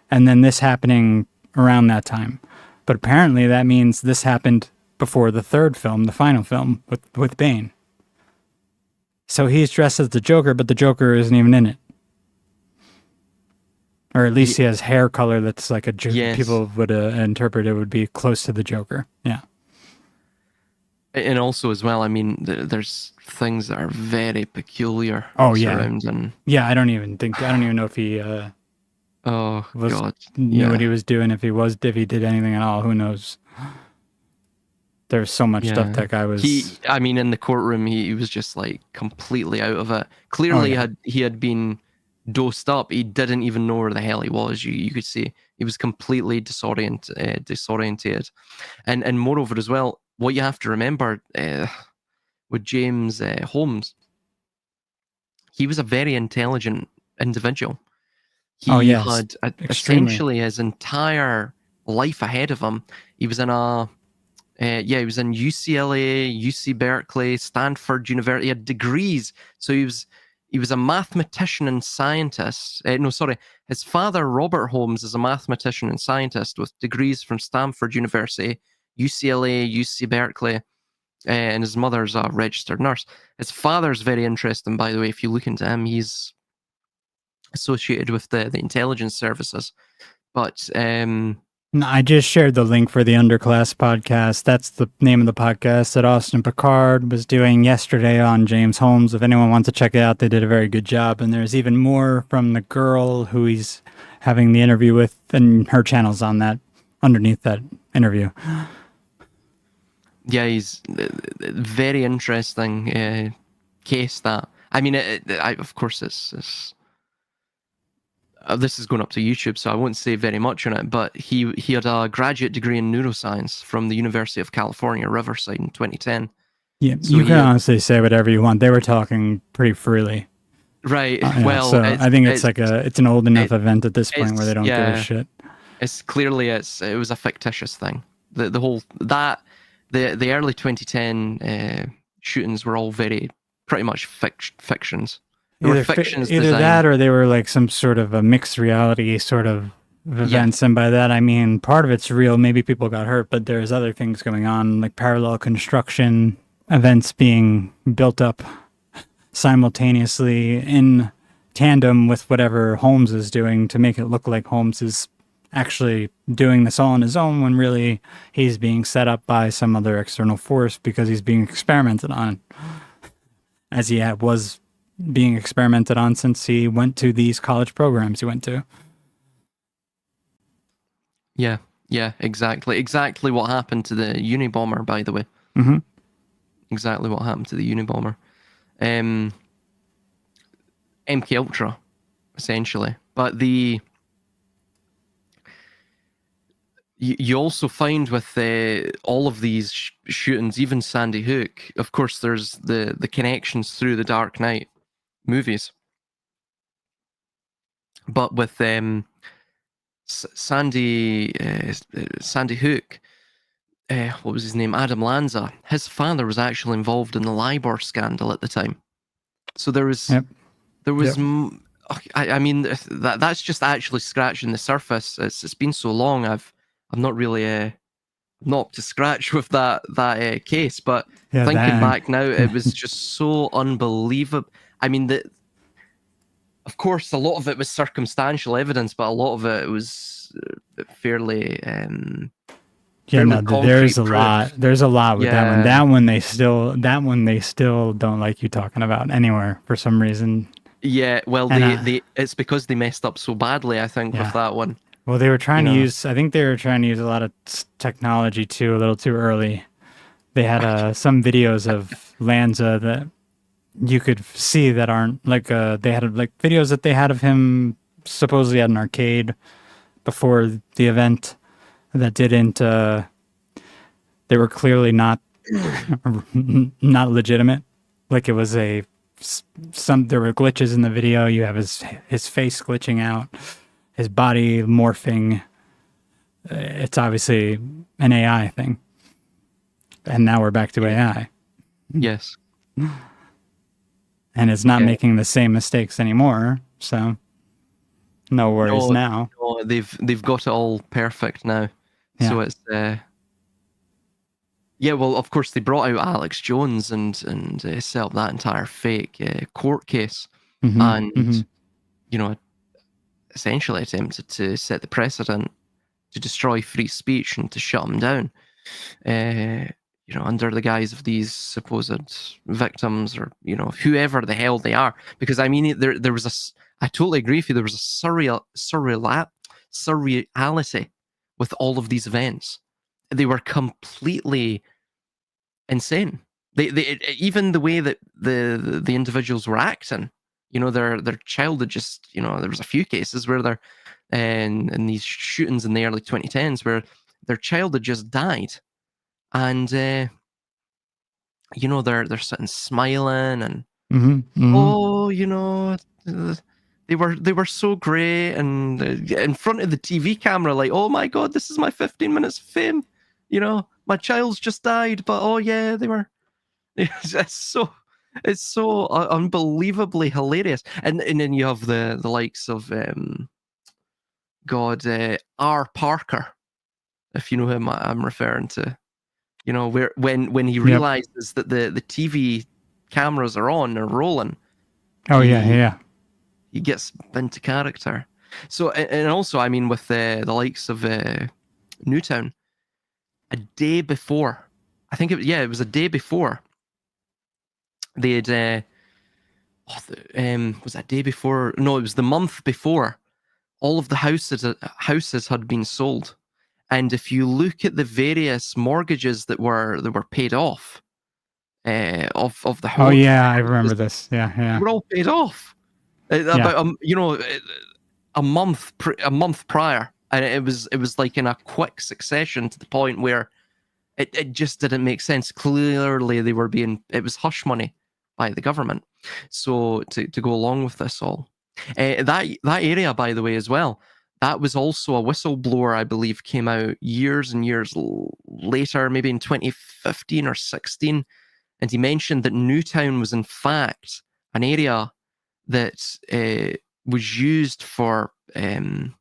and then this happening around that time. But apparently that means this happened before the third film, the final film with Bane. So he's dressed as the Joker, but the Joker isn't even in it. Or at least he has hair color that's like Yes. people would interpret it would be close to the Joker. Yeah. And also as well, I mean, there's things that are very peculiar. Oh, yeah. Surrounding. Yeah, I don't even know if he Oh was God. knew Yeah. what he was doing, if he did anything at all. Who knows? There's so much stuff Yeah. that guy was. I mean, in the courtroom, he was just like completely out of it. Clearly, yeah. he had been dosed up. He didn't even know where the hell he was. You could see he was completely disoriented. And moreover, as well, what you have to remember with James Holmes, he was a very intelligent individual. He Oh, yes. had Extremely. essentially his entire life ahead of him. He was in he was in UCLA, UC Berkeley, Stanford University. He had degrees. So he was a mathematician and scientist. His father, Robert Holmes, is a mathematician and scientist with degrees from Stanford University, UCLA, UC Berkeley, and his mother's a registered nurse. His father's very interesting, by the way. If you look into him, he's associated with the intelligence services. But I just shared the link for the Underclass podcast. That's the name of the podcast that Austin Picard was doing yesterday on James Holmes. If anyone wants to check it out, they did a very good job. And there's even more from the girl who he's having the interview with, and her channel's on that, underneath that interview. Yeah, he's very interesting case. That I mean, of course, it's this is going up to YouTube, so I won't say very much on it. But he had a graduate degree in neuroscience from the University of California, Riverside, in 2010. Yeah, So you can honestly say whatever you want. They were talking pretty freely. Right. Yeah, well, so I think it's an old enough event at this point where they don't give a shit. It's clearly it was a fictitious thing. The whole the early 2010 shootings were all pretty much fictions. Either that or they were like some sort of a mixed reality sort of events. And by that, I mean, part of it's real. Maybe people got hurt, but there's other things going on, like parallel construction events being built up simultaneously in tandem with whatever Holmes is doing to make it look like Holmes is actually doing this all on his own, when really he's being set up by some other external force because he's being experimented on, as he was being experimented on since he went to these college programs he went to. Yeah, exactly what happened to the Unabomber, by the way. Mm-hmm. Exactly what happened to the Unabomber. MK Ultra, essentially. But you also find with all of these shootings, even Sandy Hook, of course, there's the connections through the Dark Knight movies. But with Sandy Hook, what was his name? Adam Lanza. His father was actually involved in the LIBOR scandal at the time. So there was, I mean, that's just actually scratching the surface. It's been so long. I'm not really not up to scratch with that case. But thinking back now, it was just so unbelievable. I mean, of course, a lot of it was circumstantial evidence, but a lot of it was fairly. There's a lot. There's a lot with that one. That one they still don't like you talking about anywhere for some reason. Yeah, well, it's because they messed up so badly, I think, with that one. Well, they were trying to use. I think they were trying to use a lot of technology too, a little too early. They had some videos of Lanza that you could see that aren't like. They had like videos that they had of him supposedly at an arcade before the event that didn't. They were clearly not legitimate. Like it was there were glitches in the video. You have his face glitching out, his body morphing. it's obviously an AI thing. And now we're back to AI. Yes. And it's not Yeah. making the same mistakes anymore. So no worries No, now. no, they've got it all perfect now. Yeah. So it's yeah. Well, of course they brought out Alex Jones and set up that entire fake court case, and you know, essentially attempted to set the precedent to destroy free speech and to shut him down. You know, under the guise of these supposed victims, or you know, whoever the hell they are. Because I mean, there was I totally agree with you. There was a surreality with all of these events. They were completely insane. Even the way that the individuals were acting. You know, their child had just, you know, there was a few cases where they're in these shootings in the early 2010s where their child had just died, and you know, they're sitting smiling and oh, you know, they were so great, and in front of the TV camera, like, oh my god, this is my 15 minutes of fame. You know, my child's just died, but oh yeah, they were. It's so unbelievably hilarious, and then you have the likes of R. Parker, if you know him. I'm referring to, you know, where when he Yep. realizes that the TV cameras are on and rolling. Oh, he, yeah. He gets into character. So, and also, I mean, with the likes of Newtown, a day before, I think it was a day before, they had was that day before? No, it was the month before. All of the houses had been sold, and if you look at the various mortgages that were paid off, of the whole, Oh yeah, I remember this. they Yeah. were all paid off. About you know, a month prior, and it was like in a quick succession to the point where it just didn't make sense. Clearly, it was hush money by the government. So to go along with this all, that area, by the way, as well, that was also a whistleblower, I believe, came out years and years later, maybe in 2015 or 16, and he mentioned that Newtown was in fact an area that was used for it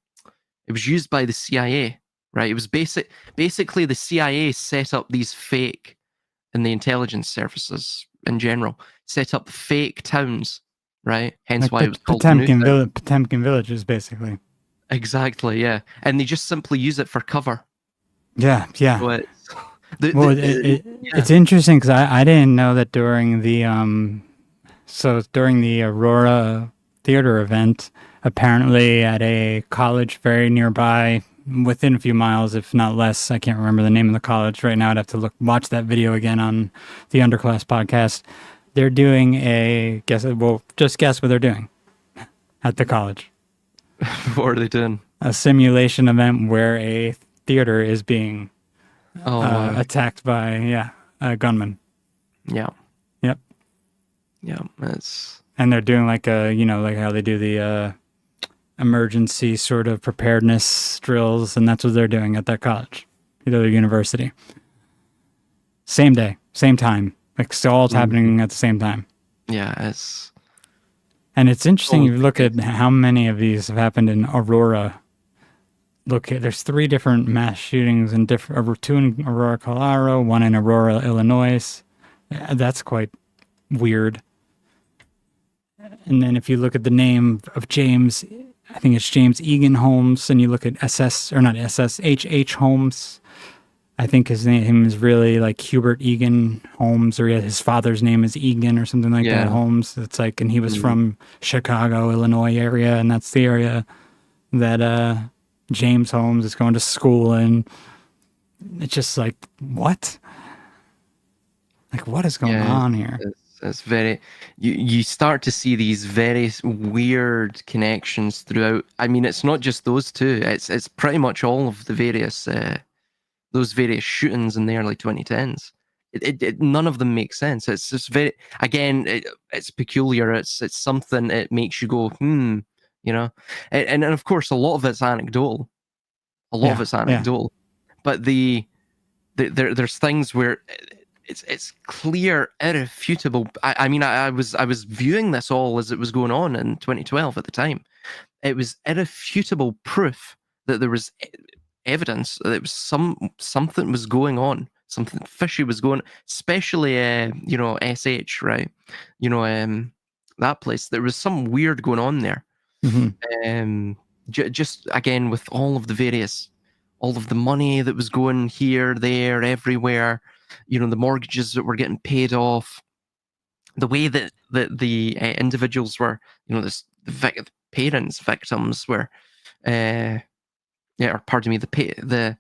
was used by the CIA, right? It was basically the CIA set up these fake, and the intelligence services in general set up fake towns, right? Hence like why it was called Potemkin villages, basically. Exactly, yeah. And they just simply use it for cover. Yeah. So It's interesting because I didn't know that during the during the Aurora theater event, apparently at a college very nearby, within a few miles, if not less. I can't remember the name of the college right now. I'd have to watch that video again on the Underclass podcast. They're doing just guess what they're doing at the college. What are they doing? A simulation event where a theater is being attacked by a gunman. Yeah. Yep. Yeah, and they're doing like like how they do the emergency sort of preparedness drills, and that's what they're doing at that college, their university. Same day, same time, like so all happening at the same time. Yeah, and it's interesting. You look at how many of these have happened in Aurora. There's 3 different mass shootings in 2 in Aurora, Colorado, 1 in Aurora, Illinois. That's quite weird. And then if you look at the name of James, I think it's James Egan Holmes, and you look at H.H. Holmes, I think his name is really like Hubert Egan Holmes, or his father's name is Egan or something like that, Holmes. It's like, and he was from Chicago, Illinois area, and that's the area that James Holmes is going to school in. It's just like, what? Like, what is going on here? It's very, you start to see these very weird connections throughout. I mean, it's not just those two. It's pretty much all of the various those various shootings in the early 2010s. None of them make sense. It's just very, again, it's peculiar. It's something. It makes you go, you know, and of course a lot of it's anecdotal. A lot of Yeah, it's yeah. anecdotal, but there's things where it's clear, irrefutable. I mean, I was viewing this all as it was going on in 2012 at the time. It was irrefutable proof that there was evidence that it was something was going on, something fishy was going, especially SH, right? That place. There was some weird going on there. Hmm. Just again with all of the money that was going here, there, everywhere. The mortgages that were getting paid off, the way that the individuals were, the parents, victims were, or pardon me, the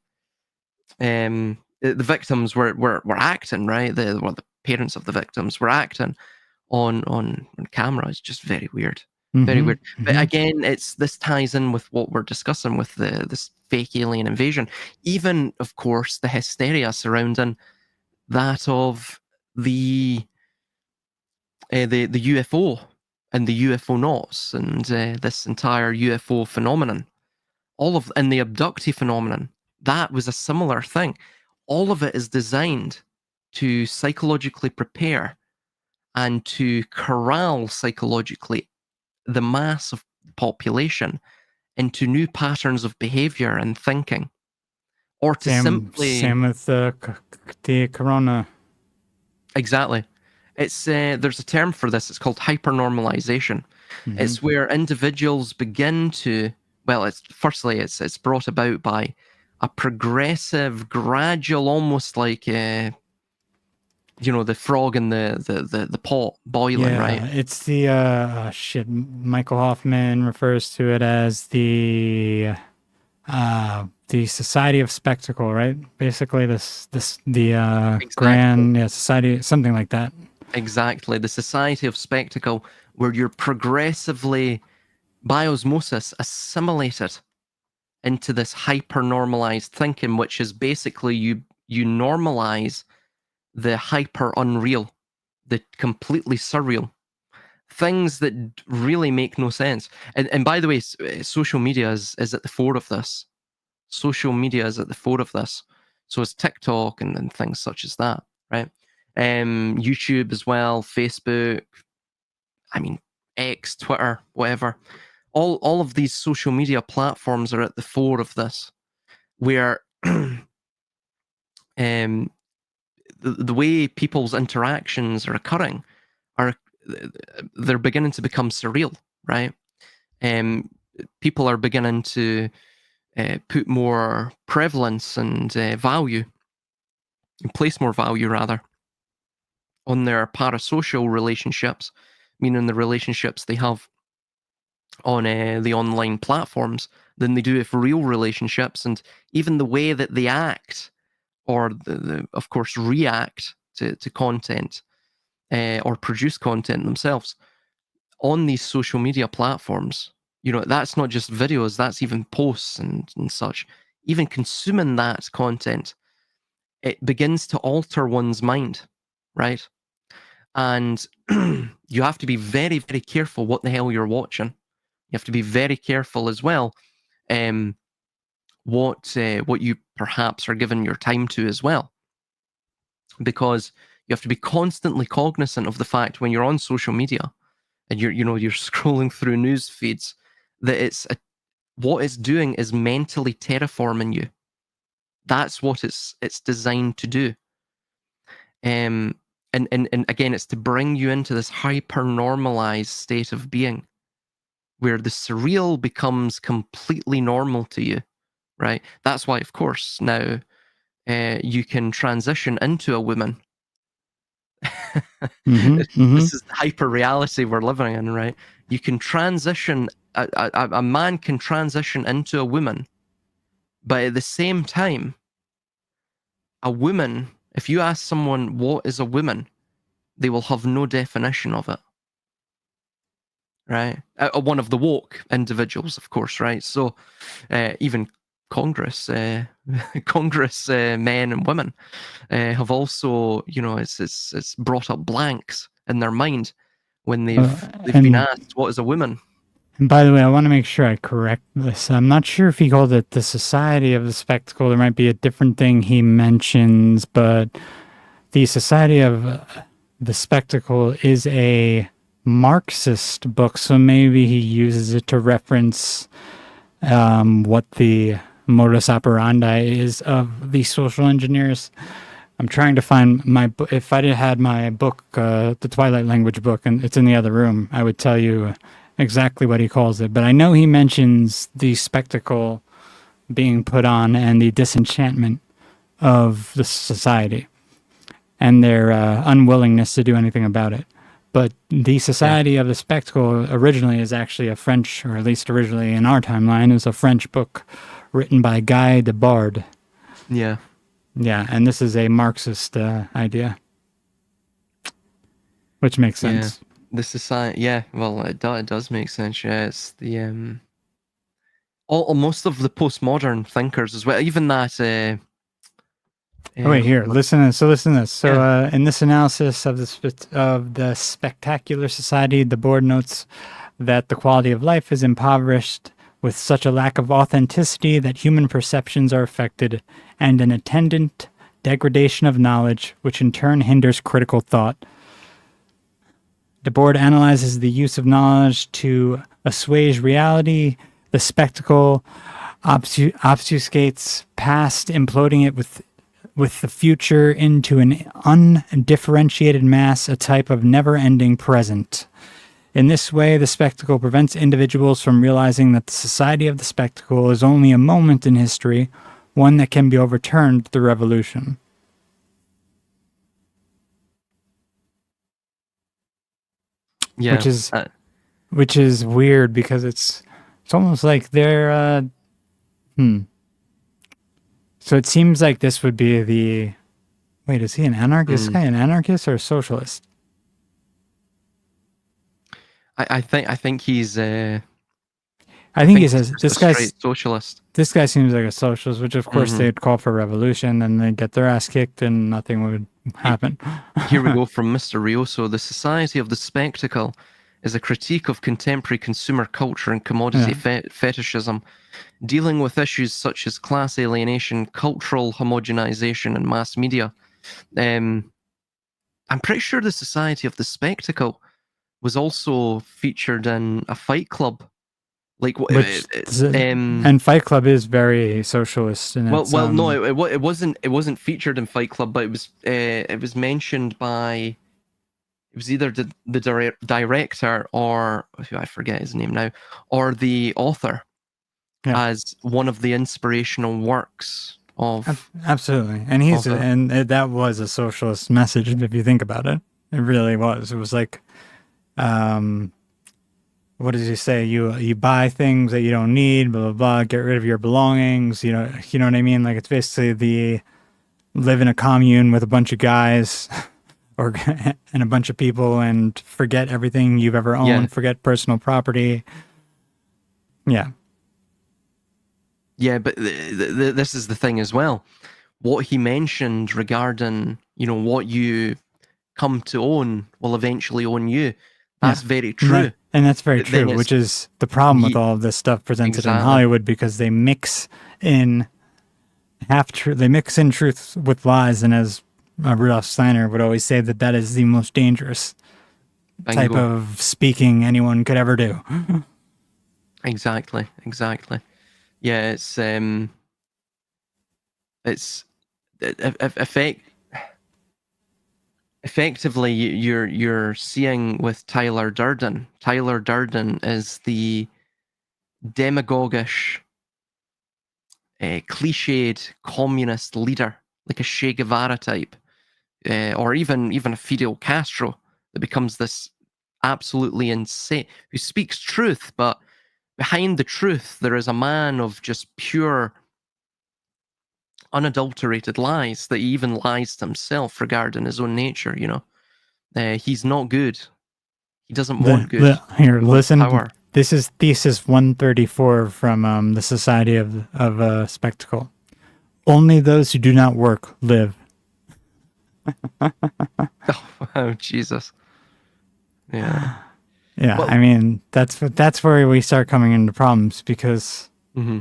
victims were acting, right. The parents of the victims were acting on camera. It's just very weird. Very Hmm. weird. But again, this ties in with what we're discussing with this fake alien invasion. Even, of course, the hysteria surrounding that of the UFO and the UFO knots and this entire UFO phenomenon. And the abductee phenomenon. That was a similar thing. All of it is designed to psychologically prepare and to corral psychologically the mass of population into new patterns of behavior and thinking, or to simply Same with the corona. exactly. It's there's a term for this. It's called hypernormalization. Mhm. It's where individuals begin to, well, it's brought about by a progressive, gradual, almost like the frog in the pot boiling, right? It's the shit. Michael Hoffman refers to it as the Society of Spectacle, right? Basically, the Exactly. grand society, something like that. Exactly. The Society of Spectacle, where you're progressively, by osmosis, assimilated into this hyper-normalized thinking, which is basically you normalize the hyper unreal, the completely surreal, things that really make no sense. And by the way, social media is at the fore of this. Social media is at the fore of this. So it's TikTok and things such as that, right? YouTube as well, Facebook, I mean, X, Twitter, whatever. All of these social media platforms are at the fore of this, where the way people's interactions are occurring are they're beginning to become surreal, right? People are beginning to put more prevalence and value, and place more value rather, on their parasocial relationships, meaning the relationships they have on the online platforms, than they do with real relationships, and even the way that they act or of course react to content or produce content themselves on these social media platforms. That's not just videos, that's even posts and such. Even consuming that content, it begins to alter one's mind, right? And you have to be very, very careful what the hell you're watching. You have to be very careful as well what you perhaps are giving your time to as well, because you have to be constantly cognizant of the fact when you're on social media and you're scrolling through news feeds, that what it's doing is mentally terraforming you. That's what it's designed to do. And again, it's to bring you into this hyper normalized state of being where the surreal becomes completely normal to you, right? That's why, of course, now you can transition into a woman. This is the hyper reality we're living in, right? You can transition, a man can transition into a woman, but at the same time, a woman, if you ask someone what is a woman, they will have no definition of it, right? One of the woke individuals, of course, right? So even Congress, Congress men and women have also, it's brought up blanks in their mind when they've been asked what is a woman. And by the way, I want to make sure I correct this. I'm not sure if he called it the Society of the Spectacle. There might be a different thing he mentions, but the Society of the Spectacle is a Marxist book, so maybe he uses it to reference what the modus operandi is of the social engineers. I'm trying to find my book. If I had my book, the Twilight Language book, and it's in the other room, I would tell you exactly what he calls it. But I know he mentions the spectacle being put on and the disenchantment of the society and their unwillingness to do anything about it. But the Society of the Spectacle originally is actually a French, or at least originally in our timeline, is a French book written by Guy Debord. Yeah. Yeah, and this is a Marxist idea, which makes sense. Yeah. The society, yeah, well, it does make sense. Yeah, it's the most of the postmodern thinkers as well. Even that. Oh, wait, here. Listen to this. So, Yeah. in this analysis of the spectacular society, the board notes that the quality of life is impoverished with such a lack of authenticity that human perceptions are affected, and an attendant degradation of knowledge, which in turn hinders critical thought. The board analyzes the use of knowledge to assuage reality. The spectacle obfuscates past, imploding it with the future into an undifferentiated mass, a type of never-ending present. In this way, the spectacle prevents individuals from realizing that the society of the spectacle is only a moment in history, one that can be overturned through revolution. Yeah. Which is weird because it's almost like they're So it seems like this would be the wait, is he an anarchist? Is this guy an anarchist or a socialist? I think he's I think he he's says just this a guy's straight socialist. this guy seems like a socialist, which of course they'd call for revolution and they'd get their ass kicked and nothing would happen. Here we go from Mr. Rioso. The Society of the Spectacle is a critique of contemporary consumer culture and commodity fetishism, dealing with issues such as class alienation, cultural homogenization, and mass media. I'm pretty sure the Society of the Spectacle was also featured in a Fight Club. Like, and Fight Club is very socialist. In well, its, no, it wasn't featured in Fight Club, but it was mentioned by. It was either the director or I forget his name now, or the author, as one of the inspirational works of. Absolutely, and that was a socialist message if you think about it. It really was. It was like, what does he say? You buy things that you don't need, blah blah blah. Get rid of your belongings. You know what I mean. Like it's basically live in a commune with a bunch of guys. And a bunch of people, and forget everything you've ever owned, forget personal property. Yeah, but this is the thing as well. What he mentioned regarding, what you come to own will eventually own you. That's very true. And that's very true, which is the problem with all of this stuff presented in Hollywood, because they mix in half-truth. They mix in truth with lies, and as Rudolf Steiner would always say, that is the most dangerous type of speaking anyone could ever do. Exactly. Yeah, effectively you're seeing with Tyler Durden. Tyler Durden is the demagogish, cliched communist leader, like a Che Guevara type. Or even a Fidel Castro, that becomes this absolutely insane, who speaks truth, but behind the truth there is a man of just pure, unadulterated lies, that he even lies to himself regarding his own nature. He's not good. He doesn't want good. Here, listen. Power. This is thesis 134 from the Society of Spectacle. Only those who do not work live. Oh, Jesus. Yeah. Yeah, Well, I mean that's where we start coming into problems because hmm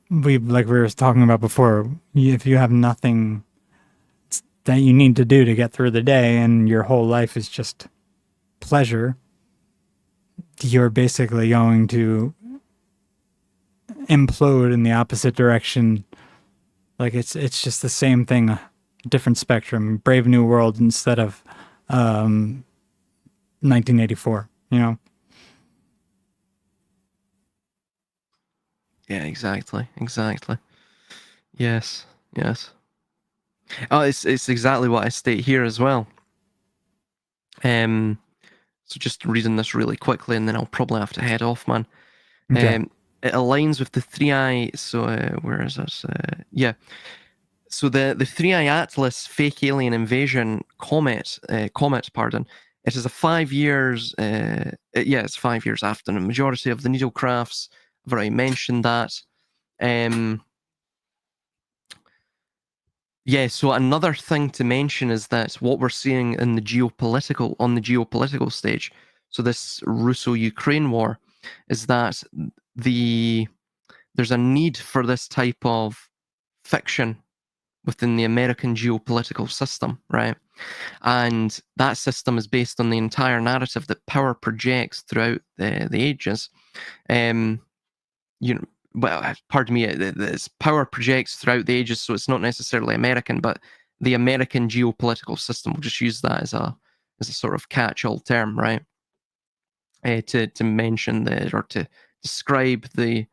like we were talking about before, if you have nothing that you need to do to get through the day and your whole life is just pleasure, you're basically going to implode in the opposite direction. Like it's just the same thing, a different spectrum. Brave New World instead of 1984. You know. yeah, exactly. Yes, yes. Oh, it's exactly what I state here as well. Um, so just reading this really quickly, and then I'll probably have to head off, man. Okay. It aligns with the three eye. So where is this? Yeah. So the Three Eye Atlas fake alien invasion comet, pardon. It is a 5 years. Yeah, it's 5 years after the majority of the needle crafts. I've already mentioned that. Um, yeah. So another thing to mention is that what we're seeing in the geopolitical stage. So this Russo-Ukraine war is that there's a need for this type of fiction within the American geopolitical system, right? And that system is based on the entire narrative that power projects throughout the ages. Um, you know, well, pardon me, this power projects throughout the ages, so it's not necessarily American, but the American geopolitical system. We'll just use that as a sort of catch-all term, right? To mention or to describe the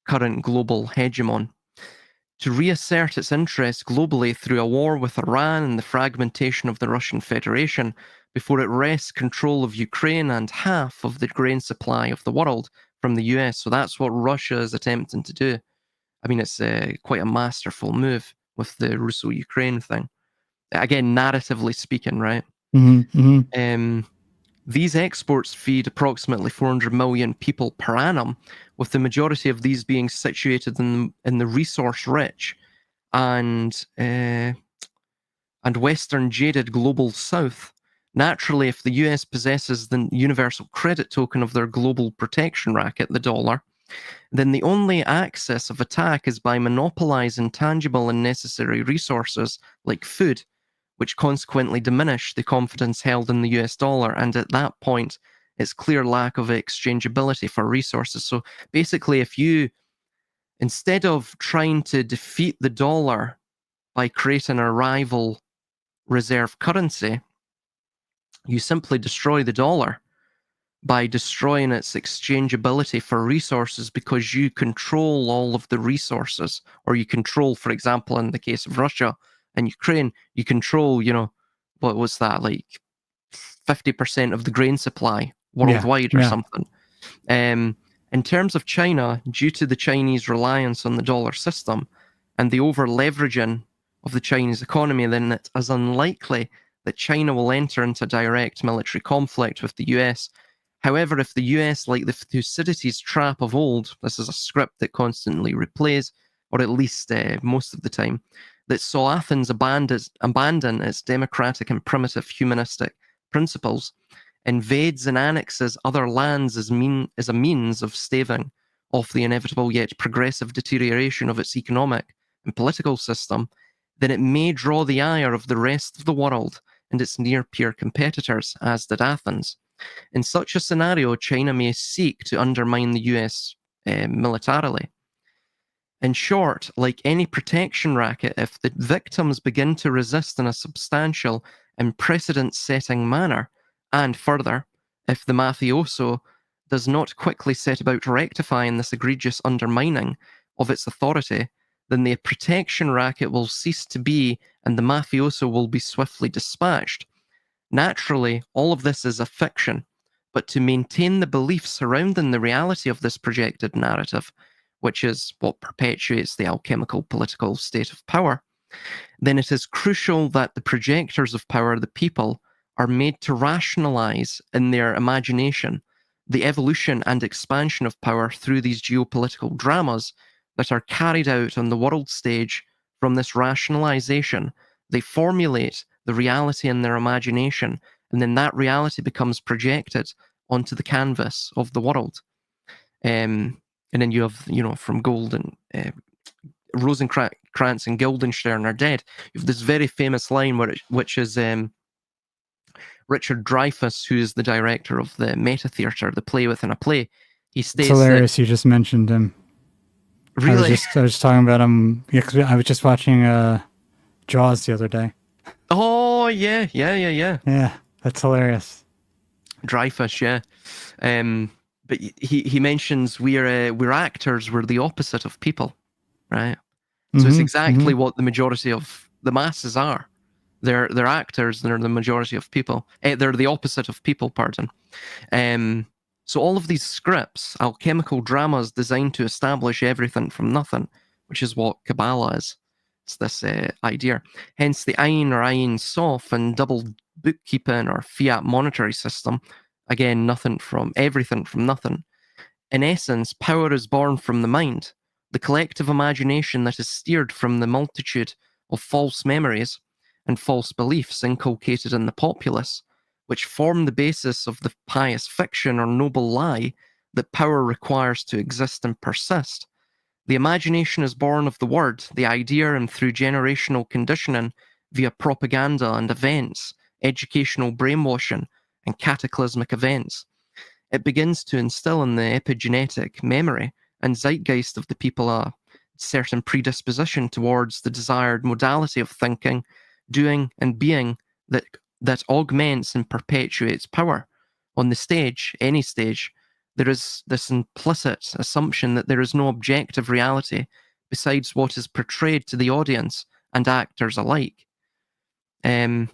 current global hegemon, to reassert its interests globally through a war with Iran and the fragmentation of the Russian Federation before it wrests control of Ukraine and half of the grain supply of the world from the US. So that's what Russia is attempting to do. I mean, it's quite a masterful move with the Russo Ukraine thing. Again, narratively speaking, right? Mm-hmm. Um, these exports feed approximately 400 million people per annum, with the majority of these being situated in the resource-rich and Western jaded global South. Naturally, if the US possesses the universal credit token of their global protection racket, the dollar, then the only axis of attack is by monopolizing tangible and necessary resources like food, which consequently diminish the confidence held in the US dollar, and at that point, its clear lack of exchangeability for resources. So basically, if you, instead of trying to defeat the dollar by creating a rival reserve currency, you simply destroy the dollar by destroying its exchangeability for resources, because you control all of the resources, or you control, for example, in the case of Russia and Ukraine, you control, what was that, like 50% of the grain supply Yeah. worldwide or Yeah. something. In terms of China, due to the Chinese reliance on the dollar system and the over leveraging of the Chinese economy, then it is unlikely that China will enter into direct military conflict with the US. However, if the US, like the Thucydides trap of old, this is a script that constantly replays, or at least most of the time, that saw Athens abandon its democratic and primitive humanistic principles, invades and annexes other lands as a means of staving off the inevitable yet progressive deterioration of its economic and political system, then it may draw the ire of the rest of the world and its near peer competitors, as did Athens. In such a scenario, China may seek to undermine the US militarily. In short, like any protection racket, if the victims begin to resist in a substantial and precedent setting manner, and further, if the mafioso does not quickly set about rectifying this egregious undermining of its authority, then the protection racket will cease to be and the mafioso will be swiftly dispatched. Naturally, all of this is a fiction, but to maintain the belief surrounding the reality of this projected narrative, which is what perpetuates the alchemical political state of power, then it is crucial that the projectors of power, the people, are made to rationalize in their imagination the evolution and expansion of power through these geopolitical dramas that are carried out on the world stage. From this rationalization, they formulate the reality in their imagination, and then that reality becomes projected onto the canvas of the world. And then you have, from Rosencrantz and Guildenstern are dead. You have this very famous line which is Richard Dreyfuss, who is the director of the Meta Theatre, the play within a play. He states It's hilarious. You just mentioned him. Really? I was talking about him. Yeah, 'cause I was just watching Jaws the other day. Oh yeah. Yeah, that's hilarious. Dreyfuss, yeah. But he mentions we're actors. We're the opposite of people, right? So it's exactly what the majority of the masses are. They're actors. They're the majority of people. They're the opposite of people. Pardon. So all of these scripts, alchemical dramas designed to establish everything from nothing, which is what Kabbalah is. It's this idea. Hence the Ayin or Ayin Sof and double bookkeeping or fiat monetary system. Again, everything from nothing. In essence, power is born from the mind, the collective imagination that is steered from the multitude of false memories and false beliefs inculcated in the populace, which form the basis of the pious fiction or noble lie that power requires to exist and persist. The imagination is born of the word, the idea, and through generational conditioning via propaganda and events, educational brainwashing, and cataclysmic events. It begins to instill in the epigenetic memory and zeitgeist of the people a certain predisposition towards the desired modality of thinking, doing, and being that augments and perpetuates power. On the stage, any stage, there is this implicit assumption that there is no objective reality besides what is portrayed to the audience and actors alike. And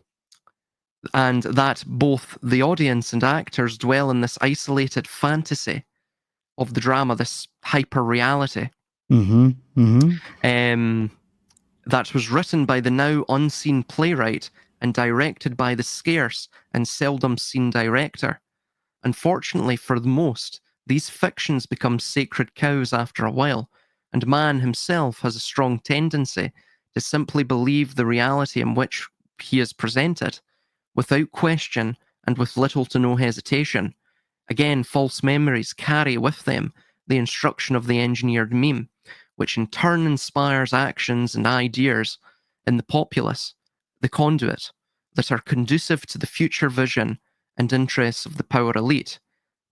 that both the audience and actors dwell in this isolated fantasy of the drama, this hyper reality. That was written by the now unseen playwright and directed by the scarce and seldom seen director. Unfortunately for the most, these fictions become sacred cows after a while, and man himself has a strong tendency to simply believe the reality in which he is presented, without question and with little to no hesitation. Again, false memories carry with them the instruction of the engineered meme, which in turn inspires actions and ideas in the populace, the conduit, that are conducive to the future vision and interests of the power elite.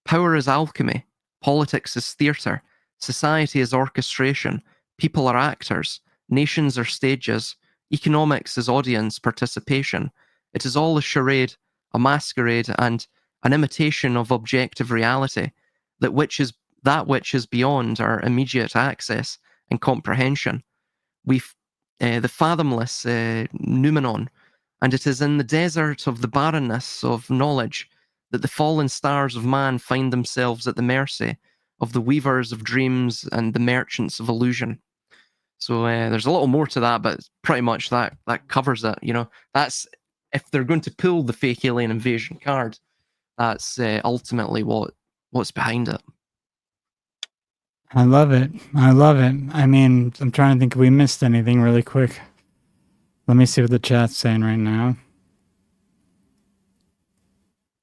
Power is alchemy, politics is theatre, society is orchestration, people are actors, nations are stages, economics is audience participation. It is all a charade, a masquerade, and an imitation of objective reality, that which is beyond our immediate access and comprehension. The fathomless noumenon, and it is in the desert of the barrenness of knowledge that the fallen stars of man find themselves at the mercy of the weavers of dreams and the merchants of illusion. So there's a little more to that, but pretty much that covers it. That's if they're going to pull the fake alien invasion card, that's ultimately what's behind it. I love it. I mean, I'm trying to think if we missed anything really quick. Let me see what the chat's saying right now.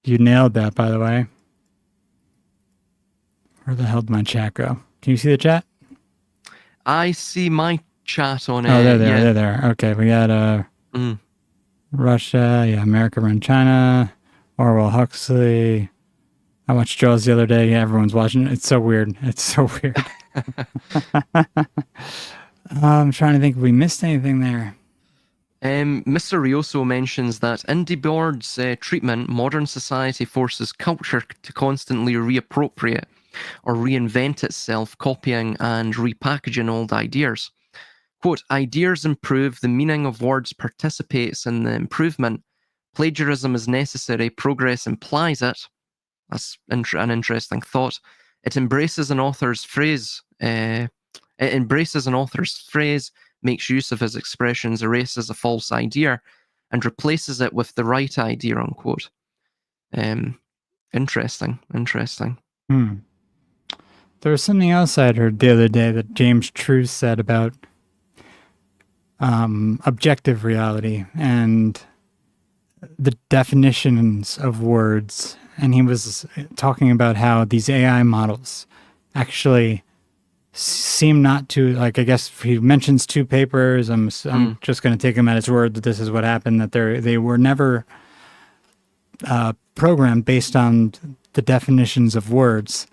You nailed that, by the way. Where the hell did my chat go? Can you see the chat? I see my chat on it. Oh, they're there. Okay, we got Russia, America run China, Orwell Huxley. I watched Jaws the other day. Everyone's watching it. It's so weird. I'm trying to think if we missed anything there. Mr. Rioso mentions that in Debord's treatment, modern society forces culture to constantly reappropriate or reinvent itself, copying and repackaging old ideas. Quote, ideas improve, the meaning of words participates in the improvement. Plagiarism is necessary, progress implies it. That's an interesting thought. It embraces an author's phrase, makes use of his expressions, erases a false idea, and replaces it with the right idea, unquote. Interesting. There was something else I'd heard the other day that James Truce said about objective reality, and the definitions of words, and he was talking about how these AI models actually seem not to, like, I guess he mentions two papers. I'm just going to take him at his word that this is what happened, that they were never programmed based on the definitions of words.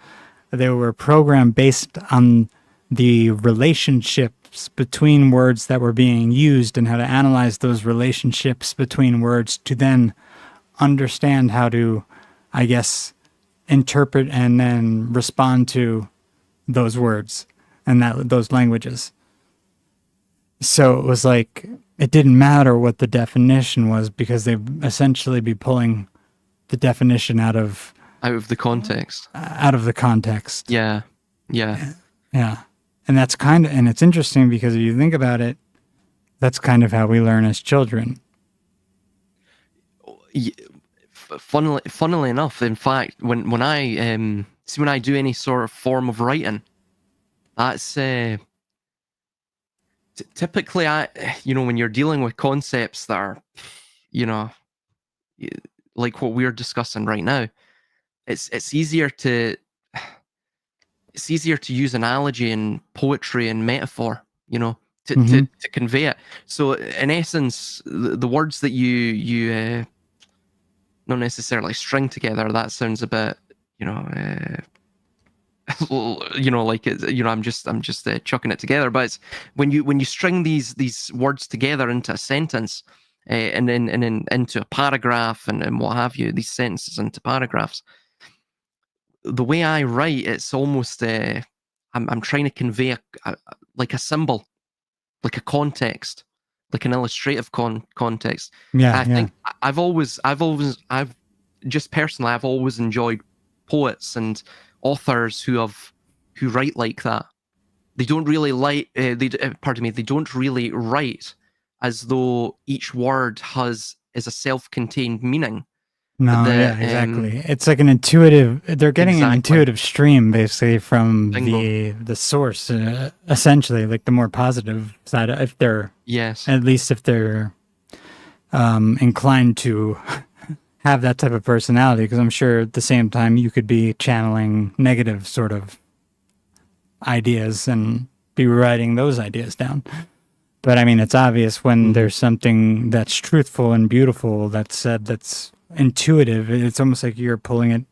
They were programmed based on the relationships between words that were being used and how to analyze those relationships between words to then understand how to, I guess, interpret and then respond to those words and those languages. So it was like it didn't matter what the definition was because they'd essentially be pulling the definition out of the context. the context. Yeah. Yeah. And that's and it's interesting because if you think about it, that's kind of how we learn as children. Funnily enough, in fact, when I when I do any sort of form of writing, that's typically when you're dealing with concepts that are, like what we're discussing right now, it's easier to use analogy and poetry and metaphor, to convey it. So in essence, the words that you not necessarily string together, that sounds a bit, like I'm just chucking it together. But it's when you string these words together into a sentence, and then into a paragraph and what have you, these sentences into paragraphs. The way I write, it's almost I'm trying to convey like a symbol, like a context, like an illustrative context. Yeah, I think I've just personally, I've always enjoyed poets and authors who write like that. They don't really they don't really write as though each word is a self-contained meaning. No, exactly. It's like an intuitive. They're getting an intuitive stream basically from the source, essentially, like the more positive side. If they're at least if they're inclined to have that type of personality, because I'm sure at the same time you could be channeling negative sort of ideas and be writing those ideas down. But I mean, it's obvious when there's something that's truthful and beautiful that's said, that's intuitive. It's almost like you're pulling it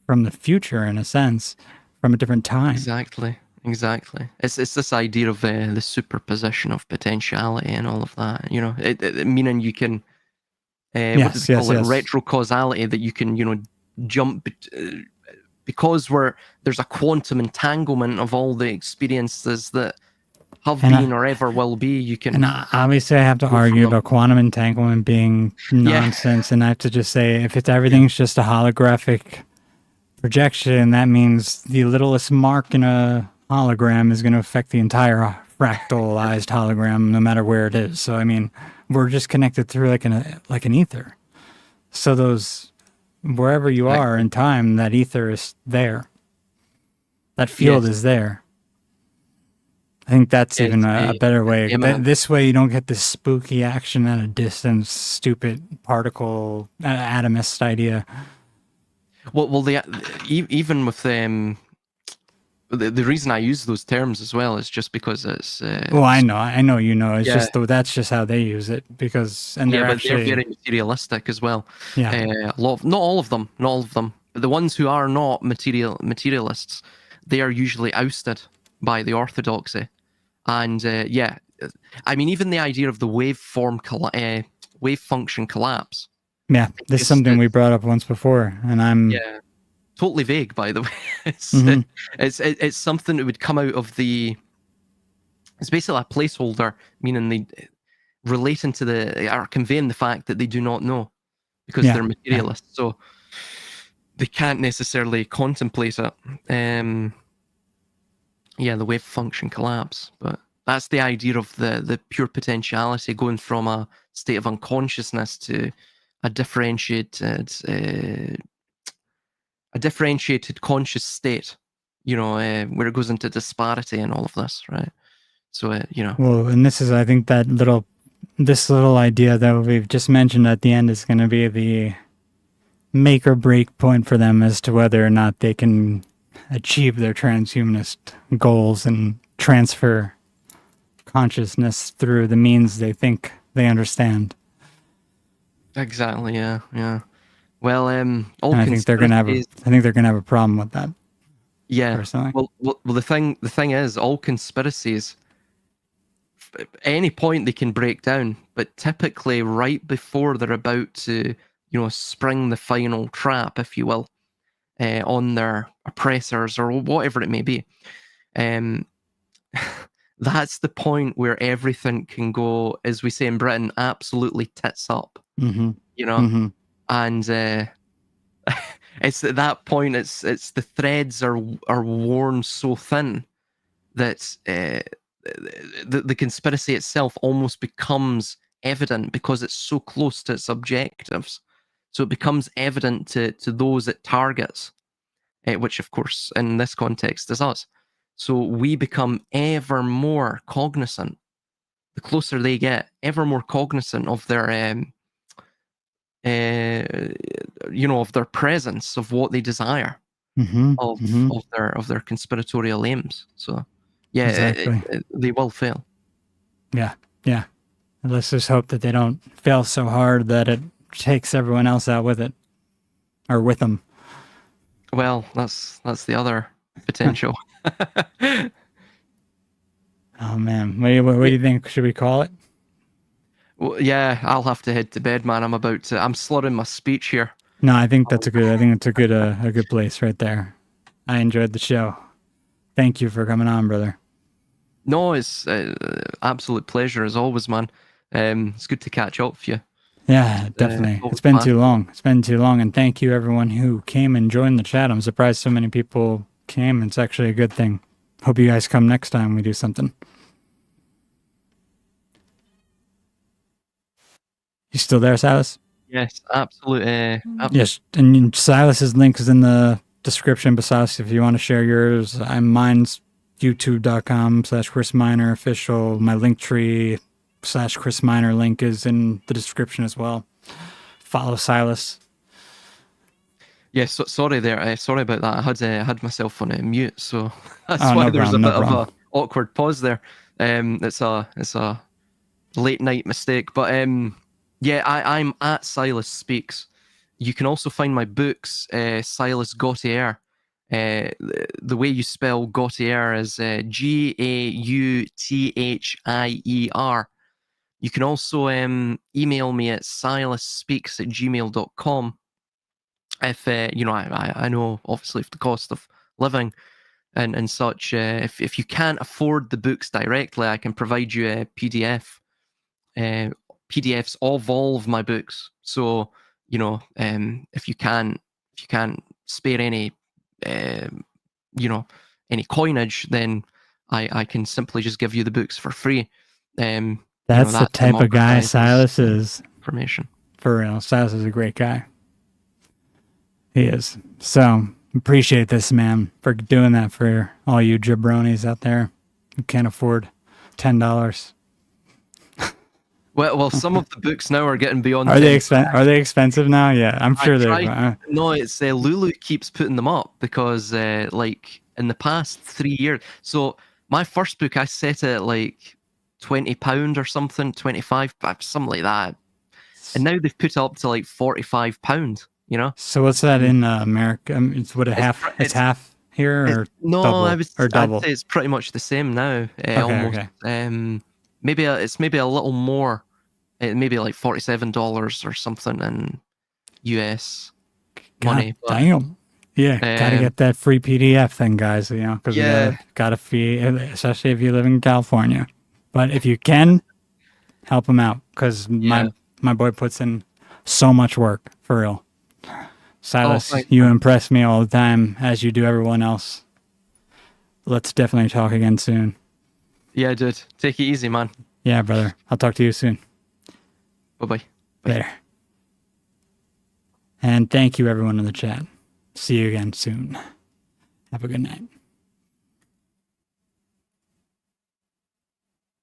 from the future in a sense, from a different time. Exactly. It's this idea of the superposition of potentiality and all of that. Meaning you can what do they call it? Retrocausality, that you can jump because there's a quantum entanglement of all the experiences that have been or ever will be. You can, and obviously I have to argue about quantum entanglement being nonsense, and I have to just say, if everything's just a holographic projection, that means the littlest mark in a hologram is going to affect the entire fractalized hologram, no matter where it is. So I mean, we're just connected through like an ether. So those, wherever you are in time, that ether is there. That field is there. I think that's even a better way. This way, you don't get this spooky action at a distance, stupid particle atomist idea. Well, even with them. The reason I use those terms as well is just because it's. Well, I know, It's just that's just how they use it because, and they're very materialistic as well. Yeah, not all of them. But the ones who are not materialists, they are usually ousted by the orthodoxy, and I mean, even the idea of the wave function collapse. Yeah, this is something we brought up once before, and I'm totally vague, by the way. It's something that would come out of the. It's basically a placeholder, meaning they relating to or conveying the fact that they do not know, because they're materialists, so they can't necessarily contemplate it. The wave function collapse, but that's the idea of the pure potentiality going from a state of unconsciousness to a differentiated conscious state, where it goes into disparity and all of this, right? So, Well, and this is, I think, that little this little idea that we've just mentioned at the end is going to be the make or break point for them as to whether or not they can achieve their transhumanist goals and transfer consciousness through the means they think they understand. Exactly. Yeah. Yeah. Well, all And I think they're gonna have conspiracies. I think they're gonna have a problem with that Yeah. personally. Well, the thing is, all conspiracies, at any point they can break down, but typically right before they're about to, spring the final trap, if you will, on their oppressors or whatever it may be. Um, that's the point where everything can go, as we say in Britain, absolutely tits up. Mm-hmm. You know, Mm-hmm. and it's at that point it's the threads are worn so thin that the conspiracy itself almost becomes evident because it's so close to its objectives. So it becomes evident to those it targets, which of course in this context is us. So we become ever more cognizant. The closer they get, ever more cognizant of their of their presence, of what they desire, Mm-hmm. of Mm-hmm. of their conspiratorial aims. So, yeah, Exactly. they will fail. Yeah. Yeah. Let's just hope that they don't fail so hard that it takes everyone else out with it or with them. Well, that's the other potential. Oh man, what do you think? Should we call it? Well, yeah, I'll have to head to bed, man. I'm slurring my speech here. No, I think that's a good. I think it's a good place right there. I enjoyed the show. Thank you for coming on, brother. No, it's absolute pleasure as always, man. It's good to catch up with you. Yeah, definitely. Always It's been too fascinating. long. It's been too long, and thank you everyone who came and joined the chat. I'm surprised so many people came. It's actually a good thing. Hope you guys come next time we do something. You still there, Silas? Yes, absolute. Yes, and Silas's link is in the description. Besides, if you want to share yours, mine's youtube.com/Chris Miner official. My link tree /Chris Miner link is in the description as well. Follow Silas. Yeah, sorry there. Sorry about that. I had myself on mute, so that's Oh, why no there's problem, a no bit of problem. a awkward pause there. It's a late night mistake, but yeah, I'm at Silas Speaks. You can also find my books, Silas Gautier. The way you spell Gautier is Gauthier. You can also email me at silasspeaks@gmail.com. If I know obviously if the cost of living and such, if you can't afford the books directly, I can provide you a uh, PDFs of all of my books. So if you can't spare any uh, you know any coinage, then I can simply just give you the books for free. That's the That type of guy democratizes Silas is. information. For real. Silas is a great guy. He is. So appreciate this, man, for doing that for all you jabronis out there who can't afford $10. Well, some of the books now are getting beyond. Are they 10. Are they expensive now? Yeah, I'm sure they. No, it's Lulu keeps putting them up because, like, in the past 3 years. So my first book, I set it at like £20 or something, 25, something like that, and now they've put it up to like £45. You know. So what's that in America? It's what a half. pr- It's half here or no, double I'd double. say it's pretty much the same now. Okay, Almost. okay. It's maybe a little more. Maybe like $47 or something in US money. God damn. Yeah, gotta get that free PDF thing, guys. You know, because Yeah. gotta fee, especially if you live in California. But if you can, help him out because Yeah. my boy puts in so much work for real. Silas, thanks, you man. impress me all the time, as you do everyone else. Let's definitely talk again soon. Yeah, dude. Take it easy, man. Yeah, brother. I'll talk to you soon. Bye-bye. Later. And thank you, everyone in the chat. See you again soon. Have a good night.